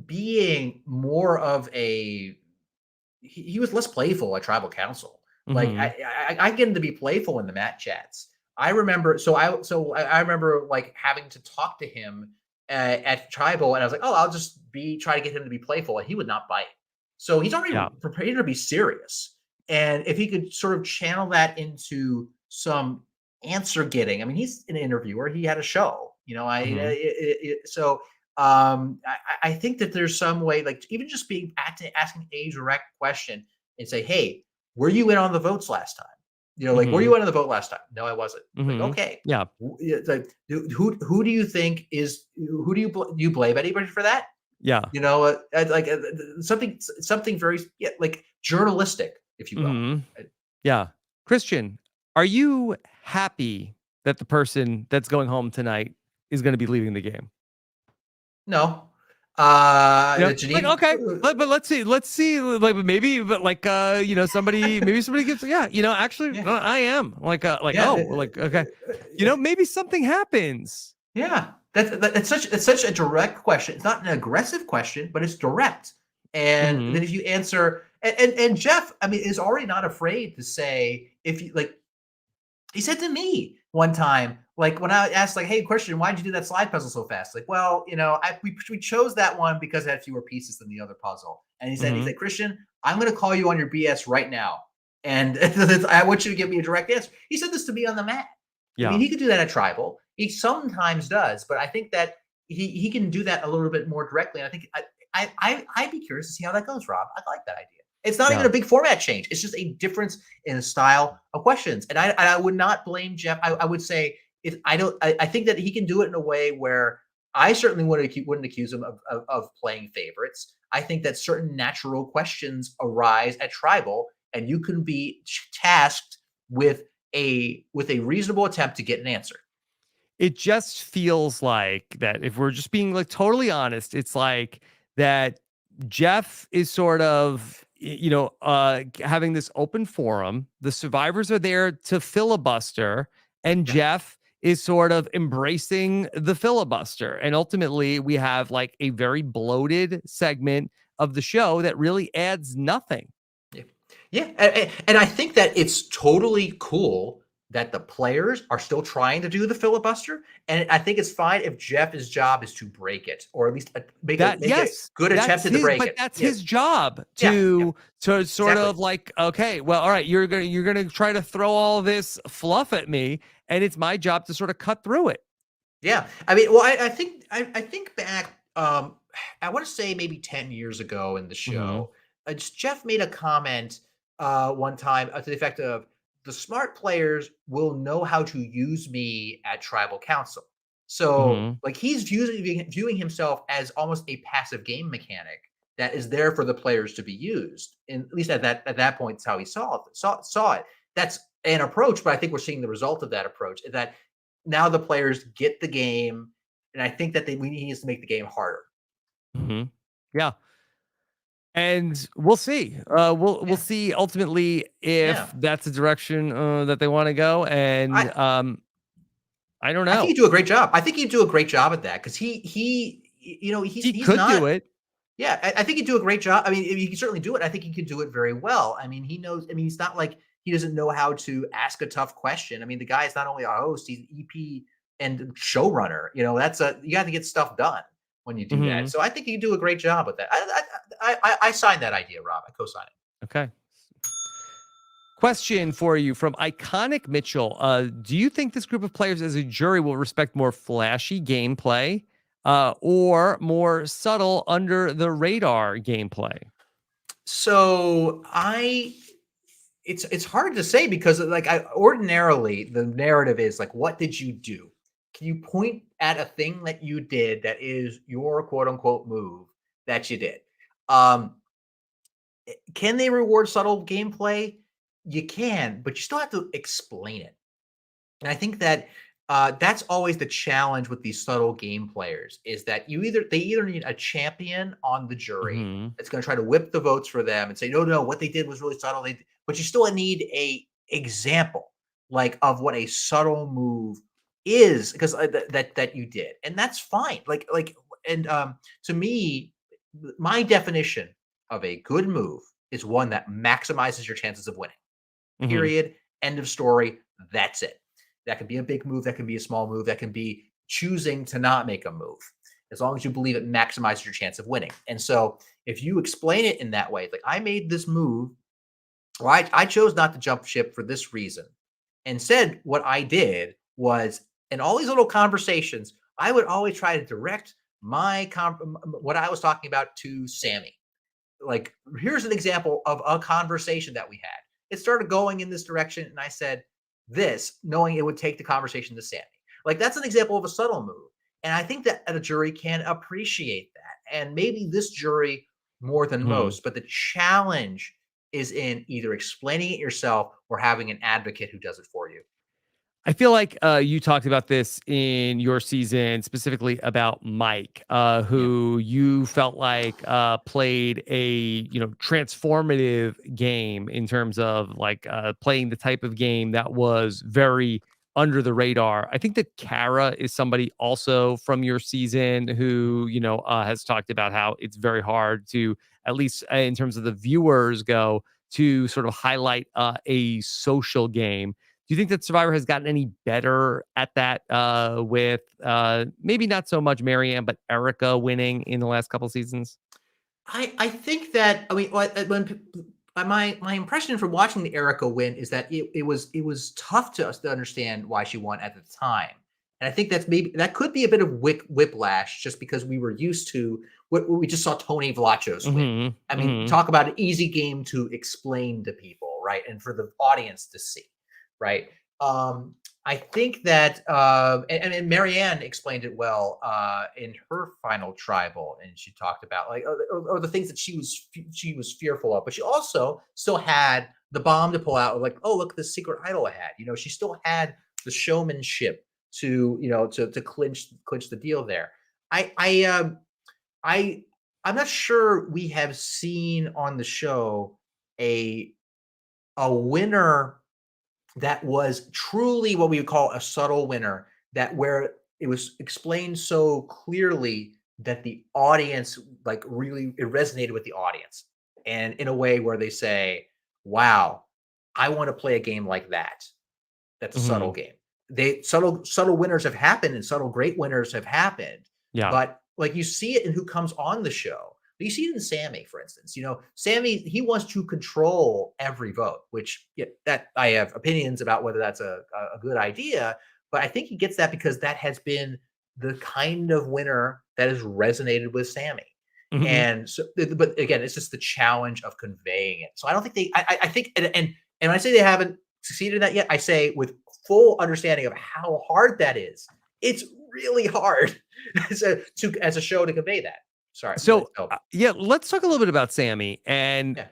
being more of he was less playful at tribal council. Like, Hmm. I get him to be playful in the mat chats. I remember, I remember like having to talk to him at tribal, and I was like, oh, I'll just try to get him to be playful, and he would not bite. So he's already Yeah. prepared to be serious, and if he could sort of channel that into some answer getting. I mean, he's an interviewer. He had a show. Hmm. So I think that there's some way, like, even just asking a direct question and say, "Hey, were you in on the votes last time? Like, were Hmm. you in on the vote last time? No, I wasn't. Like, Hmm. okay. Yeah. Yeah, it's like, who do you think is who do you blame anybody for that? Yeah. Something very, yeah, like journalistic, if you will. Hmm. Uh, Yeah. Christian, are you happy that the person that's going home tonight is going to be leaving the game? No, Like, Janine. okay, but let's see, like, maybe, but like, somebody gets, yeah, actually, Yeah, I am like, yeah. oh, like, okay, maybe something happens. Yeah, that's such a direct question. It's not an aggressive question, but it's direct. And Hmm. then if you answer, and Jeff, I mean, is already not afraid to say, if you like, he said to me one time, like, when I asked, like, "Hey, Christian, why did you do that slide puzzle so fast?" Like, well, we chose that one because it had fewer pieces than the other puzzle. And he Hmm. said, Christian, I'm going to call you on your BS right now, and I want you to give me a direct answer. He said this to me on the mat. I mean, Yeah. he could do that at tribal. He sometimes does, but I think that he can do that a little bit more directly. And I think I'd be curious to see how that goes, Rob. I like that idea. It's not even Yeah. a big format change. It's just a difference in the style of questions. And I would not blame Jeff. I would say, if I don't, I think that he can do it in a way where I certainly wouldn't accuse him of playing favorites. I think that certain natural questions arise at tribal, and you can be tasked with a reasonable attempt to get an answer. It just feels like that, if we're just being like totally honest, it's like that Jeff is sort of, having this open forum. The survivors are there to filibuster, and Yeah. Jeff is sort of embracing the filibuster. And ultimately, we have like a very bloated segment of the show that really adds nothing. Yeah. Yeah. And I think that it's totally cool that the players are still trying to do the filibuster. And I think it's fine if Jeff's job is to break it, or at least make a Yes, good attempt that's to his, break but it. that's Yeah. his job Yeah. Yeah. to sort Exactly. of like, okay, well, all right, you're gonna try to throw all this fluff at me, and it's my job to sort of cut through it. Yeah. I mean, well, I think back, I want to say maybe 10 years ago in the Hmm. show, Jeff made a comment one time to the effect of, the smart players will know how to use me at tribal council. So, Hmm. like, he's viewing himself as almost a passive game mechanic that is there for the players to be used. And at least at that point, it's how he saw it. That's an approach, but I think we're seeing the result of that approach. That now the players get the game, and I think that we need to make the game harder. Hmm. Yeah, and we'll see. We'll Yeah, see ultimately if yeah. that's the direction that they want to go, and I I don't I think know. you do a great job. I think you do a great job at that, because He he's could do not. it. Yeah, I think he'd do a great job. I mean, he can certainly do it. I think he could do it very well. I mean, he knows. I mean, he's not like he doesn't know how to ask a tough question. I mean, the guy is not only a host; he's an EP and showrunner. That's you got to get stuff done. when you do that. So I think you do a great job with that. I signed that idea, Rob. I co-sign it. Okay. Question for you from Iconic Mitchell. Do you think this group of players as a jury will respect more flashy gameplay or more subtle under the radar gameplay? So it's hard to say because like ordinarily the narrative is like, what did you do? Can you point at a thing that you did that is your quote unquote move that you did? Can they reward subtle gameplay? You can, but you still have to explain it. And I think that that's always the challenge with these subtle game players is that they either need a champion on the jury that's going to try to whip the votes for them and say, no, what they did was really subtle. But you still need a example like of what a subtle move is because that you did, and that's fine. To me, my definition of a good move is one that maximizes your chances of winning. Period. End of story. That's it. That can be a big move. That can be a small move. That can be choosing to not make a move, as long as you believe it maximizes your chance of winning. And so if you explain it in that way, like I made this move, or I chose not to jump ship for this reason. Instead, what I did was in all these little conversations, I would always try to direct what I was talking about to Sammy. Like, here's an example of a conversation that we had. It started going in this direction, and I said this, knowing it would take the conversation to Sammy. Like, that's an example of a subtle move. And I think that a jury can appreciate that. And maybe this jury more than most, but the challenge is in either explaining it yourself or having an advocate who does it for you. I feel like you talked about this in your season, specifically about Mike, who you felt like played a transformative game in terms of like playing the type of game that was very under the radar. I think that Kara is somebody also from your season who has talked about how it's very hard to, at least in terms of the viewers go, to sort of highlight a social game. Do you think that Survivor has gotten any better at that with maybe not so much Marianne, but Erica winning in the last couple seasons? I think that, I mean, when my impression from watching the Erica win is that it was tough to us to understand why she won at the time. And I think that could be a bit of whiplash just because we were used to what we just saw Tony Vlachos win. I mean, talk about an easy game to explain to people, right? And for the audience to see. Right. I think that, and Marianne explained it well in her final tribal, and she talked about like, or the things that she was fearful of, but she also still had the bomb to pull out. Like, oh, look, the secret idol I had. She still had the showmanship to clinch the deal there. I'm not sure we have seen on the show a winner that was truly what we would call a subtle winner, that where it was explained so clearly that the audience like really it resonated with the audience, and in a way where they say, wow, I want to play a game like that. That's a subtle game. Subtle winners have happened, and subtle great winners have happened. Yeah. But like you see it in who comes on the show. You see it in Sammy, for instance. Sammy, he wants to control every vote, which that I have opinions about whether that's a good idea. But I think he gets that because that has been the kind of winner that has resonated with Sammy. And so, but again, it's just the challenge of conveying it. So I don't think I think, and when I say they haven't succeeded in that yet, I say with full understanding of how hard that is. It's really hard as a show to convey that. Sorry. So, let's talk a little bit about Sammy. And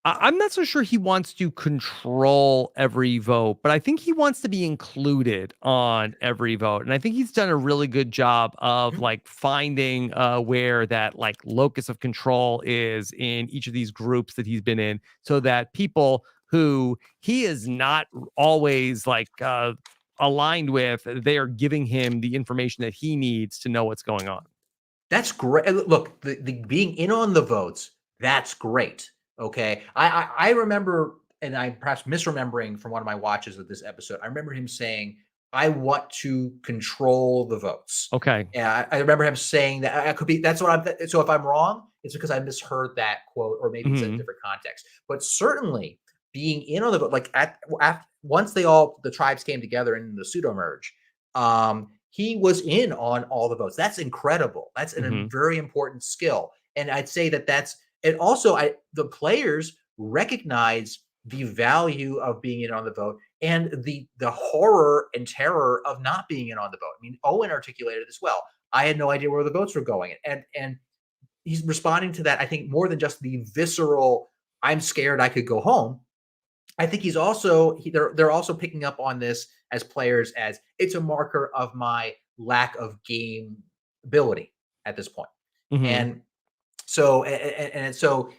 I'm not so sure he wants to control every vote, but I think he wants to be included on every vote. And I think he's done a really good job of like finding where that like locus of control is in each of these groups that he's been in, so that people who he is not always like aligned with, they are giving him the information that he needs to know what's going on. That's great. Look, the being in on the votes, that's great. Okay. I remember, and I'm perhaps misremembering from one of my watches of this episode, I remember him saying, I want to control the votes. Okay. Yeah, I remember him saying that. I could be. That's what I'm. So if I'm wrong, it's because I misheard that quote, or maybe it's a Mhm. different context. But certainly being in on the vote, like once the tribes came together in the pseudo merge, he was in on all the votes. That's incredible. That's a Mhm. very important skill, and I'd say that's. And also, the players recognize the value of being in on the vote and the horror and terror of not being in on the vote. I mean, Owen articulated as well. I had no idea where the votes were going, and he's responding to that. I think more than just the visceral "I'm scared I could go home." I think he's also they're also picking up on this as players as it's a marker of my lack of game ability at this point. Mhm. And so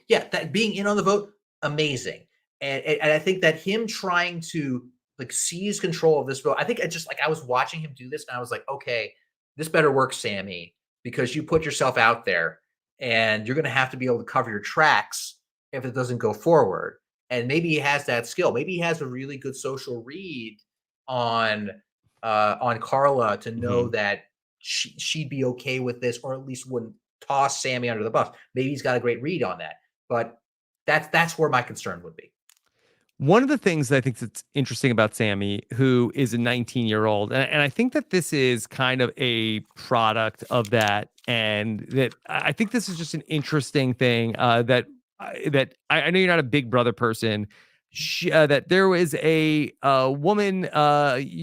yeah, that being in on the vote, amazing. And I think that him trying to like seize control of this vote, I think I just like I was watching him do this and I was like, okay, this better work, Sammy, because you put yourself out there and you're gonna have to be able to cover your tracks if it doesn't go forward. And maybe he has that skill. Maybe he has a really good social read on on Carla to know Mhm. that she'd be okay with this, or at least wouldn't toss Sammy under the bus. Maybe he's got a great read on that, but that's where my concern would be. One of the things that I think that's interesting about Sammy, who is a 19-year-old, and I think that this is kind of a product of that, and that I think this is just an interesting thing that I know you're not a Big Brother person. That there was a woman,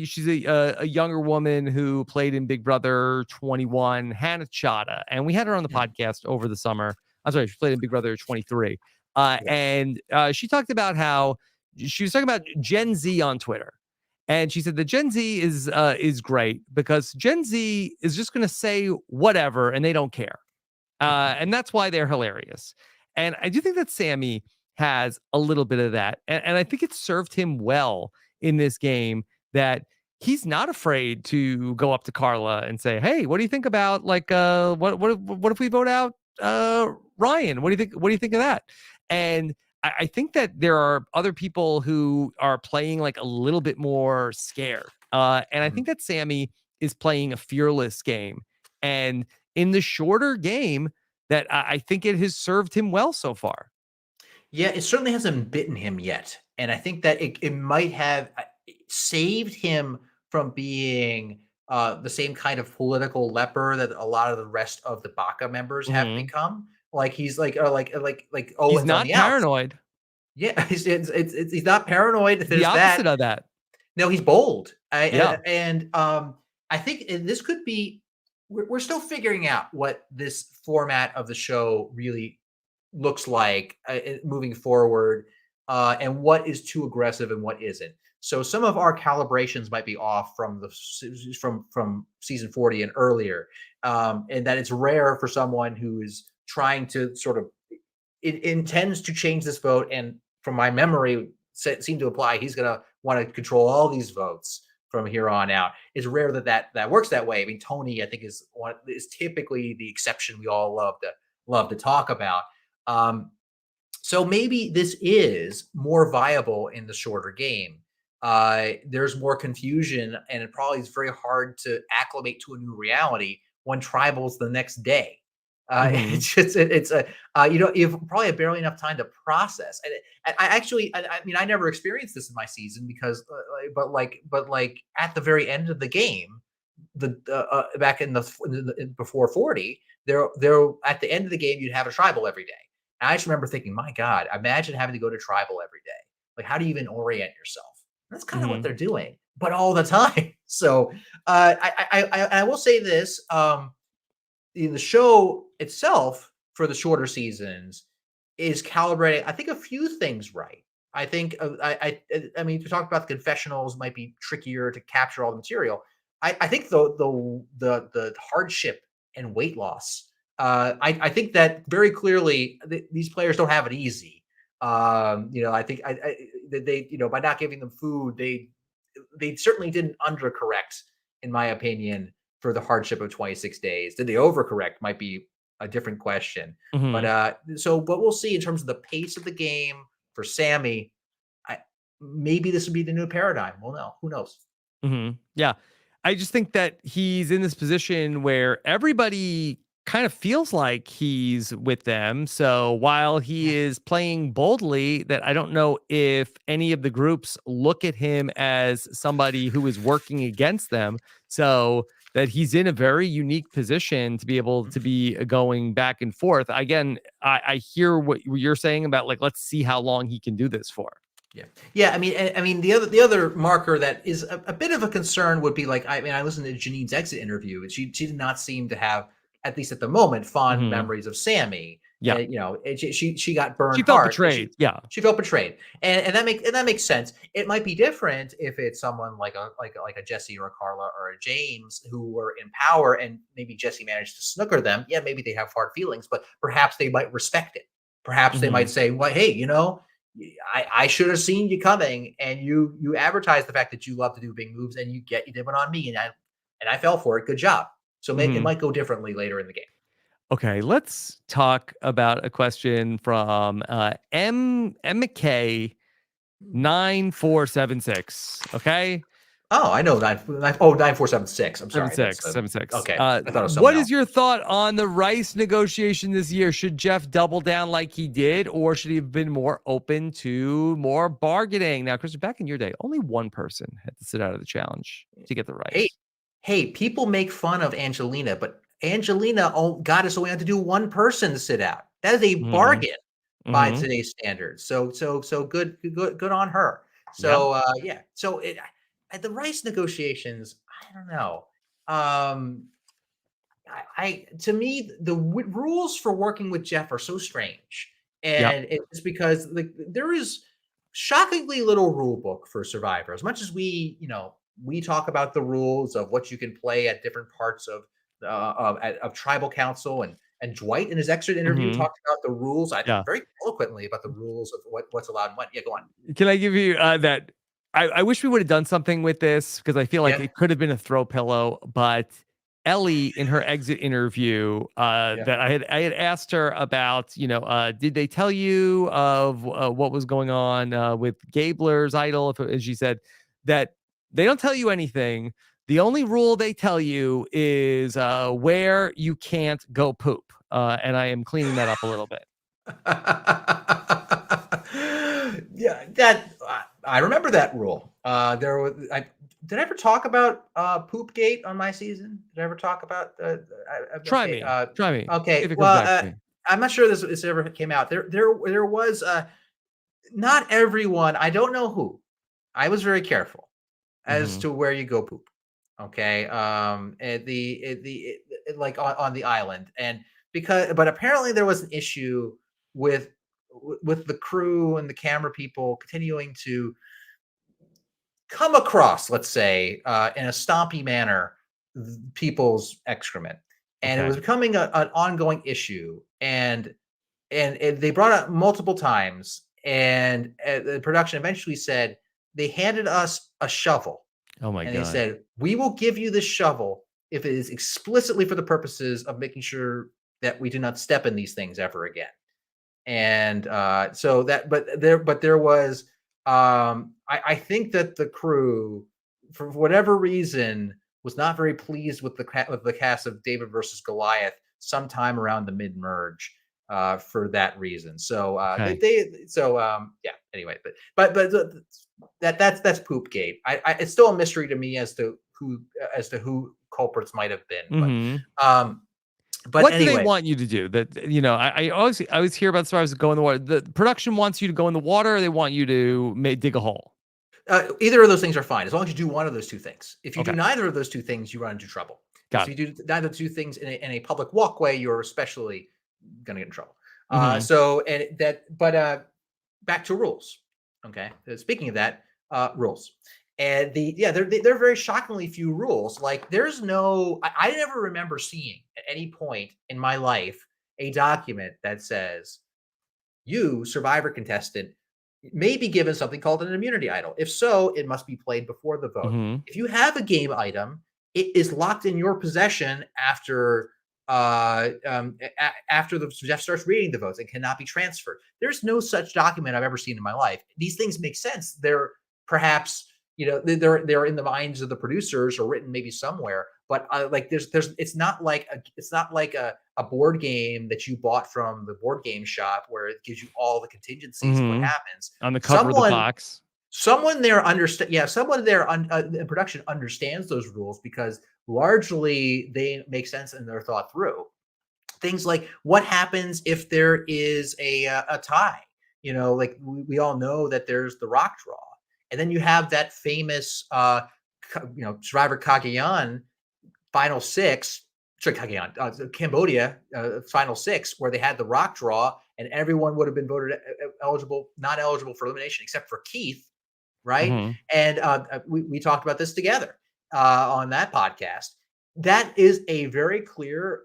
she's a younger woman who played in Big Brother 21, Hannah Chata, and we had her on the Mm, podcast over the summer. I'm sorry, she played in Big Brother 23, yeah. and she talked about how she was talking about Gen Z on Twitter. And she said the Gen Z is great because Gen Z is just going to say whatever and they don't care. And that's why they're hilarious. And I do think that Sammy has a little bit of that. And I think it served him well in this game that he's not afraid to go up to Carla and say, "Hey, what do you think about like what if we vote out Ryan? What do you think of that?" And I think that there are other people who are playing like a little bit more scared. And I Mhm. think that Sammy is playing a fearless game. And in the shorter game, that I think it has served him well so far. Yeah, it certainly hasn't bitten him yet, and I think that it might have saved him from being the same kind of political leper that a lot of the rest of the Baka members have Mhm. become. Like he's like He's Owen's on not the outs. paranoid. Yeah, he's not paranoid. He's the There's that. opposite of that. No, he's bold. Yeah. I think this could be we're still figuring out what this format of the show really looks like moving forward, and what is too aggressive and what isn't. So some of our calibrations might be off from from season 40 and earlier, and that it's rare for someone who is trying to sort of it intends to change this vote, and from my memory, seem to imply he's going to want to control all these votes from here on out. It's rare that works that way. I mean, Tony, I think is typically the exception we all love to talk about. Um, so maybe this is more viable in the shorter game. There's more confusion, and it probably is very hard to acclimate to a new reality when tribals the next day. Mhm. It's just it's a you've probably have barely enough time to process. And I actually I mean I never experienced this in my season because but like at the very end of the game, the back in before 40, there at the end of the game you'd have a tribal every day. And I just remember thinking, my God, imagine having to go to tribal every day. Like, how do you even orient yourself? And that's kind of what Mhm. they're doing, but all the time. So I will say this: in the show itself for the shorter seasons is calibrating. I think a few things right. I think I mean to talk about the confessionals might be trickier to capture all the material. I think the hardship and weight loss. I think that very clearly these players don't have it easy. I think they by not giving them food, they certainly didn't undercorrect, in my opinion, for the hardship of 26 days. Did they overcorrect? Might be a different question. But Mhm. but we'll see in terms of the pace of the game for Sammy. I, maybe this would be the new paradigm. Well, no, who knows? Yeah. I just think that he's in this position where everybody kind of feels like he's with them. So while he is playing boldly, that I don't know if any of the groups look at him as somebody who is working against them. So that he's in a very unique position to be able to be going back and forth. Again, I hear what you're saying about like, let's see how long he can do this for. Yeah, yeah. I mean, the other marker that is a bit of a concern would be like, I listened to Janine's exit interview, and she did not seem to have, at least at the moment, fond memories of Sammy. Yeah, And she got burned she felt hard. betrayed. Yeah, she felt betrayed, and that makes sense. It might be different if it's someone like a Jesse or a Carla or a James who were in power, and maybe Jesse managed to snooker them. Yeah, maybe they have hard feelings, but perhaps they might respect it. Perhaps they might say, "Well, hey, I should have seen you coming, and you advertise the fact that you love to do big moves, and you did one on me, and I fell for it. Good job." So it might go differently later in the game. Okay, let's talk about a question from MK 9476. Okay. Oh, I know 9476. I'm sorry. 76. Okay. I thought it was What something is else. your thought on the Rice negotiation this year? Should Jeff double down like he did, or should he have been more open to more bargaining? Now, Chris, back in your day, only one person had to sit out of the challenge to get the Hey, Rice. hey, people make fun of Angelina, but Angelina got us only had to do one person to sit out. That is a Mm-hmm. bargain by Mm-hmm. today's standards. So good on her. Yep. So yeah. So at the Rice negotiations, I don't know. To me, the rules for working with Jeff are so strange, Yep. and it's because like there is shockingly little rule book for Survivor. As much as we talk about the rules of what you can play at different parts of tribal council, and Dwight in his exit interview Mm-hmm. talked about the rules. I think Yeah. very eloquently about the rules of what's allowed and what. Yeah, go on. Can I give you that? I wish we would have done something with this because I feel like Yeah, it could have been a throw pillow, but Ellie in her exit interview yeah. that I had asked her about, did they tell you of what was going on with Gabler's idol? And she said that they don't tell you anything. The only rule they tell you is where you can't go poop. And I am cleaning that up a little bit. Yeah, that I remember that rule. There was did I ever talk about Poopgate on my season? Did I ever talk about Try okay, me. Try me. See okay. if it comes Well, back to me. I'm not sure this ever came out. There was not everyone. I don't know who. I was very careful as Mhm. to where you go poop. Okay, like on the island, and but apparently there was an issue with with the crew and the camera people continuing to come across, let's say, in a stompy manner, people's excrement, and it Okay. was becoming an ongoing issue, and they brought it up multiple times, and the production eventually said they handed us a shovel, Oh my and they god. said, "We will give you this shovel if it is explicitly for the purposes of making sure that we do not step in these things ever again." And so that, but there was, I think that the crew, for whatever reason, was not very pleased with with the cast of David versus Goliath sometime around the mid merge. For that reason, so Okay. yeah. Anyway, that's Poopgate. It's still a mystery to me as to who culprits might have been, Mhm. but What do they anyway. want you to do? That I always hear about survivors that go in the water. The production wants you to go in the water, or they want you to dig a hole. Either of those things are fine as long as you do one of those two things. If you do Okay. neither of those two things, you run into trouble. If Got you it. do neither of the two things in a public walkway, you're especially going to get in trouble. Mhm. So and that, but back to rules. Okay. Speaking of that, rules. And they're very shockingly few rules. Like there's no, I never remember seeing at any point in my life a document that says you, Survivor contestant, may be given something called an immunity idol. If so, it must be played before the vote. Mhm. If you have a game item, it is locked in your possession after after the Jeff starts reading the votes and cannot be transferred. There's no such document I've ever seen in my life. These things make sense. They're perhaps they're in the minds of the producers or written maybe somewhere. But like there's it's not like a board game that you bought from the board game shop where it gives you all the contingencies of what happens on the cover of the box. Someone there someone there in production understands those rules because largely they make sense and they're thought through. Things like what happens if there is a tie. Like we all know that there's the rock draw, and then you have that famous Survivor Cagayan final six. Sorry, Cagayan, Cambodia final six, where they had the rock draw, and everyone would have been voted not eligible for elimination except for Keith, right? And we talked about this together on that podcast. That is a very clear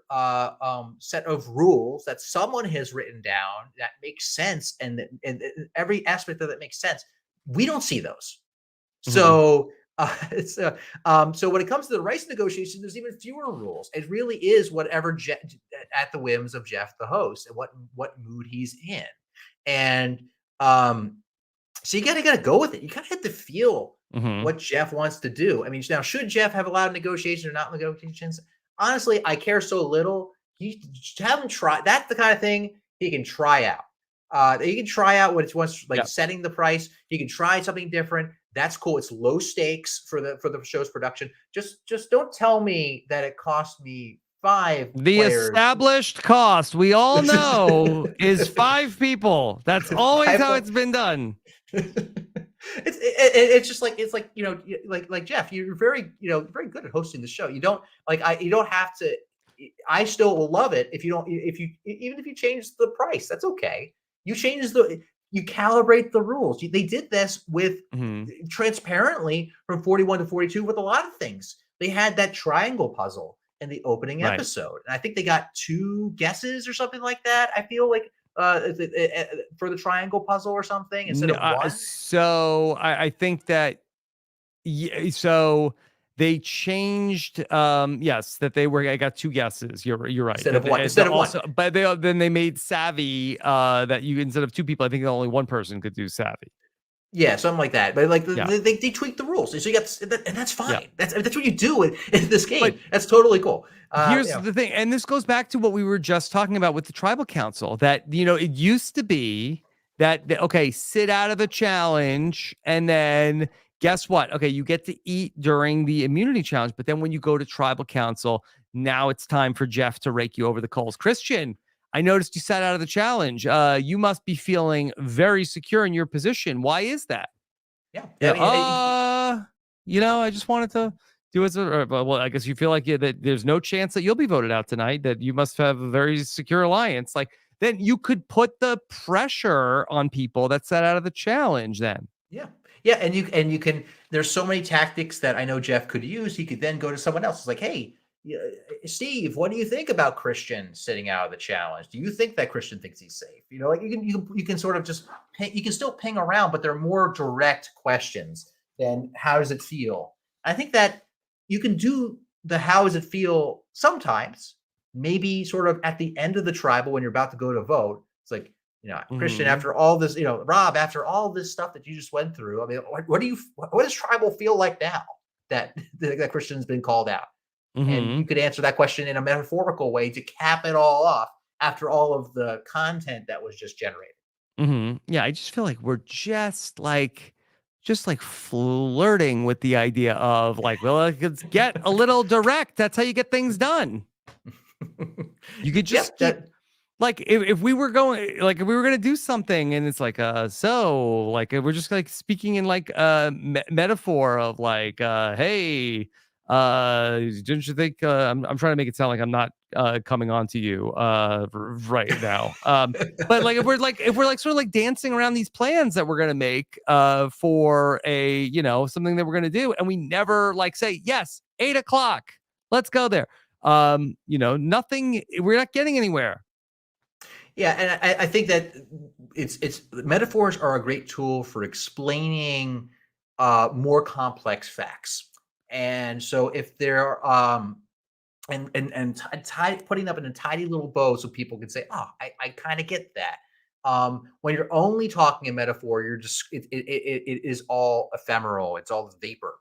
set of rules that someone has written down that makes sense, and every aspect of that makes sense. We don't see those. So so when it comes to the rice negotiation, there's even fewer rules. It really is whatever at the whims of Jeff, the host, and what mood he's in. And so you gotta go with it. You kind of have to feel what Jeff wants to do. I mean, now should Jeff have allowed negotiations or not negotiations? Honestly, I care so little. You have him try. That's the kind of thing he can try out. He can try out what it's once setting the price. He can try something different. That's cool. It's low stakes for the show's production. Just don't tell me that it cost me 5 The players. Established cost, we all know, is 5 people. That's always how it's been done. It's just like like Jeff, you're very very good at hosting the show. You don't have to. I still will love it if you even if you change the price, that's okay. You calibrate the rules. They did this with transparently from 41 to 42 with a lot of things. They had that triangle puzzle in the opening episode, and I think they got 2 guesses or something like that. I feel like for the triangle puzzle or something instead of 1. So I think that so they changed that I got 2 guesses. You're right. Instead of 1. But then they made savvy that you instead of 2 people, I think only 1 person could do savvy. Yeah, something like that. But like they tweaked the rules, so you got, and that's fine. That's what you do in this game. But that's totally cool. Here's the thing, and this goes back to what we were just talking about with the tribal council. That it used to be that sit out of the challenge, and then guess what? Okay, you get to eat during the immunity challenge, but then when you go to tribal council, now it's time for Jeff to rake you over the coals. Christian, I noticed you sat out of the challenge. You must be feeling very secure in your position. Why is that? Yeah. I just wanted to do it. Well, I guess you feel like that there's no chance that you'll be voted out tonight, that you must have a very secure alliance. Like, then you could put the pressure on people that sat out of the challenge then. Yeah. Yeah. And you can, there's so many tactics that I know Jeff could use. He could then go to someone else. It's like, hey, Steve, what do you think about Christian sitting out of the challenge? Do you think that Christian thinks he's safe? Like you can sort of just you can still ping around, but they're more direct questions than how does it feel? I think that you can do the how does it feel sometimes, maybe sort of at the end of the tribal when you're about to go to vote. It's like, Christian, after all this, Rob, after all this stuff that you just went through, I mean, what does tribal feel like now that Christian's been called out? And you could answer that question in a metaphorical way to cap it all off after all of the content that was just generated. Yeah, I just feel like we're just like flirting with the idea of let's get a little direct. That's how you get things done. You could just if we were going if we were going to do something and it's like we're just speaking in metaphor of hey, didn't you think I'm trying to make it sound like I'm not coming on to you right now, but if we're sort of dancing around these plans that we're going to make for a something that we're going to do, and we never say yes, 8:00, let's go there. Nothing, we're not getting anywhere. Yeah, and I think that it's metaphors are a great tool for explaining more complex facts. And so if they're putting up in a tidy little bow so people can say, oh, I kind of get that. When you're only talking in metaphor, you're just it is all ephemeral. It's all vapor.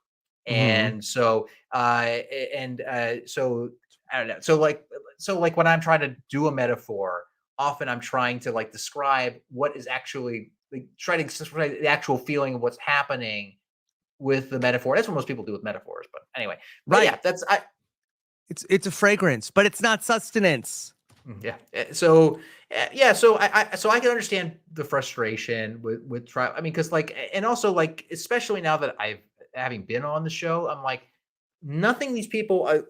Mm-hmm. And so so I don't know. So like when I'm trying to do a metaphor, often I'm trying to like describe what is actually like try to describe the actual feeling of what's happening with the metaphor. That's what most people do with metaphors. But anyway, but yeah, Right. that's I It's a fragrance, but it's not sustenance. yeah. So yeah, so I can understand the frustration with trial. I mean, because like and also like especially now that I've having been on the show, I'm like nothing these people are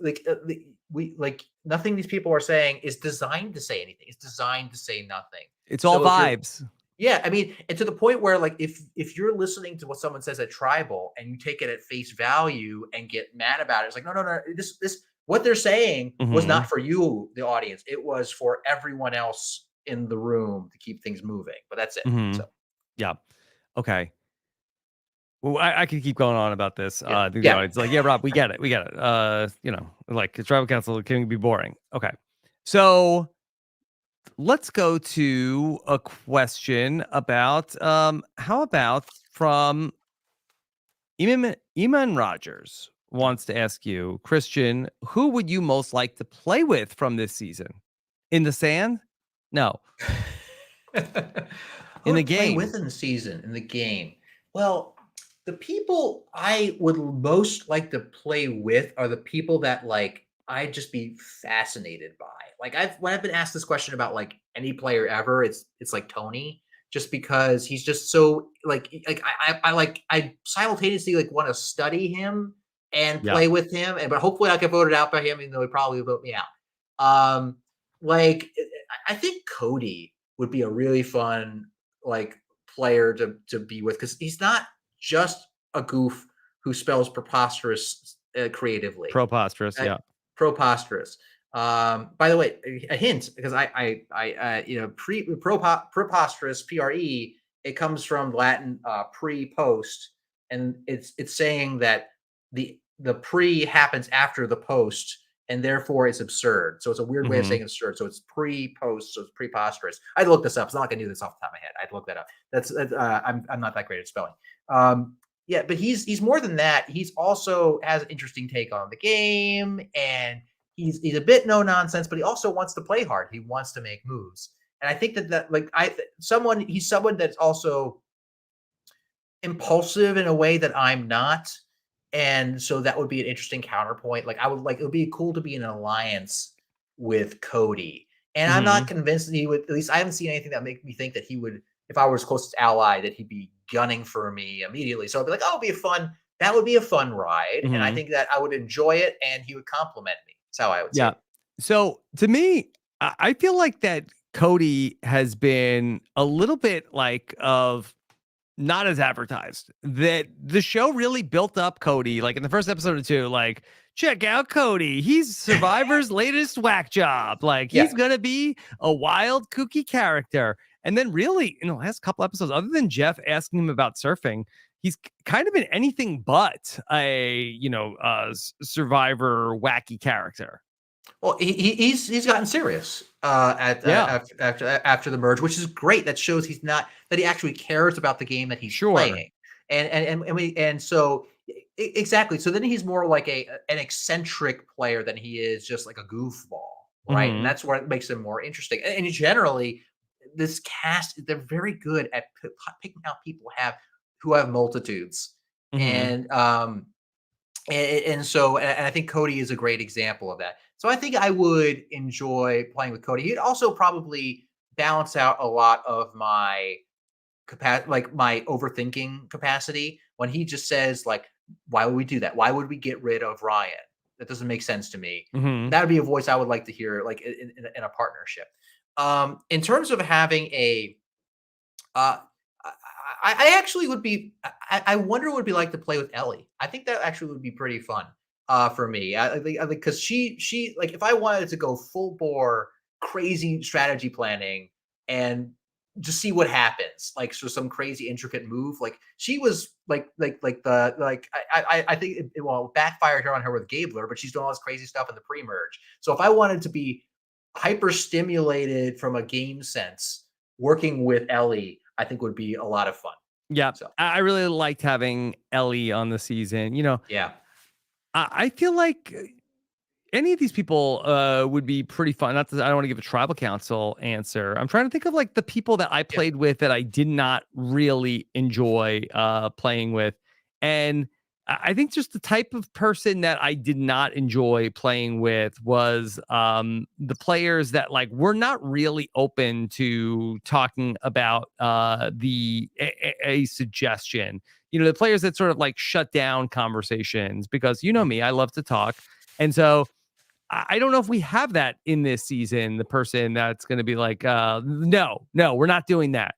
we like nothing these people are saying is designed to say anything. It's designed to say nothing. It's all So if you're vibes. yeah, I mean, and to the point where like if you're listening to what someone says at tribal and you take it at face value and get mad about it, it's like no, this what they're saying was Mm-hmm. not for you, the audience. It was for everyone else in the room to keep things moving. But that's it. Mm-hmm. So Yeah. Okay. Well, I could keep going on about this. yeah, The yeah. audience is like, yeah, Rob, we get it. We get it. Like the tribal council can be boring. Okay. So let's go to a question about how about from Eamon Rogers wants to ask you, Christian, who would you most like to play with from this season? In the sand? No, Who in the would play with game. in the season in the game? Well, the people I would most like to play with are the people that like I'd just be fascinated by. Like when I've been asked this question about like any player ever, it's like Tony, just because he's just so like I like I simultaneously like want to study him and Yeah. play with him, and but hopefully I get voted out by him, even though he probably vote me out. Um, like I think Cody would be a really fun like player to be with because he's not just a goof who spells preposterous creatively. Preposterous. Uh, Yeah. preposterous. By the way, a hint because preposterous it comes from Latin pre post, and it's saying that the pre happens after the post, and therefore it's absurd. So it's a weird way of Mm-hmm. saying absurd. So it's pre post, so it's preposterous. I'd look this up. It's not like I knew this off the top of my head. I'd look that up. I'm not that great at spelling. Yeah, but he's more than that. He's also has an interesting take on the game, and he's a bit no nonsense, but he also wants to play hard. He wants to make moves, and I think that like he's someone that's also impulsive in a way that I'm not, and so that would be an interesting counterpoint. Like I would like it would be cool to be in an alliance with Cody, and I'm not Mm-hmm. convinced that he would. At least I haven't seen anything that make me think that he would, if I were his closest ally, that he'd be gunning for me immediately. So I'd be like, oh, it'd be a fun. That would be a fun ride, and I Mm-hmm. think that I would enjoy it, and he would compliment me. That's how I would see Yeah. it. So to me, I feel like that Cody has been a little bit like of not as advertised. That the show really built up Cody, like in the first episode or two, like, check out Cody. He's Survivor's latest whack job. Like, Yeah. he's gonna be a wild, kooky character. And then really, in the last couple episodes, other than Jeff asking him about surfing, he's kind of been anything but a, Survivor wacky character. Well, he's gotten serious Yeah, after the merge, which is great. That shows he's not that he actually cares about the game that he's sure. playing, and so exactly. So then he's more like an eccentric player than he is just like a goofball, right? And Hmm. that's what makes him more interesting. And generally, this cast they're very good at picking out people who have multitudes, Hmm. and and I think Cody is a great example of that. So I think I would enjoy playing with Cody. He'd also probably balance out a lot of my like my overthinking capacity when he just says like, "Why would we do that? Why would we get rid of Ryan? That doesn't make sense to me." Hmm. That would be a voice I would like to hear, like in a partnership. In terms of having uh, I actually would be. I wonder what it would be like to play with Ellie. I think that actually would be pretty fun for me. I think because she like if I wanted to go full bore crazy strategy planning and just see what happens, like so some crazy intricate move. Like she was I think it backfired here on her with Gabler, but she's doing all this crazy stuff in the pre merge. So if I wanted to be hyper stimulated from a game sense working with Ellie, I think would be a lot of fun. Yeah, So I really liked having Ellie on the season. yeah, I feel like any of these people would be pretty fun. Not that I don't want to give a tribal council answer. I'm trying to think of like the people that I yeah. played with that I did not really enjoy playing with. And I think just the type of person that I did not enjoy playing with was the players that like were not really open to talking about a suggestion. The players that sort of like shut down conversations because me, I love to talk. And so I don't know if we have that in this season. The person that's going to be like, no, we're not doing that.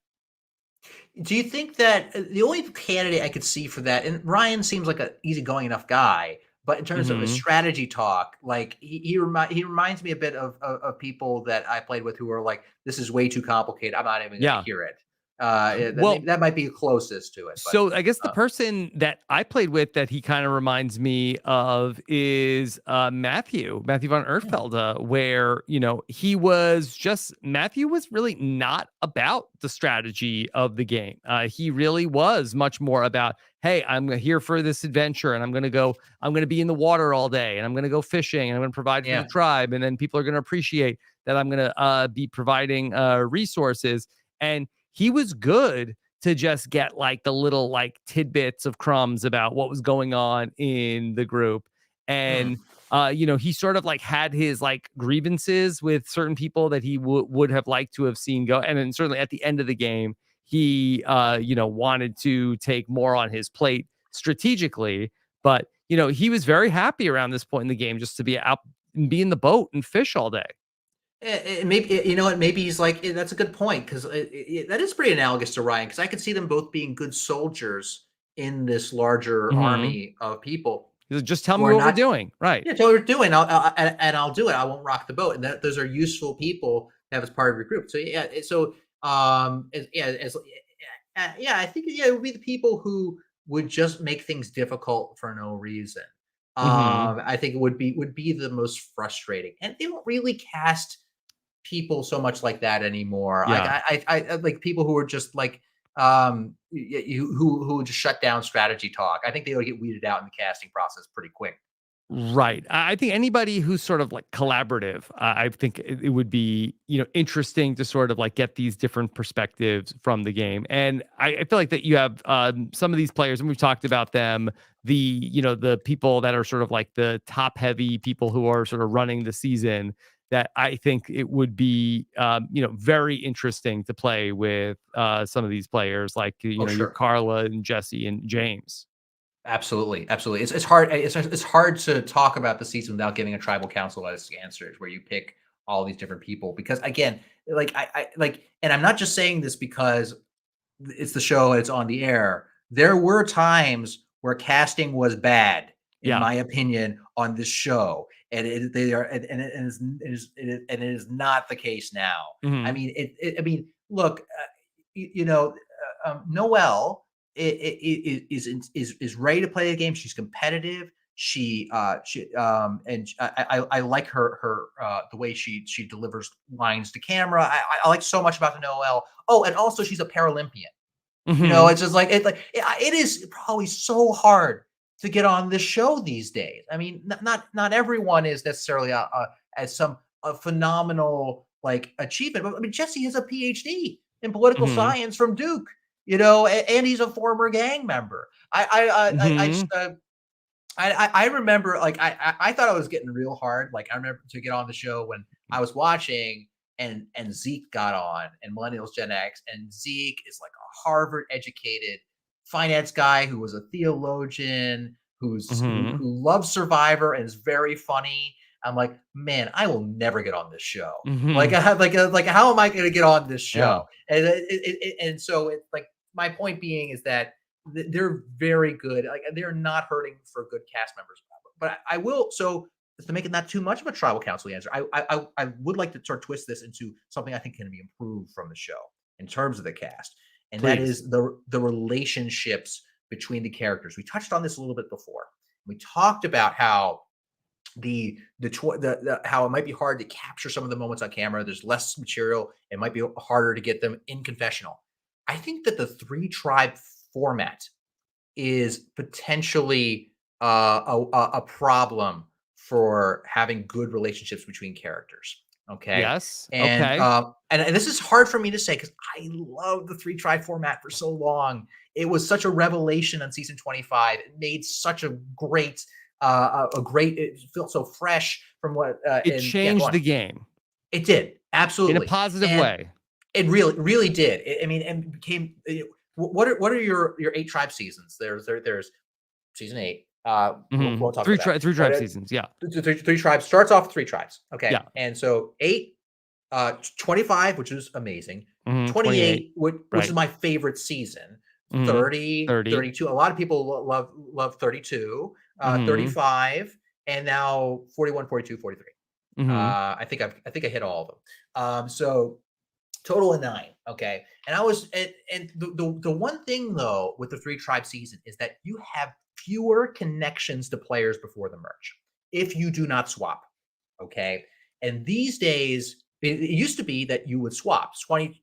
Do you think that the only candidate I could see for that, and Ryan seems like a easygoing enough guy, but in terms of a Hmm. strategy talk, like he reminds me a bit of people that I played with who are like, this is way too complicated. I'm not even going to Yeah. hear it. Well, That might be closest to it, but so I guess the uh, person that I played with that he kind of reminds me of is Matthew von yeah, Erfelde, where Matthew was really not about the strategy of the game. He really was much more about, hey, I'm here for this adventure, and I'm going to be in the water all day, and I'm going to go fishing, and I'm going to provide for the yeah, tribe, and then people are going to appreciate that I'm going to be providing resources, and he was good to just get like the little like tidbits of crumbs about what was going on in the group. mm, And he sort of like had his like grievances with certain people that he would have liked to have seen go. And then certainly at the end of the game, he wanted to take more on his plate strategically. But he was very happy around this point in the game just to be out and be in the boat and fish all day. maybe you know what? Maybe he's like that's a good point because that is pretty analogous to Ryan because I could see them both being good soldiers in this larger Hmm. army of people Just tell who me are what we're not. doing. Right. Yeah, tell me what you're doing. I'll do it. I won't rock the boat. And those are useful people to have as part of your group. So yeah, yeah, I think it would be the people who would just make things difficult for no reason. Hmm. I think it would be the most frustrating, and they don't really cast people so much like that anymore. Like Yeah. I like people who are just like who would just shut down strategy talk. I think they would get weeded out in the casting process pretty quick. Right. I think anybody who's sort of like collaborative, I think it would be, interesting to sort of like get these different perspectives from the game. And I feel like that you have some of these players, and we've talked about them, the people that are sort of like the top heavy people who are sort of running the season that I think it would be, very interesting to play with some of these players like, Oh, your sure. Carla and Jesse and James. Absolutely, absolutely. It's hard. It's hard to talk about the season without giving a tribal council as answers, where you pick all these different people. Because again, like and I'm not just saying this because it's the show, it's on the air. There were times where casting was bad, in Yeah. my opinion, on this show, and they are, and it is not the case now. I Hmm. mean, I mean, look, Noelle is ready to play the game. She's competitive. I like her the way she delivers lines to camera. I like so much about the Noelle. Oh, and also she's a Paralympian. Hmm. It's just like it is probably so hard to get on this show these days. I mean, not everyone is necessarily as some a phenomenal like achievement. But I mean, Jesse has a PhD in political Hmm. science from Duke. And he's a former gang member. I just Mhm. I remember like I thought I was getting real hard. Like I remember to get on the show when I was watching and Zeke got on and Millennials Gen X and Zeke is like a Harvard educated finance guy who was a theologian Mhm. who loves Survivor and is very funny. I'm like, man, I will never get on this show. Like Mhm. I have like how am I going to get on this Yeah. show? And so it's like my point being is that they're very good. Like they're not hurting for good cast members. But I will so to make it not too much of a tribal council answer. I would like to sort of twist this into something I think can be improved from the show in terms of the cast, and that Please. is the relationships between the characters. We touched on this a little bit before. We talked about how how it might be hard to capture some of the moments on camera. There's less material. It might be harder to get them in confessional. I think that the 3 tribe format is potentially a problem for having good relationships between characters. Okay. Yes. And Okay. and this is hard for me to say because I love the 3 tribe format for so long. It was such a revelation on season 25. It made such a great it felt so fresh from what It and yeah, go changed on. the game It did in a absolutely, positive and way. it really did. I mean, and became. What are your 8 tribe seasons? There's season 8. We'll talk Three about that. three tribe seasons. Yeah. Three tribes starts off with 3 tribes. Okay, Yeah. and so 8, 25, which is amazing. 28. 28, which Right. is my favorite season. Mhm. 30, 30. 32. A lot of people love 32, 35, and now 41, 42, 43. I think I hit all of them. So total of 9. Okay, and the one thing though with the 3 tribe season is that you have fewer connections to players before the merge if you do not swap. Okay, and these days it used to be that you would swap 20,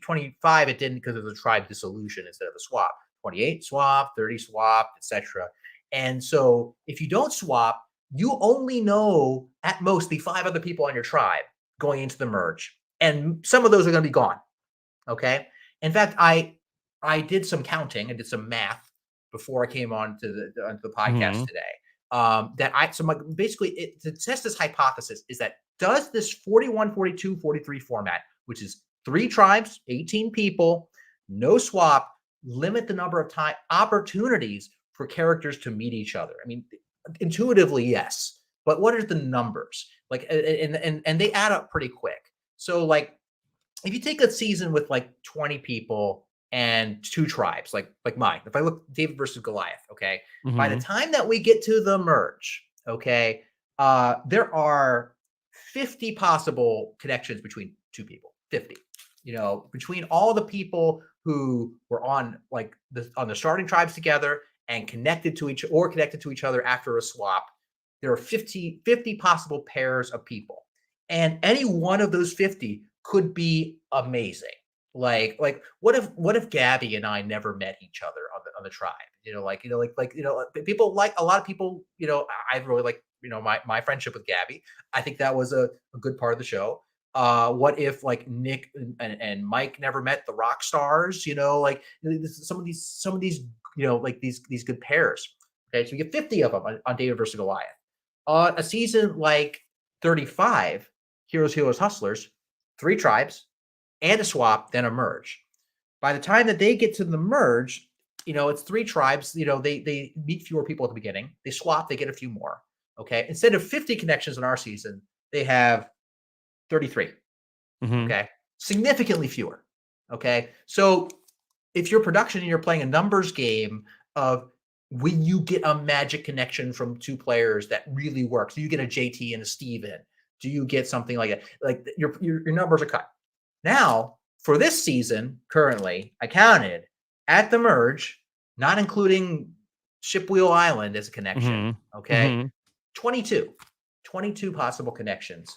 25. It didn't because of the tribe dissolution instead of a swap. 28 swap, 30 swap, etc. And so if you don't swap, you only know at most the 5 other people on your tribe going into the merge, and some of those are going to be gone. Okay. In fact, I did some counting. I did some math before I came on to the podcast today. Basically to test this hypothesis is that does this 41, 42, 43 format, which is 3 tribes, 18 people, no swap, limit the number of opportunities for characters to meet each other? I mean, intuitively, yes. But what are the numbers? Like, and they add up pretty quick. So like if you take a season with like 20 people and 2 tribes, like mine, if I look David versus Goliath, okay, by the time that we get to the merge, okay, there are 50 possible connections between 2 people. 50. Between all the people who were on the starting tribes together and connected to each other after a swap, there are 50 possible pairs of people. And any one of those 50 could be amazing. Like what if Gabby and I never met each other on the tribe? People like a lot of people, I really like, my friendship with Gabby. I think that was a good part of the show. What if like Nick and Mike never met the rock stars? Some of these, like these good pairs. Okay, so we get 50 of them on David versus Goliath. A season like 35, Heroes, Hustlers, 3 tribes, and a swap, then a merge. By the time that they get to the merge, it's 3 tribes. They meet fewer people at the beginning. They swap, they get a few more. Okay, instead of 50 connections in our season, they have 33. Okay, significantly fewer. Okay, so if you're production and you're playing a numbers game of when you get a magic connection from 2 players that really works, you get a JT and a Steven. Do you get something like that? Like your numbers are cut. Now, for this season, currently, I counted at the merge, not including Shipwheel Island as a connection. Okay, 22 possible connections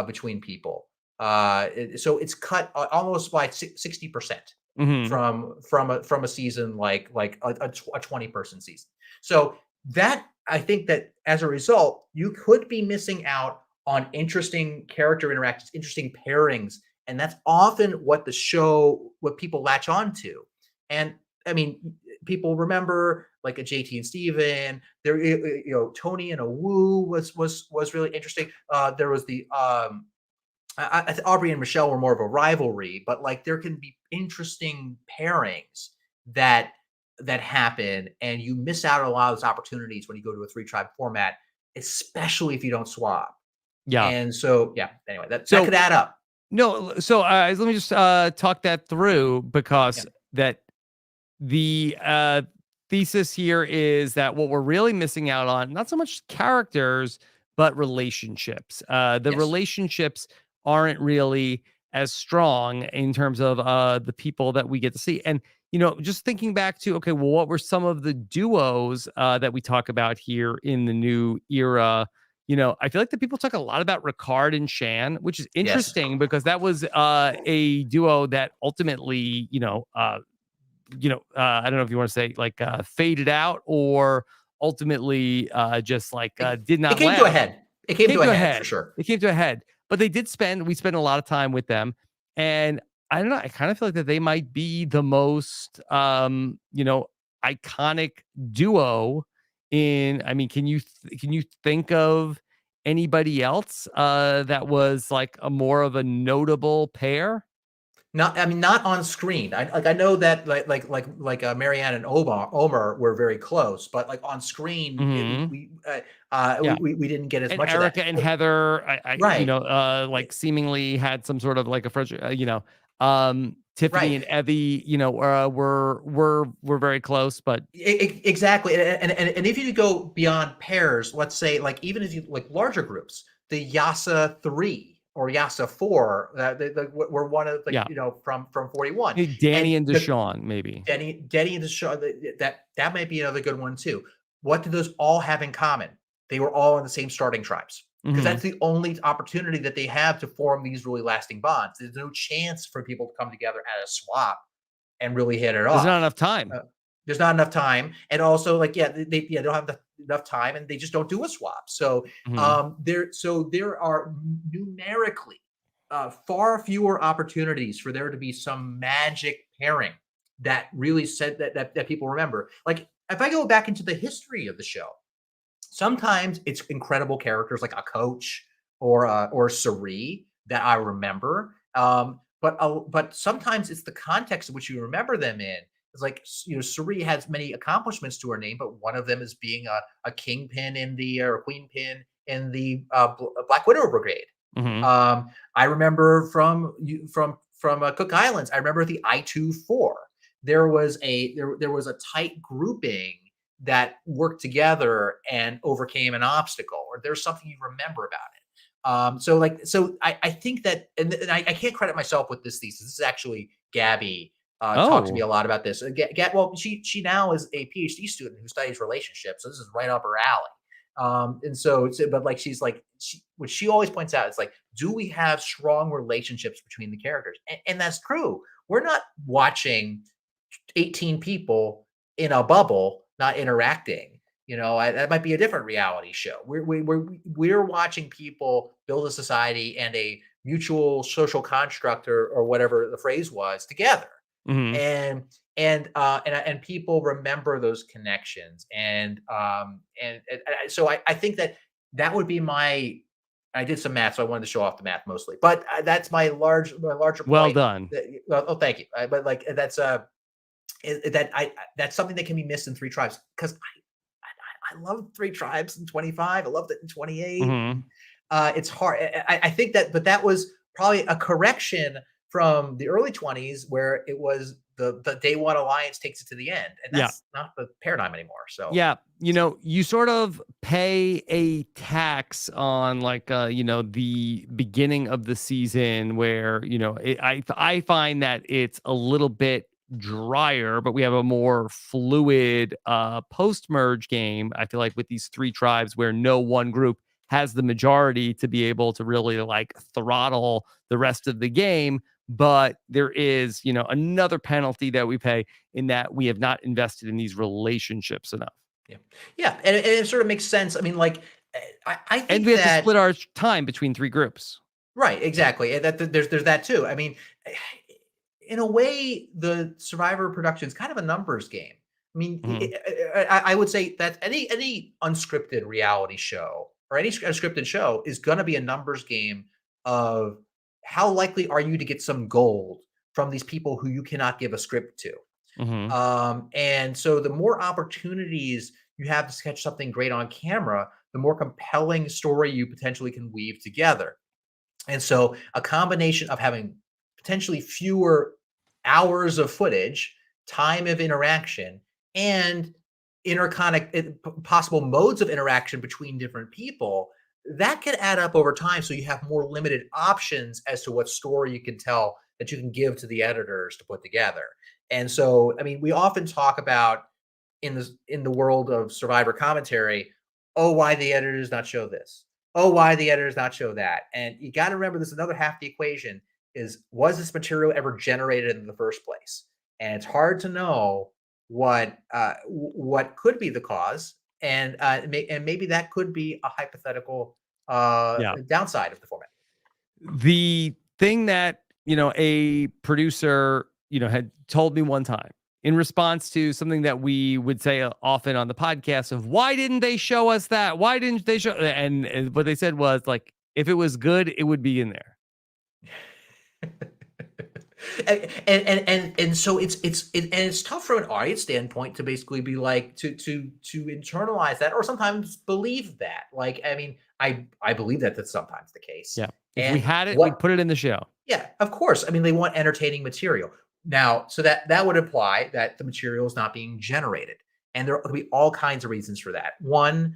between people. So it's cut almost by 60% from a season like a 20-person season. So that, I think that as a result, you could be missing out on interesting character interactions, interesting pairings, and that's often what people latch on to. And I mean, people remember like a JT and Steven. There, Tony and a Woo was really interesting. There was the Aubrey and Michelle were more of a rivalry, but like there can be interesting pairings that happen, and you miss out on a lot of those opportunities when you go to a 3-tribe format, especially if you don't swap. Yeah. And so, yeah, anyway, that could add up. No, so let me just talk that through, because that the thesis here is that what we're really missing out on, not so much characters, but relationships. The relationships aren't really as strong in terms of the people that we get to see. And, just thinking back to, okay, well, what were some of the duos that we talk about here in the new era? I feel like the people talk a lot about Ricard and Shan, which is Yes. interesting because that was a duo that ultimately, I don't know if you want to say like faded out or ultimately just like did It not came to a last. head. It came Came to a to a head for head. sure. It came to a head. But we spent a lot of time with them. And I don't know, I kind of feel like that they might be the most iconic duo I mean, can you think of anybody else that was like a more of a notable pair? Not, I mean, not on screen. I know that Marianne and Omar were very close, but like on screen, Mhm. Yeah. we didn't get as And much of that. Erica and Heather, Right. like seemingly had some sort of like a fresh, Tiffany Right. and Evie, were very close, but Exactly. And if you go beyond pairs, let's say like even if you like larger groups, the Yasa 3 or Yasa 4, were one of like, yeah, from 41. And Danny and the Deshawn maybe. Denny and the show that might be another good one too. What do those all have in common? They were all in the same starting tribes because Mhm. that's the only opportunity that they have to form these really lasting bonds. There's no chance for people to come together at a swap and really hit it There's not off. enough time. Uh, there's not enough time, and also like they don't have enough time, and they just don't do a swap. So Mhm. there are numerically far fewer opportunities for there to be some magic pairing that really said that people remember. Like if I go back into the history of the show, sometimes it's incredible characters like a coach or Sari that I remember. But sometimes it's the context in which you remember them in. It's like Sari has many accomplishments to her name, but one of them is being a kingpin in the or queen pin in the Black Widow Brigade. Mhm. I remember from Cook Islands. I remember the I-24. There was a tight grouping that worked together and overcame an obstacle, or there's something you remember about it. I think that, and I can't credit myself with this thesis. This is actually Gabby talked to me Oh. a lot about this. Well, she now is a PhD student who studies relationships, so this is right up her alley. But like what she always points out is like, do we have strong relationships between the characters? And that's true. We're not watching 18 people in a bubble not interacting. That might be a different reality show. We're watching people build a society and a mutual social construct or whatever the phrase was together, Mhm. and and people remember those connections, so I think that would be my. I did some math, so I wanted to show off the math mostly, but that's my larger Well point. done. Oh, thank you. But like that's something that can be missed in Three Tribes because I love Three Tribes in 25. I loved it in 28. And, Mhm. it's hard. I think but that was probably a correction from the early 20s where it was the day one alliance takes it to the end, and Yeah. that's not the paradigm anymore. So Yeah, you sort of pay a tax on like the beginning of the season where, I find that it's a little bit drier, but we have a more fluid post-merge game. I feel like with these three tribes where no one group has the majority to be able to really like throttle the rest of the game, but there is, another penalty that we pay in that we have not invested in these relationships enough. yeah, yeah, and it sort of makes sense. I mean, like I And we think have to split that our time between three groups. right, exactly. And there's that too. I mean, in a way, the Survivor production is kind of a numbers game. I mean, Mhm. I would say that any unscripted reality show or any unscripted show is going to be a numbers game of how likely are you to get some gold from these people who you cannot give a script to. Mhm. And so the more opportunities you have to sketch something great on camera, the more compelling story you potentially can weave together. And so a combination of having potentially fewer hours of footage, time of interaction, and possible modes of interaction between different people, that can add up over time. So you have more limited options as to what story you can tell that you can give to the editors to put together. And so, I mean, we often talk about in the world of Survivor commentary, oh, why the editors not show this? Oh, why the editors not show that? And you got to remember, there's another half the equation: is was this material ever generated in the first place? And it's hard to know what could be the cause, and maybe that could be a hypothetical Yeah. downside of the format. The thing that, a producer, had told me one time in response to something that we would say often on the podcast of why didn't they show us that? Why didn't they show? And what they said was like, if it was good, it would be in there. And so it's tough from an audience standpoint to basically be like to internalize that, or sometimes believe that. Like, I mean, I believe that that's sometimes the case. Yeah. If we And had it, we'd put it in the show. yeah, of course. I mean, they want entertaining material. Now, so that would imply that the material is not being generated. And there could be all kinds of reasons for that. One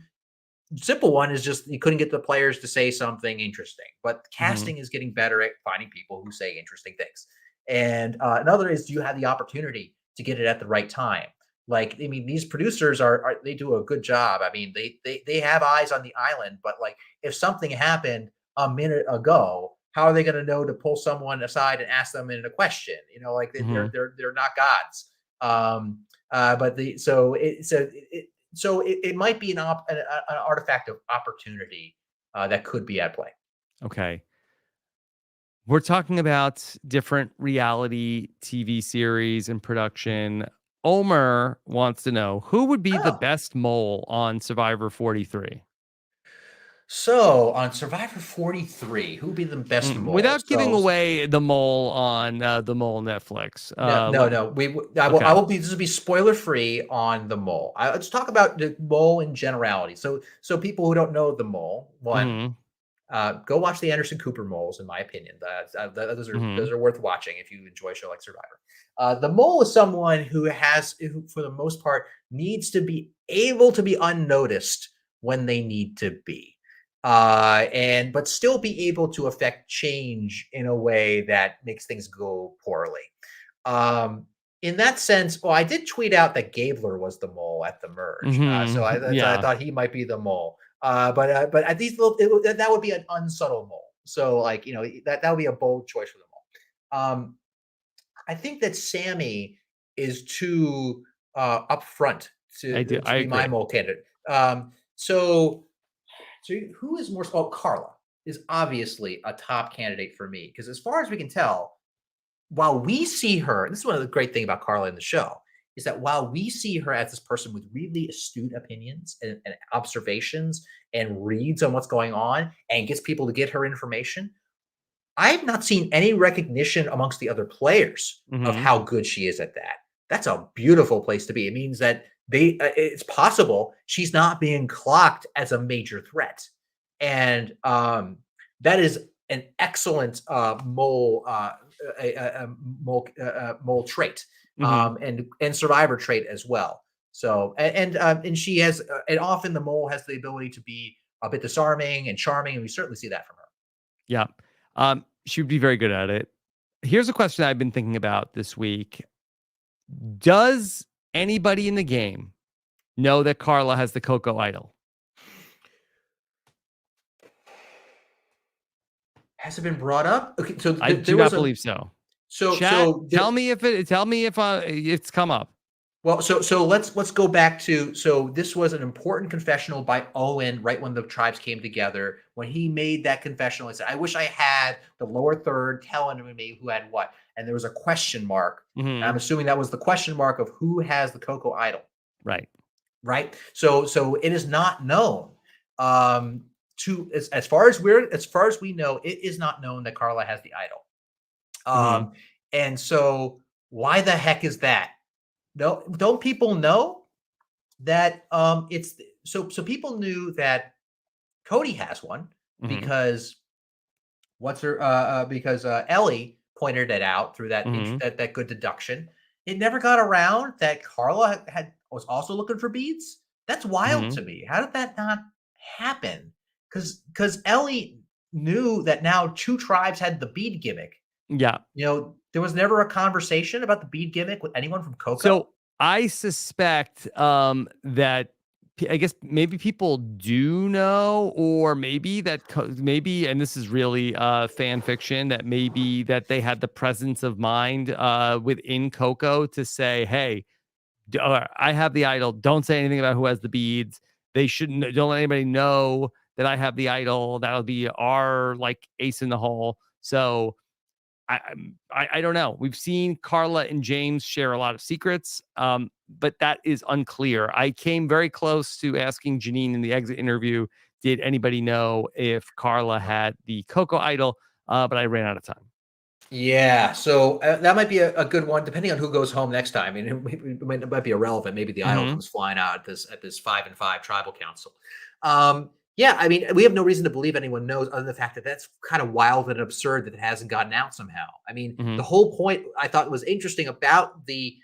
simple one is just you couldn't get the players to say something interesting, but casting is getting better at finding people who say interesting things. And another is, do you have the opportunity to get it at the right time? Like, I mean, these producers are they do a good job. I mean, they have eyes on the island, but like if something happened a minute ago, how are they going to know to pull someone aside and ask them in a question? You know, like they're not gods. But it might be an artifact of opportunity that could be at play. Okay. We're talking about different reality TV series and production. Omer wants to know who would be the best mole on Survivor 43. So on Survivor 43, who would be the best mole? Without giving away the mole on the mole Netflix. No. I will be. This will be spoiler free on the mole. Let's talk about the mole in generality. So people who don't know the mole, one, go watch the Anderson Cooper moles. In my opinion, those are worth watching if you enjoy a show like Survivor. The mole is someone who for the most part, needs to be able to be unnoticed when they need to be. But still be able to affect change in a way that makes things go poorly. In that sense, I did tweet out that Gabler was the mole at the merge. So I thought he might be the mole. But at least that would be an unsubtle mole. So like, that would be a bold choice for the mole. I think that Sammy is too upfront to be my mole candidate. So who is more? Oh, Carla is obviously a top candidate for me because as far as we can tell, while we see her, this is one of the great things about Carla in the show, is that while we see her as this person with really astute opinions and observations and reads on what's going on and gets people to get her information, I have not seen any recognition amongst the other players of how good she is at that. That's a beautiful place to be. It means that it's possible she's not being clocked as a major threat. And that is an excellent mole trait and Survivor trait as well. So and she has and often the mole has the ability to be a bit disarming and charming, and we certainly see that from her. Yeah, she would be very good at it. Here's a question I've been thinking about this week. Does anybody in the game know that Carla has the Coco idol? Has it been brought up? Okay, so I do not believe so. So tell me if it's come up. Well, so let's go back to, so this was an important confessional by Owen right when the tribes came together. When he made that confessional, he said, I wish I had the lower third telling me who had what. And there was a question mark. And I'm assuming that was the question mark of who has the Coco idol. Right. So it is not known. As far as we know, it is not known that Carla has the idol. And so why the heck is that? No, don't people know that it's so people knew that Cody has one because because Ellie pointed it out through that that good deduction. It never got around that Carla was also looking for beads. That's wild to me. How did that not happen? Because Ellie knew that now two tribes had the bead gimmick, Yeah. There was never a conversation about the bead gimmick with anyone from Coco. So I suspect that I guess maybe people do know, or maybe maybe, and this is really fan fiction, that maybe that they had the presence of mind within Coco to say, hey, I have the idol. Don't say anything about who has the beads. They shouldn't. Don't let anybody know that I have the idol. That'll be our like ace in the hole. So I don't know. We've seen Carla and James share a lot of secrets, but that is unclear. I came very close to asking Janine in the exit interview, did anybody know if Carla had the Coco idol? But I ran out of time. Yeah, so that might be a good one, depending on who goes home next time. I mean, it might be irrelevant. Maybe the idol comes flying out at this 5-5 tribal council. Yeah, I mean, we have no reason to believe anyone knows, other than the fact that that's kind of wild and absurd that it hasn't gotten out somehow. I mean, the whole point I thought was interesting about the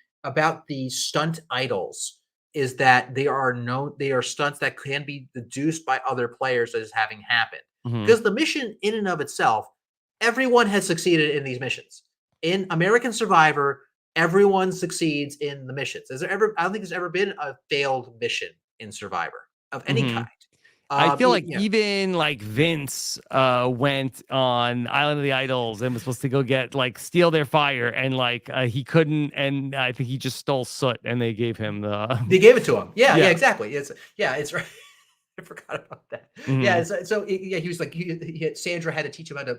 stunt idols is that they are stunts that can be deduced by other players as having happened. Because the mission in and of itself, everyone has succeeded in these missions. In American Survivor, everyone succeeds in the missions. I don't think there's ever been a failed mission in Survivor of any kind. I feel like even like Vince went on Island of the Idols and was supposed to go steal their fire, and he couldn't, and I think he just stole soot, and they gave him they gave it to him. Yeah, exactly. It's right. I forgot about that. Yeah, he was like, Sandra had to teach him how to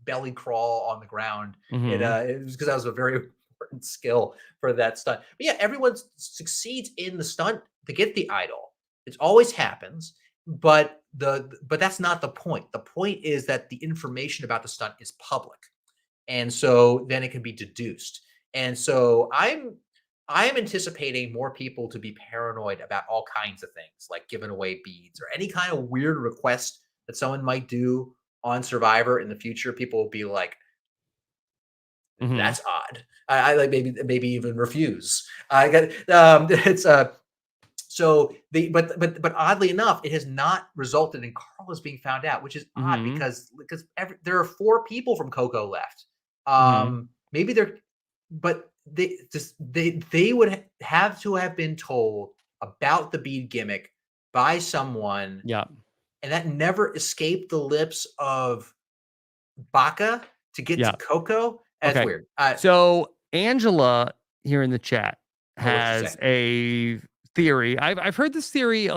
belly crawl on the ground. It was because that was a very important skill for that stunt. But yeah, everyone succeeds in the stunt to get the idol. It always happens, but that's not the point. The point is that the information about the stunt is public, and so then it can be deduced. And so I'm anticipating more people to be paranoid about all kinds of things, like giving away beads or any kind of weird request that someone might do on Survivor in the future. People will be like, "That's odd." I like maybe even refuse. I got it's so but oddly enough, it has not resulted in Carlos being found out, which is odd because there are 4 people from Coco left. Maybe but they would have to have been told about the bead gimmick by someone. Yeah. And that never escaped the lips of Baca to get to Coco. That's weird. So Angela here in the chat has a theory. I've heard this theory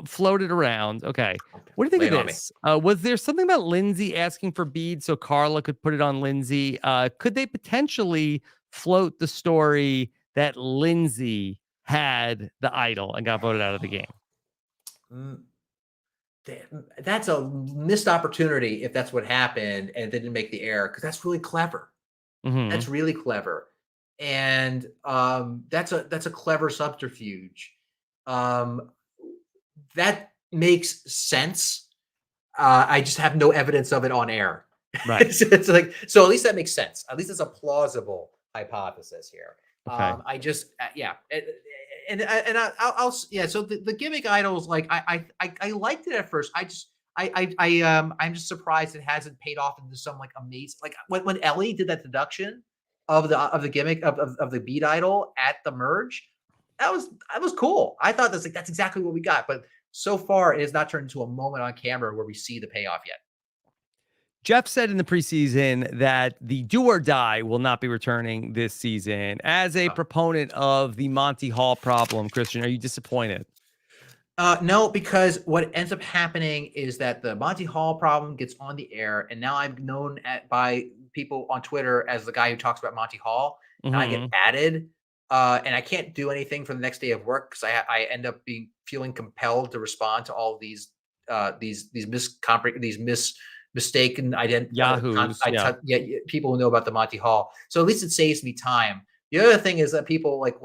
floated around. Okay. What do you think of this? Was there something about Lindsay asking for beads so Carla could put it on Lindsay? Could they potentially float the story that Lindsay had the idol and got voted out of the game? That's a missed opportunity if that's what happened and it didn't make the air, because that's really clever. That's really clever. And that's a clever subterfuge. That makes sense. I just have no evidence of it on air. Right. It's like, so at least that makes sense. At least it's a plausible hypothesis here. Okay. I just I'll so the gimmick idols, like I liked it at first. I'm just surprised it hasn't paid off into some like amazing, like when Ellie did that deduction of the gimmick of the bead idol at the merge. That was cool. I thought that's exactly what we got, but so far it has not turned into a moment on camera where we see the payoff yet. Jeff said in the preseason that the do or die will not be returning this season. As a proponent of the Monty Hall problem, Christian, are you disappointed? No, because what ends up happening is that the Monty Hall problem gets on the air, and now I'm known by people on Twitter as the guy who talks about Monty Hall, and I get added, and I can't do anything for the next day of work because I end up feeling compelled to respond to all these mistaken Yahoos, people who know about the Monty Hall. So at least it saves me time. The other thing is that people like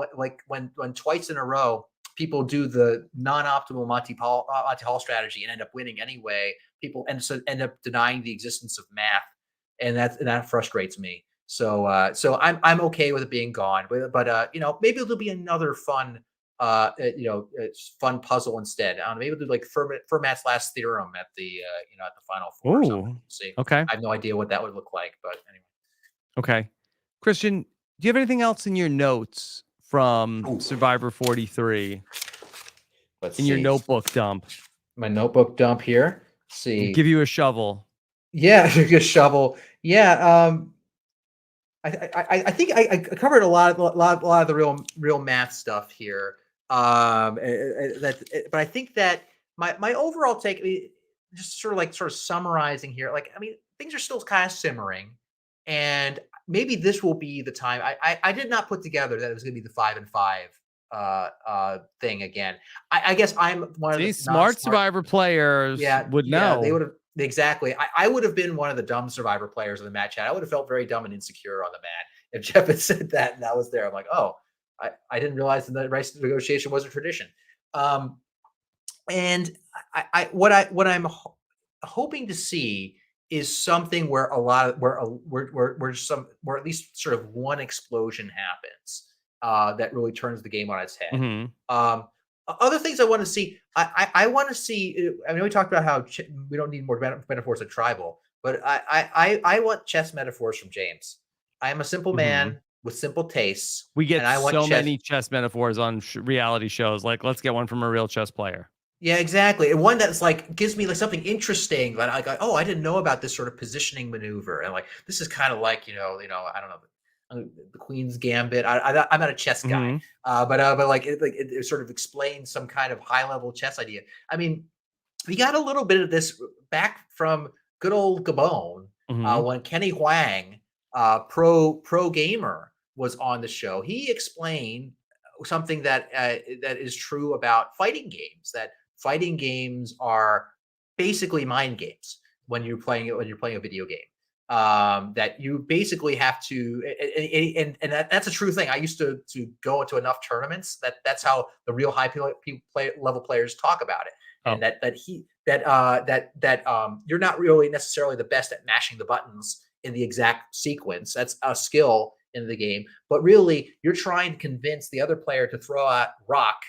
when twice in a row people do the non-optimal Monty Hall strategy and end up winning anyway, people end up denying the existence of math, and that frustrates me. So I'm okay with it being gone, but maybe it'll be another fun fun puzzle instead. I don't know, maybe we'll do like Fermat's last theorem at the at the Final Four. Or something. We'll see. Okay. I have no idea what that would look like, but anyway. Okay. Christian, do you have anything else in your notes from Ooh, Survivor 43 let's in your see. notebook dump? My notebook dump here. Let's see. Give you a shovel. Yeah, a shovel. Yeah. I think I covered a lot of the real math stuff here. But I think that my overall take, just sort of summarizing here, like I mean, things are still kind of simmering, and maybe this will be the time. I did not put together that it was going to be the 5-5 thing again. I guess I'm one of the These not smart smart. Survivor players Yeah, would yeah, they know. would have exactly. I would have been one of the dumb Survivor players in the match chat. I would have felt very dumb and insecure on the mat if Jeff had said that and I was there. I'm like, oh, I didn't realize that race negotiation was a tradition. Um, and what I'm hoping to see is something where a lot of where at least sort of one explosion happens that really turns the game on its head. Hmm. Other things I want to see, I want to see. I mean, we talked about how we don't need more metaphors of tribal, but I want chess metaphors from James. I am a simple Hmm. man with simple tastes, We and get I want so chess. many chess metaphors on reality shows. Like, let's get one from a real chess player. Yeah, exactly. And one that's like gives me like something interesting that I go, oh, I didn't know about this sort of positioning maneuver, and like this is kind of like I don't know the Queen's Gambit. I'm not a chess guy, Hmm. but it sort of explains some kind of high level chess idea. I mean, we got a little bit of this back from good old Gabon Hmm. when Kenny Huang, pro gamer, was on the show. He explained something that is true about fighting games. That fighting games are basically mind games when you're playing a video game. That you basically have to, and that's a true thing. I used to go into enough tournaments that's how the real level players talk about it, and Oh. you're not really necessarily the best at mashing the buttons in the exact sequence. That's a skill in the game, but really you're trying to convince the other player to throw out rock,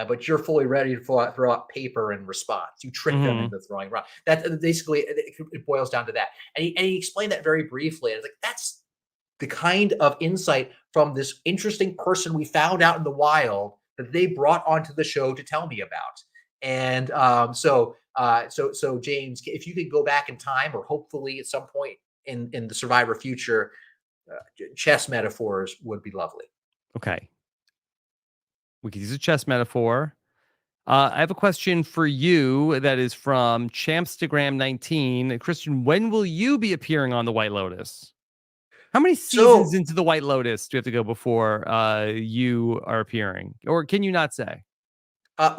but you're fully ready to throw out paper in response. You trick them Hmm. into throwing rock. That basically it boils down to that. And he explained that very briefly. And it's like that's the kind of insight from this interesting person we found out in the wild that they brought onto the show to tell me about. And so James, if you could go back in time, or hopefully at some point in the Survivor future, chess metaphors would be lovely. Okay. We could use a chess metaphor. I have a question for you that is from Champstagram19. Christian, when will you be appearing on the White Lotus? How many seasons So into the White Lotus do you have to go before you are appearing? Or can you not say? Uh,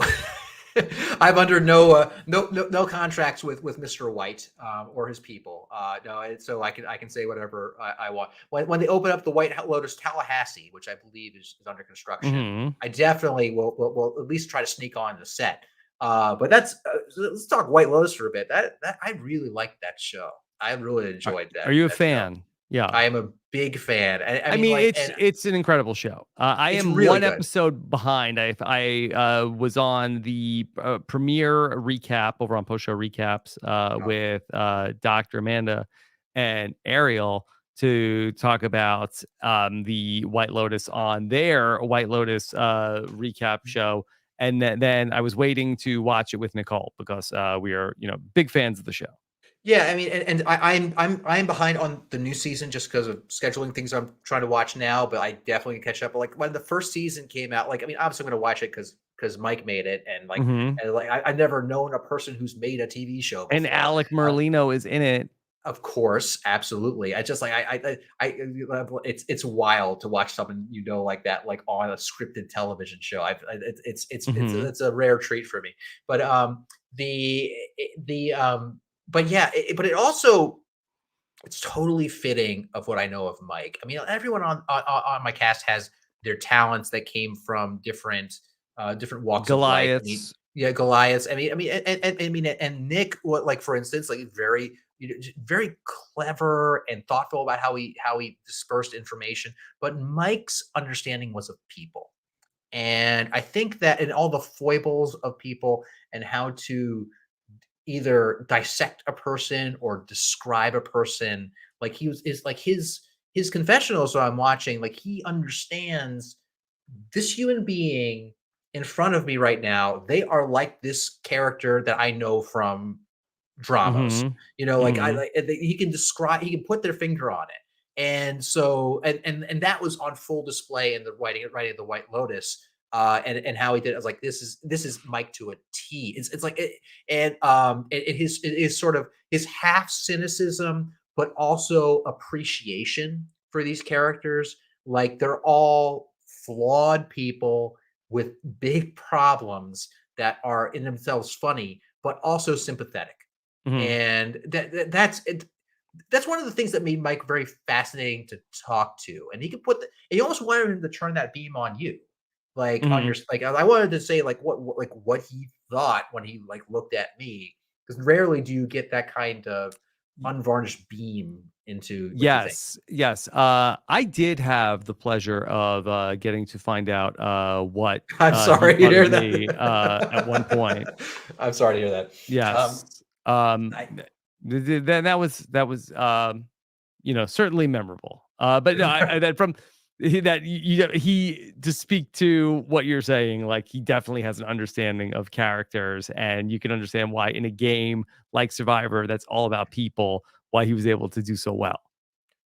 I'm under no contracts with Mr. White or his people. No, so I can say whatever I want. When they open up the White Lotus Tallahassee, which I believe is under construction, Hmm. I definitely will at least try to sneak on the set. But let's talk White Lotus for a bit. That I really liked that show. I really enjoyed Are that you a show. fan? Yeah. I am a big fan. I I mean, mean, like, it's and it's an incredible show. I it's am really one good. episode behind. I was on the premiere recap over on Post Show Recaps Oh, with Dr. Amanda and Ariel to talk about the White Lotus on their White Lotus recap show. And then I was waiting to watch it with Nicole because we are, big fans of the show. yeah, I mean, and I'm behind on the new season just because of scheduling things I'm trying to watch now, but I definitely can catch up. But like when the first season came out, like I mean, obviously I'm gonna watch it because Mike made it, Hmm. and like I've never known a person who's made a TV show And before. Alec Merlino is in it. Of course, absolutely. I just like it's wild to watch someone like that like on a scripted television show. Hmm. It's a rare treat for me. But the but yeah, but it also it's totally fitting of what I know of Mike. I mean, everyone on my cast has their talents that came from different walks of life. I mean, Goliaths. yeah, Goliaths. And Nick, what like for instance, like very very clever and thoughtful about how he dispersed information. But Mike's understanding was of people, and I think that in all the foibles of people and how to either dissect a person or describe a person, like he was is like his confessionals that I'm watching, like he understands this human being in front of me right now. They are like this character that I know from dramas. Mhm. You know, like I Mhm. like he can describe, he can put their finger on it. And so and that was on full display in the writing of the White Lotus. And how he did it. I was like, this is Mike to a T. It's like it, and it is sort of his half cynicism, but also appreciation for these characters. Like they're all flawed people with big problems that are in themselves funny, but also sympathetic. Mhm. And that's it. That's one of the things that made Mike very fascinating to talk to. And he could put and you almost wanted him to turn that beam on you. Like on your Mhm. like I wanted to say like what he thought when he like looked at me. Because rarely do you get that kind of unvarnished beam into what you think. Yes, yes. I did have the pleasure of getting to find out what I'm he sorry to thought of hear me at one point. that. I'm sorry to hear that. Yes. I That was certainly memorable. But no, that from that he to speak to what you're saying, like he definitely has an understanding of characters, and you can understand why in a game like Survivor that's all about people, why he was able to do so well.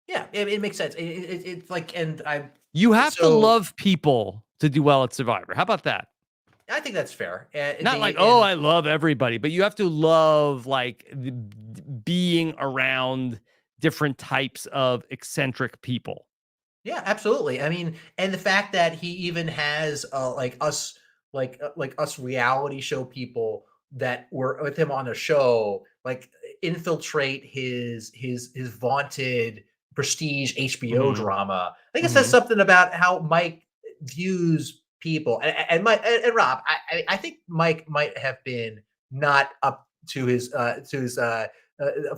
yeah, it makes sense. It's like and I You have to so love people to do well at Survivor. How about that? I think that's fair. Not like, oh, I love everybody, but you have to love like being around different types of eccentric people. Yeah, absolutely. I mean, and the fact that he even has like us reality show people that were with him on the show, like infiltrate his vaunted prestige HBO Mhm. drama. I think it says Mhm. something about how Mike views people. And Mike and Rob, I think Mike might have been not up to his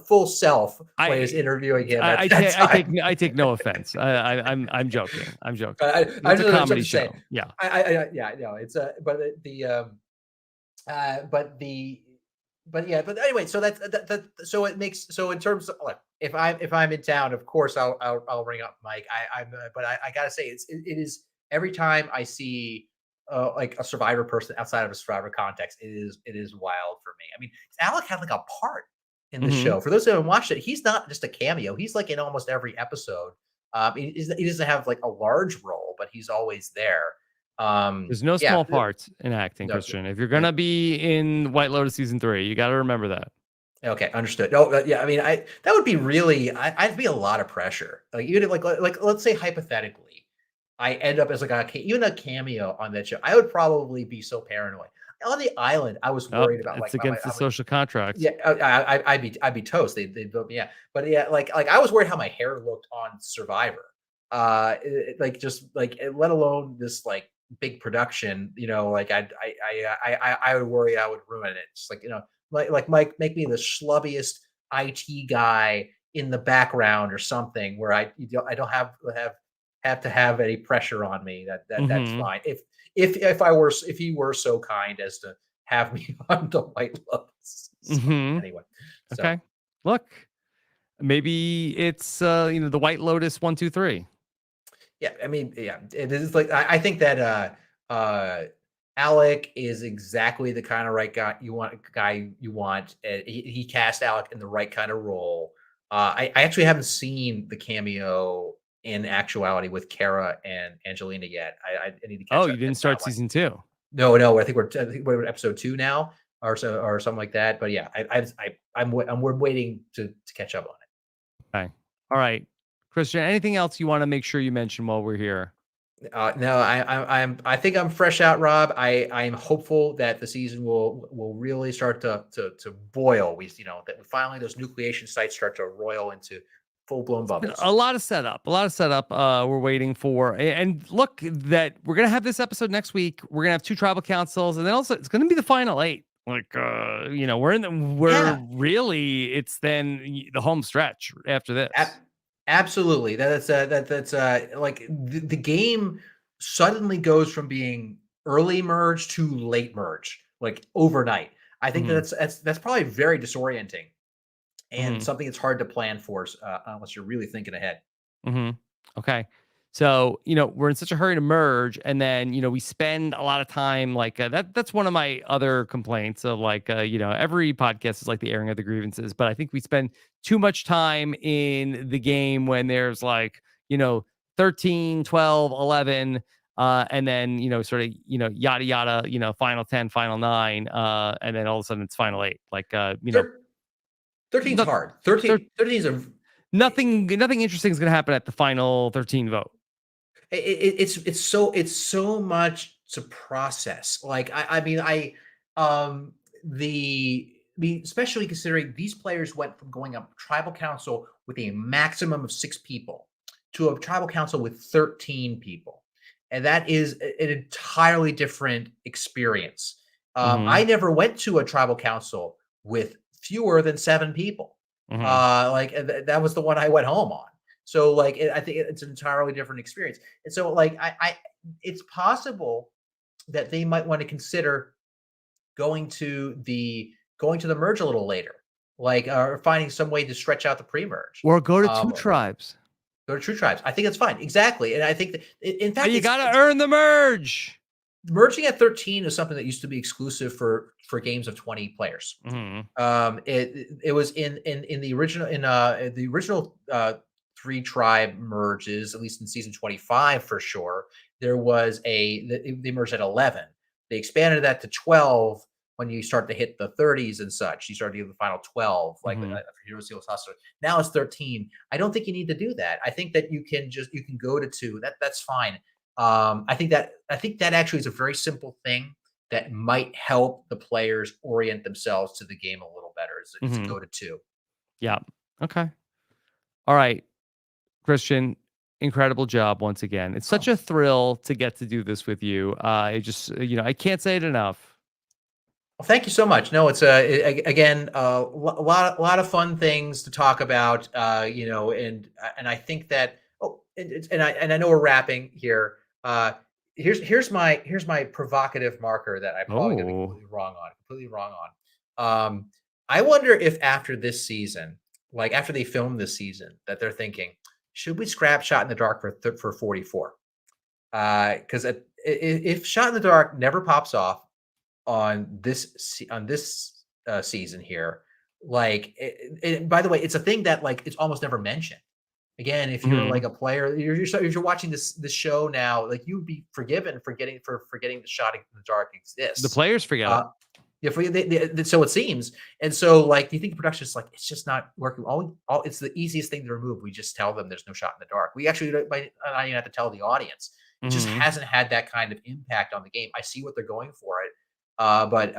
full self when he was I interviewing him at that time. I take no offense. I'm joking. I'm joking. I'm It's a comedy just saying. show. Yeah. Yeah, no, it's but but the, but yeah, but anyway, so so it makes so in terms of like if I'm in town, of course I'll ring up Mike. But I gotta say it is every time I see like a Survivor person outside of a Survivor context, it is wild for me. I mean, Alec had like a part in the Mhm. show. For those who haven't watched it, he's not just a cameo. He's like in almost every episode. He doesn't have like a large role, but he's always there. There's no Yeah, small parts in acting, no, Christian. If you're gonna be in White Lotus season 3, you got to remember that. okay, understood. Oh, yeah. I mean, I that would be really. I'd be a lot of pressure. Like even if, like let's say hypothetically, I end up as like even a cameo on that show. I would probably be so paranoid. On the island, I was Oh, worried about it's like against the social contract. yeah, I'd be toast. They vote me out. But yeah, like I was worried how my hair looked on Survivor. Like just like let alone this like big production. You know, like I would worry I would ruin it. Just like like Mike, make me the schlubbiest IT guy in the background or something where I don't have to have any pressure on me. That's Mhm. fine. If he were so kind as to have me on the White Lotus. So Mhm. anyway, so Okay. Look, maybe it's the White Lotus 1, 2, 3. yeah, I mean, yeah, it is like I think that Alec is exactly the kind of right guy you want. He cast Alec in the right kind of role. I actually haven't seen the cameo in actuality with Kara and Angelina yet. I need to Oh, catch you up didn't at that start one. season 2. No, I think we're at episode 2 now or so or something like that. But yeah, we're waiting to catch up on it. Okay. All right. Christian, anything else you want to make sure you mention while we're here? No, I think I'm fresh out, Rob. I'm hopeful that the season will really start to boil. That finally those nucleation sites start to roil into full blown A bubbles. lot of setup. A lot of setup we're waiting for. And look, that we're going to have this episode next week. We're going to have 2 tribal councils, and then also it's going to be the final 8. Like we're Yeah, really it's then the home stretch after ab- this. absolutely. That's like the game suddenly goes from being early merge to late merge, like overnight. I think Mhm. that's probably very disorienting and Mhm. something that's hard to plan for unless you're really thinking ahead. Hmm. Okay. So, we're in such a hurry to merge, and then, we spend a lot of time like that's one of my other complaints of like, every podcast is like the airing of the grievances, but I think we spend too much time in the game when there's like, 13, 12, 11, and then, sort of, yada, yada, final 10, final 9, and then all of a sudden it's final 8. Like, Thir- 13's not, hard. 13 is a nothing interesting is going to happen at the final 13 vote. it's so much to process. Like I mean the especially considering these players went from going up tribal council with a maximum of 6 people to a tribal council with 13 people, and that is an entirely different experience. Hmm. I never went to a tribal council with fewer than 7 people. Hmm. That was the one I went home on. So like I think it's an entirely different experience. And so like it's possible that they might want to consider going to the merge a little later, like or finding some way to stretch out the pre-merge. Or go to two Um, tribes. go to true tribes. I think it's fine. Exactly. And I think that in But fact you got to earn the merge. merging at 13 is something that used to be exclusive for games of 20 players. Hmm. It was in the original in the original 3 tribe merges, at least in season 25 for sure. There was they merged at 11. They expanded that to 12 when you start to hit the 30s and such. You start to get the final 12, like Hmm. for Heroes Heroes Hustler. Now it's 13. I don't think you need to do that. I think that you can go to 2. That's fine. I think that actually is a very simple thing that might help the players orient themselves to the game a little better. Is to Hmm. go to 2. Yeah. Okay. All right, Christian. Incredible job once again. It's such Oh, a thrill to get to do this with you. I just, I can't say it enough. well, thank you so much. No, it's again a lot of fun things to talk about. And I think that and I know we're wrapping here. Here's my provocative marker that I'm probably going to be Oh. completely wrong on. I wonder if after this season, like after they film this season, that they're thinking, should we scrap Shot in the Dark for 44? Because if Shot in the Dark never pops off on this season here, like by the way, it's a thing that like it's almost never mentioned. Again, if you're like Hmm. a player, if you're watching this show now, like you'd be forgiven for forgetting the Shot in the Dark The exists. players forget it. Uh, yeah, so it seems, and so like, do you think the production is like it's just not working? All it's the easiest thing to remove. We just tell them there's no Shot in the Dark. We actually might not even have to tell the audience. It just Hmm. hasn't had that kind of impact on the game. I see what they're going for it, but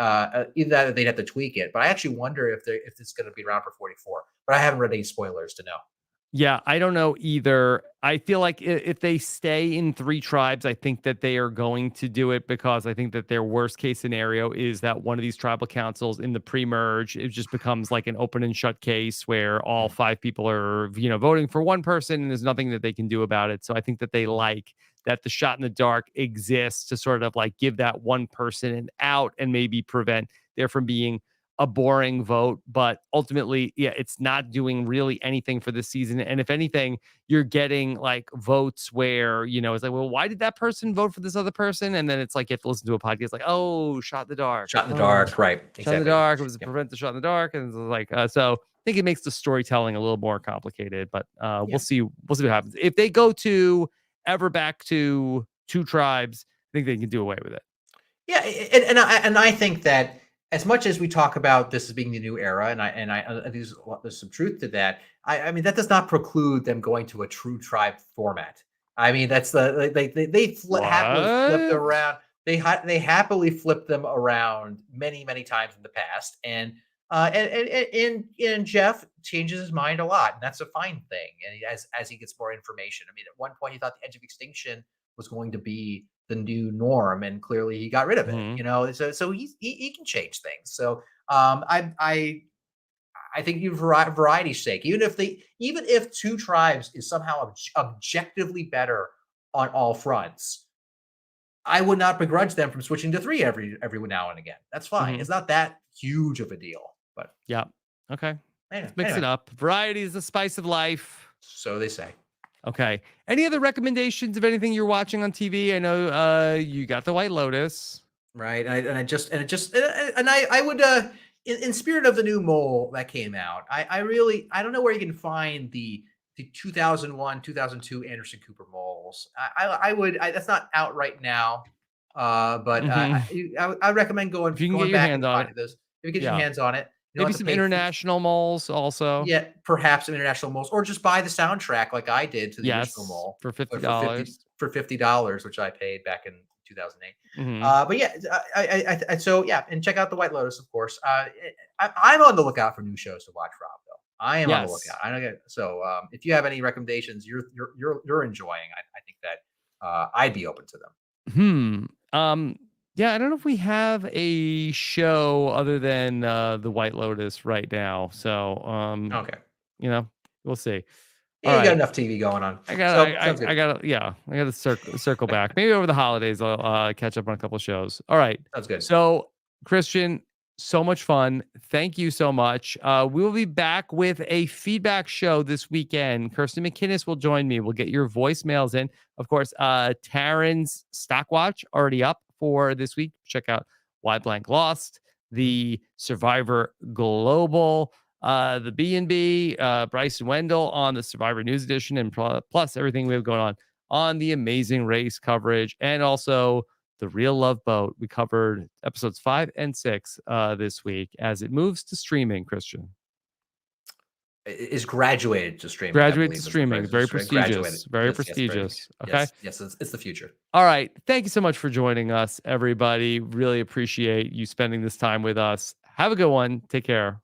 either that or they'd have to tweak it. But I actually wonder if it's going to be around for 44. But I haven't read any spoilers to know. Yeah, I don't know either. I feel like if they stay in 3 tribes, I think that they are going to do it because I think that their worst case scenario is that one of these tribal councils in the pre-merge, it just becomes like an open and shut case where all 5 people are, voting for one person and there's nothing that they can do about it. So I think that they like that the Shot in the Dark exists to sort of like give that one person an out and maybe prevent there from being a boring vote, but ultimately, yeah, it's not doing really anything for this season. And if anything, you're getting like votes where, it's like, well, why did that person vote for this other person? And then it's like you have to listen to a podcast like, oh, Shot in the Dark. Shot in the Oh, Dark, right? Shot in the Exactly. Dark. It was to Yep. prevent the Shot in the Dark. And it's like, so I think it makes the storytelling a little more complicated, but we'll Yeah. see. We'll see what happens. If they go to ever back to 2 tribes, I think they can do away with it. Yeah, and I think that as much as we talk about this as being the new era, and there's some truth to that. I mean that does not preclude them going to a true tribe format. I mean that's happily flipped What? around. They happily flipped them around many times in the past, and Jeff changes his mind a lot, and that's a fine thing. And as he gets more information, I mean, at one point he thought the Edge of Extinction was going to be the new norm, and clearly he got rid of it. Mhm. So he can change things. So I think you variety's sake, even if 2 tribes is somehow objectively better on all fronts, I would not begrudge them from switching to 3 every now and again. That's fine. Mhm. It's not that huge of a deal. But Yeah. Okay. anyway, Let's mix it anyway, up. Variety is the spice of life. so they say. Okay. Any other recommendations of anything you're watching on TV? I know you got The White Lotus. Right. I would in spirit of the new mole that came out, I don't know where you can find the 2001 2002 Anderson Cooper moles. That's not out right now. But I recommend If you can going get your back hands and on finding it. those. If you get your Yeah. hands on it, you don't Maybe have to some pay international moles also. yeah, perhaps some international moles, or just buy the soundtrack like I did to the original Yes. mole For for $50. $50, which I paid back in 2008. Mm-hmm. But yeah, so yeah, and check out the White Lotus, of course. I'm on the lookout for new shows to watch, Rob. Though I am on the lookout. Yes. I don't get so. If you have any recommendations you're enjoying, I think that I'd be open to them. Yeah, I don't know if we have a show other than the White Lotus right now. So Okay. we'll see. Yeah, All you got right. enough TV going on. I got So I sounds good. I got I got to circle back. Maybe over the holidays I'll catch up on a couple shows. All right. Sounds good. So, Christian, so much fun. Thank you so much. We will be back with a feedback show this weekend. Kirsten McKinnis will join me. We'll get your voicemails in. Of course, Taryn's Stock Watch already up for this week. Check out Why Blank Lost, the Survivor Global, the B&B, Bryson Wendell on the Survivor News Edition, and plus everything we have going on the Amazing Race coverage, and also the Real Love Boat. We covered episodes 5 and 6 this week as it moves to streaming, Christian. Is graduated to streaming. Graduate to streaming. Very prestigious. Very Yes, prestigious. Yes, Okay. yes, it's the future. All right. Thank you so much for joining us, everybody. Really appreciate you spending this time with us. Have a good one. Take care.